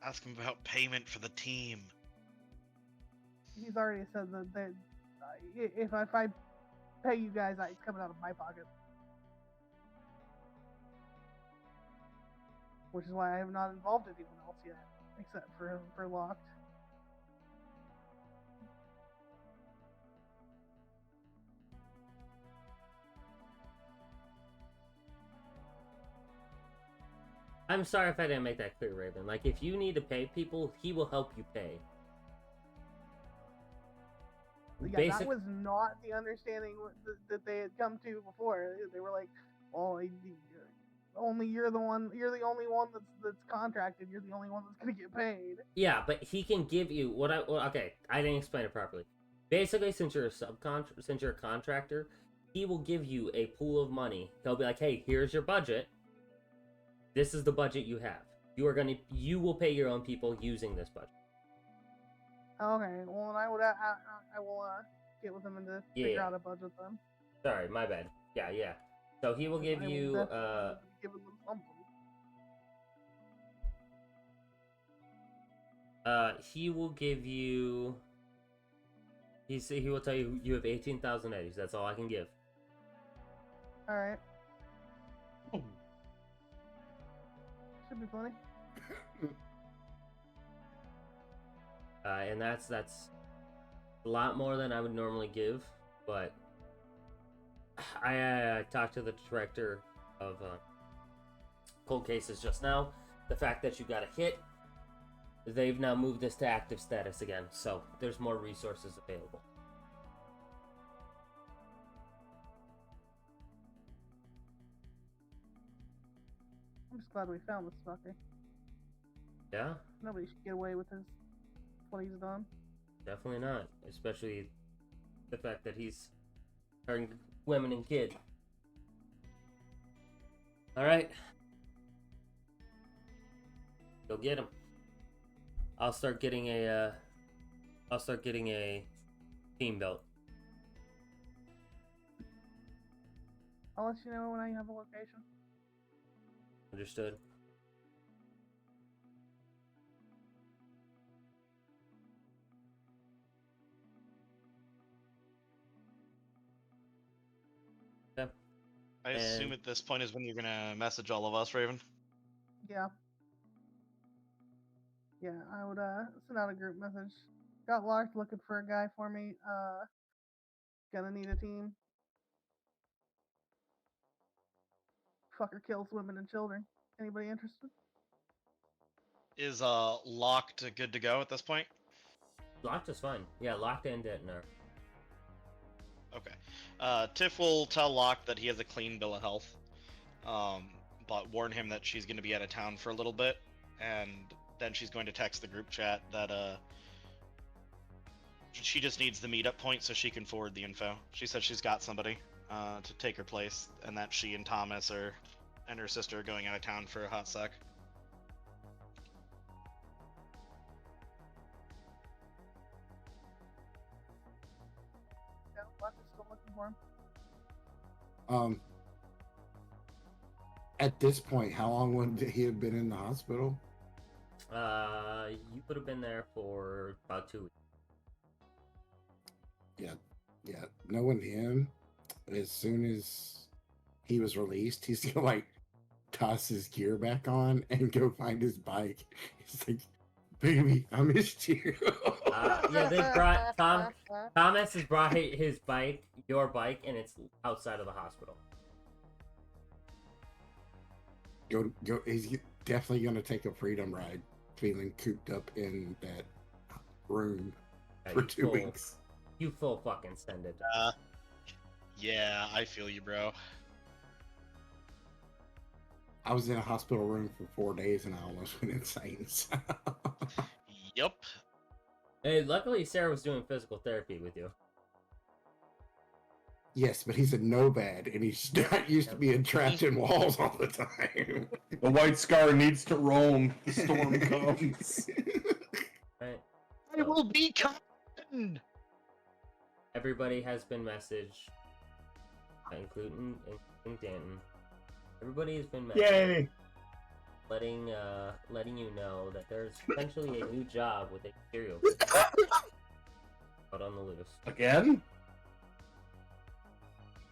Ask him about payment for the team. He's already said that if I pay you guys, it's coming out of my pocket. Which is why I have not involved anyone else yet, except for Locked. I'm sorry if I didn't make that clear, Raven. Like, if you need to pay people, he will help you pay. Yeah, that was not the understanding that they had come to before. They were like, "Oh, only you're the one. You're the only one that's contracted. You're the only one that's gonna get paid." Yeah, but he can give you okay, I didn't explain it properly. Basically, since you're a contractor, he will give you a pool of money. He'll be like, "Hey, here's your budget. This is the budget you have. You will pay your own people using this budget." Okay, well, and I will get with them and to figure out a budget then. Sorry, my bad. Yeah. So he will give you give them something. He will give you. He will tell you you have 18,000 eddies. That's all I can give. All right. Should be plenty. And that's a lot more than I would normally give, but I talked to the director of cold cases just now. The fact that you got a hit they've now moved this to active status again, so there's more resources available. I'm just glad we found this fucker. Yeah, Nobody should get away with what he's done. definitely not. Especially the fact that he's hurting women and kids. All right, go get him. I'll start getting a team belt. I'll let you know when I have a location. Understood. Yeah. I assume And- at this point is when you're gonna message all of us, Raven. Yeah. Yeah, I would send out a group message. Got locked looking for a guy for me. Gonna need a team. Fucker kills women and children. Anybody interested? Is locked good to go at this point? Locked is fine. Yeah, locked and Detner. Okay. Tiff will tell Locke that he has a clean bill of health, but warn him that she's going to be out of town for a little bit, and then she's going to text the group chat that she just needs the meetup point so she can forward the info. She said she's got somebody to take her place, and that she and Thomas and her sister are going out of town for a hot sec. Yeah, Locke is still looking for him. At this point, how long would he have been in the hospital? You would have been there for about 2 weeks. Yeah, knowing him, as soon as he was released, he's gonna like toss his gear back on and go find his bike. He's like, "Baby, I missed you." Yeah, they brought Thomas has brought his bike, your bike, and it's outside of the hospital. Go. He's definitely gonna take a freedom ride, feeling cooped up in that room for you 2 full- weeks. You full fucking send it. Yeah, I feel you, bro. I was in a hospital room for 4 days and I almost went insane. So. Yup. Hey, luckily Sarah was doing physical therapy with you. Yes, but he's a nomad and he's not used to being trapped in walls all the time. The White Scar needs to roam. The storm comes. Right? I will be kind. Everybody has been messaged, including Danton. Everybody has been messaged, Yay! letting you know that there's potentially a new job with a serial out on the loose. Again?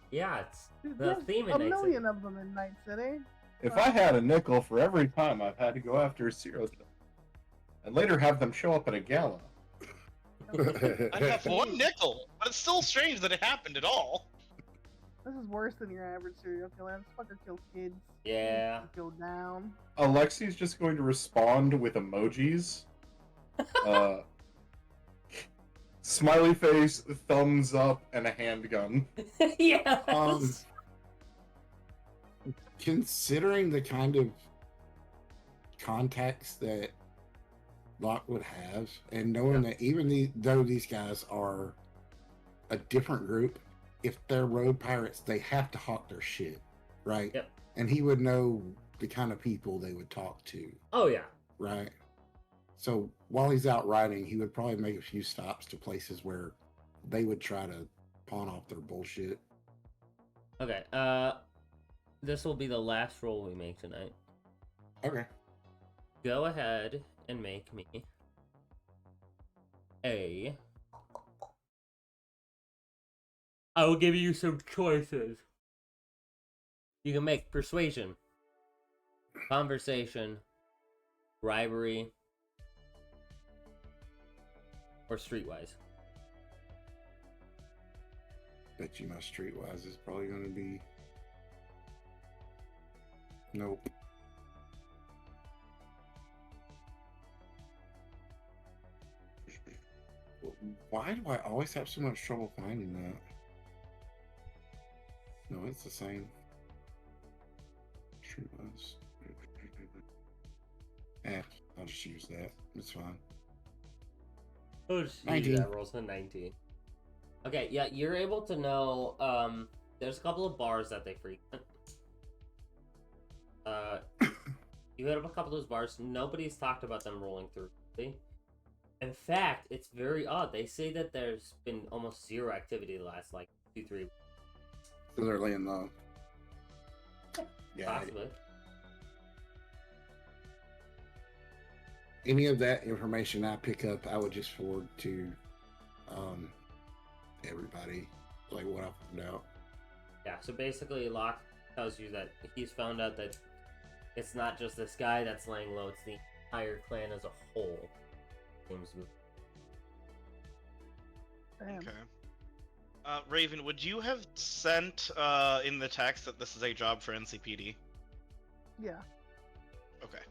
Yeah, it's Dude, the there's theme a in Night City. million of them in Night City. If I had a nickel for every time I've had to go after a serial killer, and later have them show up at a gala. I'd have one nickel, but it's still strange that it happened at all. This is worse than your average serial killer. This fucker kills kids. Yeah. Go down. Alexi's just going to respond with emojis. Smiley face, thumbs up, and a handgun. Yeah. Considering the kind of contacts that Locke would have, and knowing that even though these guys are a different group, if they're road pirates, they have to hawk their shit, right? Yep. And he would know the kind of people they would talk to, Oh yeah. right? So while he's out riding, he would probably make a few stops to places where they would try to pawn off their bullshit. Okay. This will be the last roll we make tonight. Okay. Go ahead and make me a. I will give you some choices. You can make persuasion, conversation, bribery, or streetwise. Bet you my streetwise is probably going to be. Nope. Why do I always have so much trouble finding that? No, it's the same. Sure was. I'll just use that. It's fine. Oh, geez, 19. that rolls a 19. Okay, yeah, you're able to know, there's a couple of bars that they frequent. You hit up a couple of those bars. Nobody's talked about them rolling through. See? In fact, it's very odd. They say that there's been almost zero activity the last, 2-3 weeks. So they're laying low. Yeah. Possibly. Any of that information I pick up, I would just forward to everybody, like what I found out. Yeah, so basically Locke tells you that he's found out that it's not just this guy that's laying low, it's the entire clan as a whole. Seems to be. Damn. Okay. Raven, would you have sent in the text that this is a job for NCPD? Yeah. Okay.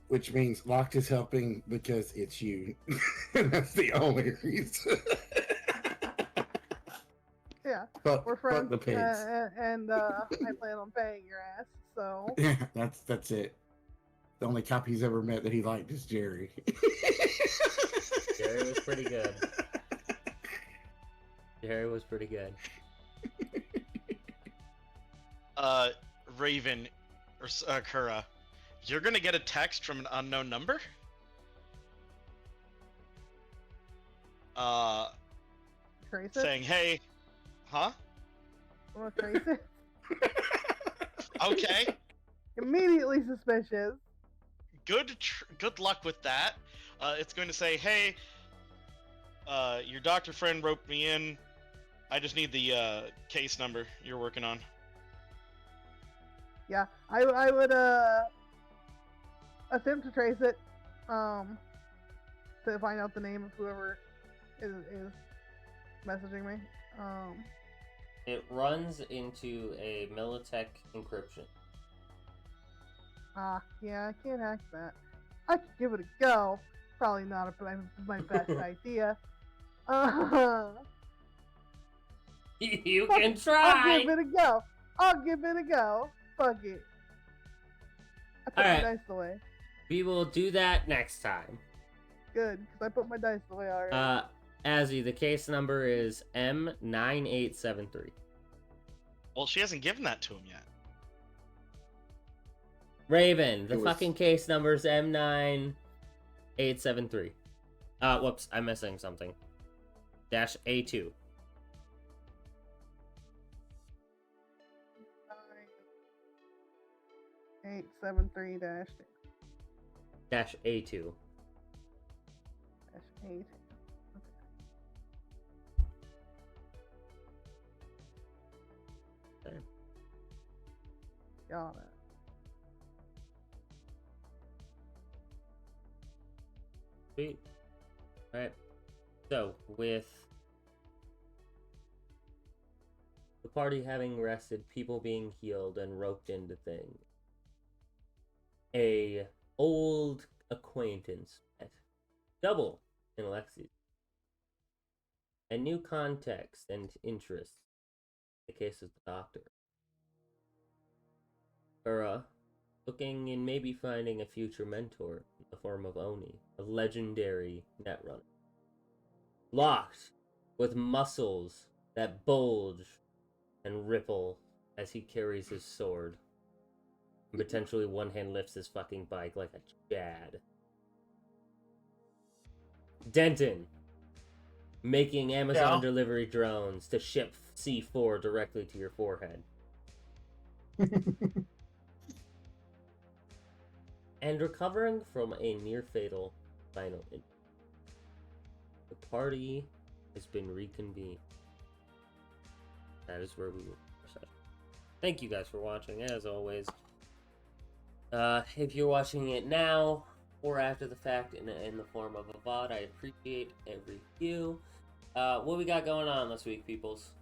Which means Locked is helping because it's you. That's the only reason. Yeah. But We're friends, the pigs. and I plan on paying your ass. So. Yeah, that's it. The only cop he's ever met that he liked is Jerry. Jerry was pretty good. Jerry was pretty good. Raven, or Kura, you're gonna get a text from an unknown number. Trace it. Saying, "Hey, huh? I'm gonna trace it. Okay, Immediately suspicious. good luck with that." It's going to say, "Hey, your doctor friend roped me in. I just need the case number you're working on." Yeah, I would attempt to trace it, to find out the name of whoever is messaging me. It runs into a Militech encryption. Yeah, I can't hack that. I could give it a go. Probably not my best idea. You Fuck can it. try! I'll give it a go. Fuck it. I put Alright. my dice away. We will do that next time. Good, because I put my dice away already. Azzy, the case number is M9873. Well, she hasn't given that to him yet. Raven, the It was- fucking case number is M9873. Whoops, I'm missing something. Dash A2. 873 dash Dash A2. 8. Okay. Got it. Sweet. Alright. So, with the party having rested, people being healed and roped into things, a old acquaintance met. Double in Alexis. A new context and interest. In the case of the doctor. Kura, looking and maybe finding a future mentor in the form of Oni, a legendary netrunner. Locked with muscles that bulge and ripple as he carries his sword. And potentially one hand lifts his fucking bike like a Chad. Denton, making Amazon delivery drones to ship C4 directly to your forehead. And recovering from a near-fatal spinal injury. The party has been reconvened. That is where we will. Thank you guys for watching, as always. If you're watching it now or after the fact in the form of a VOD, I appreciate every view. What we got going on this week, peoples?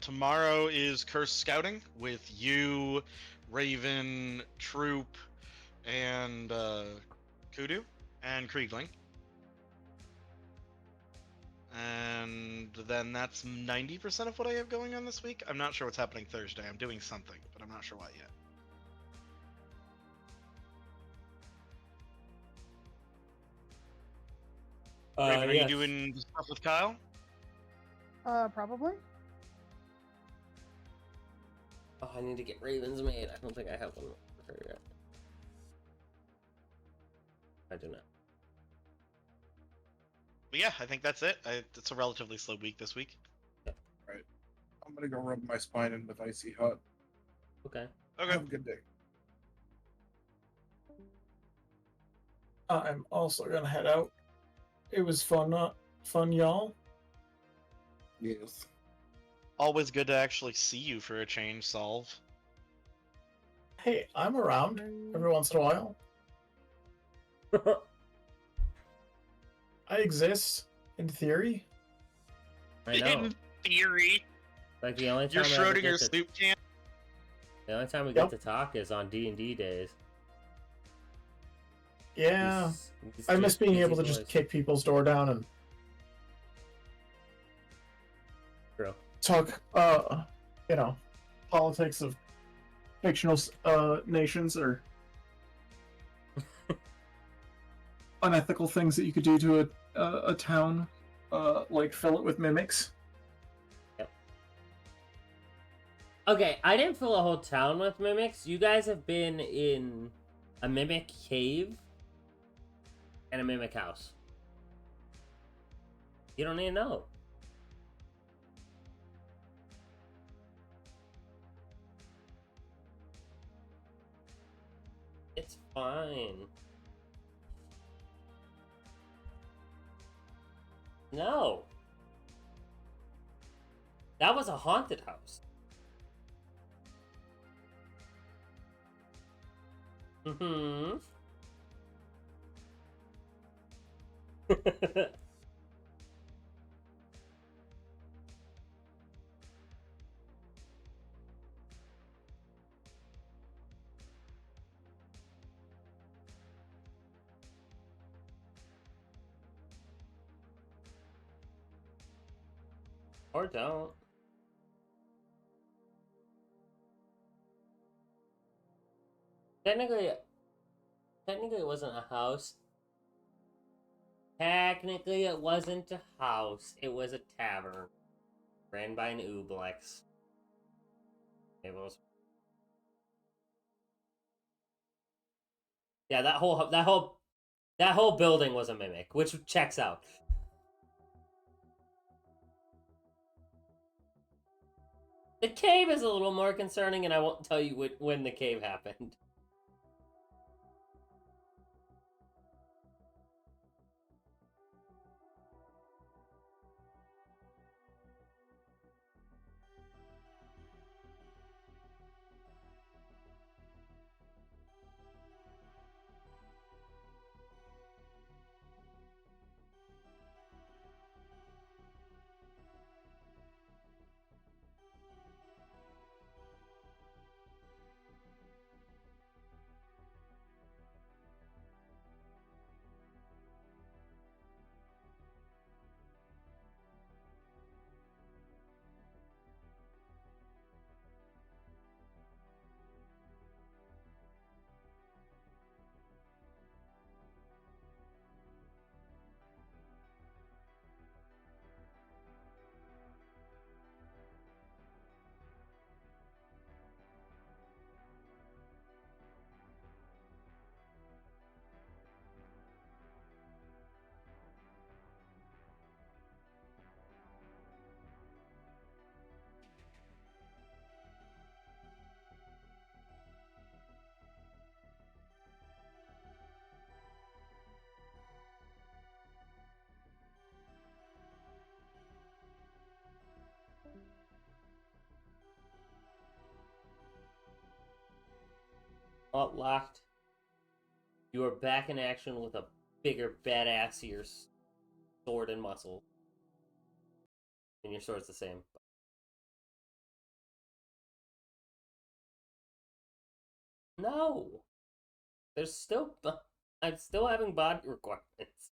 Tomorrow is Curse Scouting with you, Raven, Troop, and Kudu and Kriegling. And then that's 90% of what I have going on this week. I'm not sure what's happening Thursday. I'm doing something, but I'm not sure what yet. Raven, are you Yes. doing stuff with Kyle? Probably. Oh, I need to get Ravens made. I don't think I have one for her yet. I do not. But yeah, I think that's it. It's a relatively slow week this week. I'm gonna go rub my spine in with icy hot. Okay. Okay. Have a good day. I'm also gonna head out. It was fun, y'all. Yes. Always good to actually see you for a change, Solve. Hey, I'm around every once in a while. I exist, in theory. I know. In theory. Like the only time You're I ever get Schrodinger's to, soup can. the only time we Yep. get to talk is on D&D days. Yeah, He's I miss just being busy able to just boys. kick people's door down and True. talk, politics of fictional nations or unethical things that you could do to a town, like fill it with mimics. Okay, I didn't fill a whole town with mimics. You guys have been in a mimic cave and a mimic house. You don't need to know. It's fine. No. That was a haunted house. Mm-hmm. Or don't. Technically it wasn't a house. Technically it wasn't a house. It was a tavern. Ran by an Ooblex. It was... Yeah, that whole building was a mimic, which checks out. The cave is a little more concerning, and I won't tell you when the cave happened. Locked. You are back in action with a bigger, badassier sword and muscle. And your sword's the same. No! There's still I'm still having body requirements.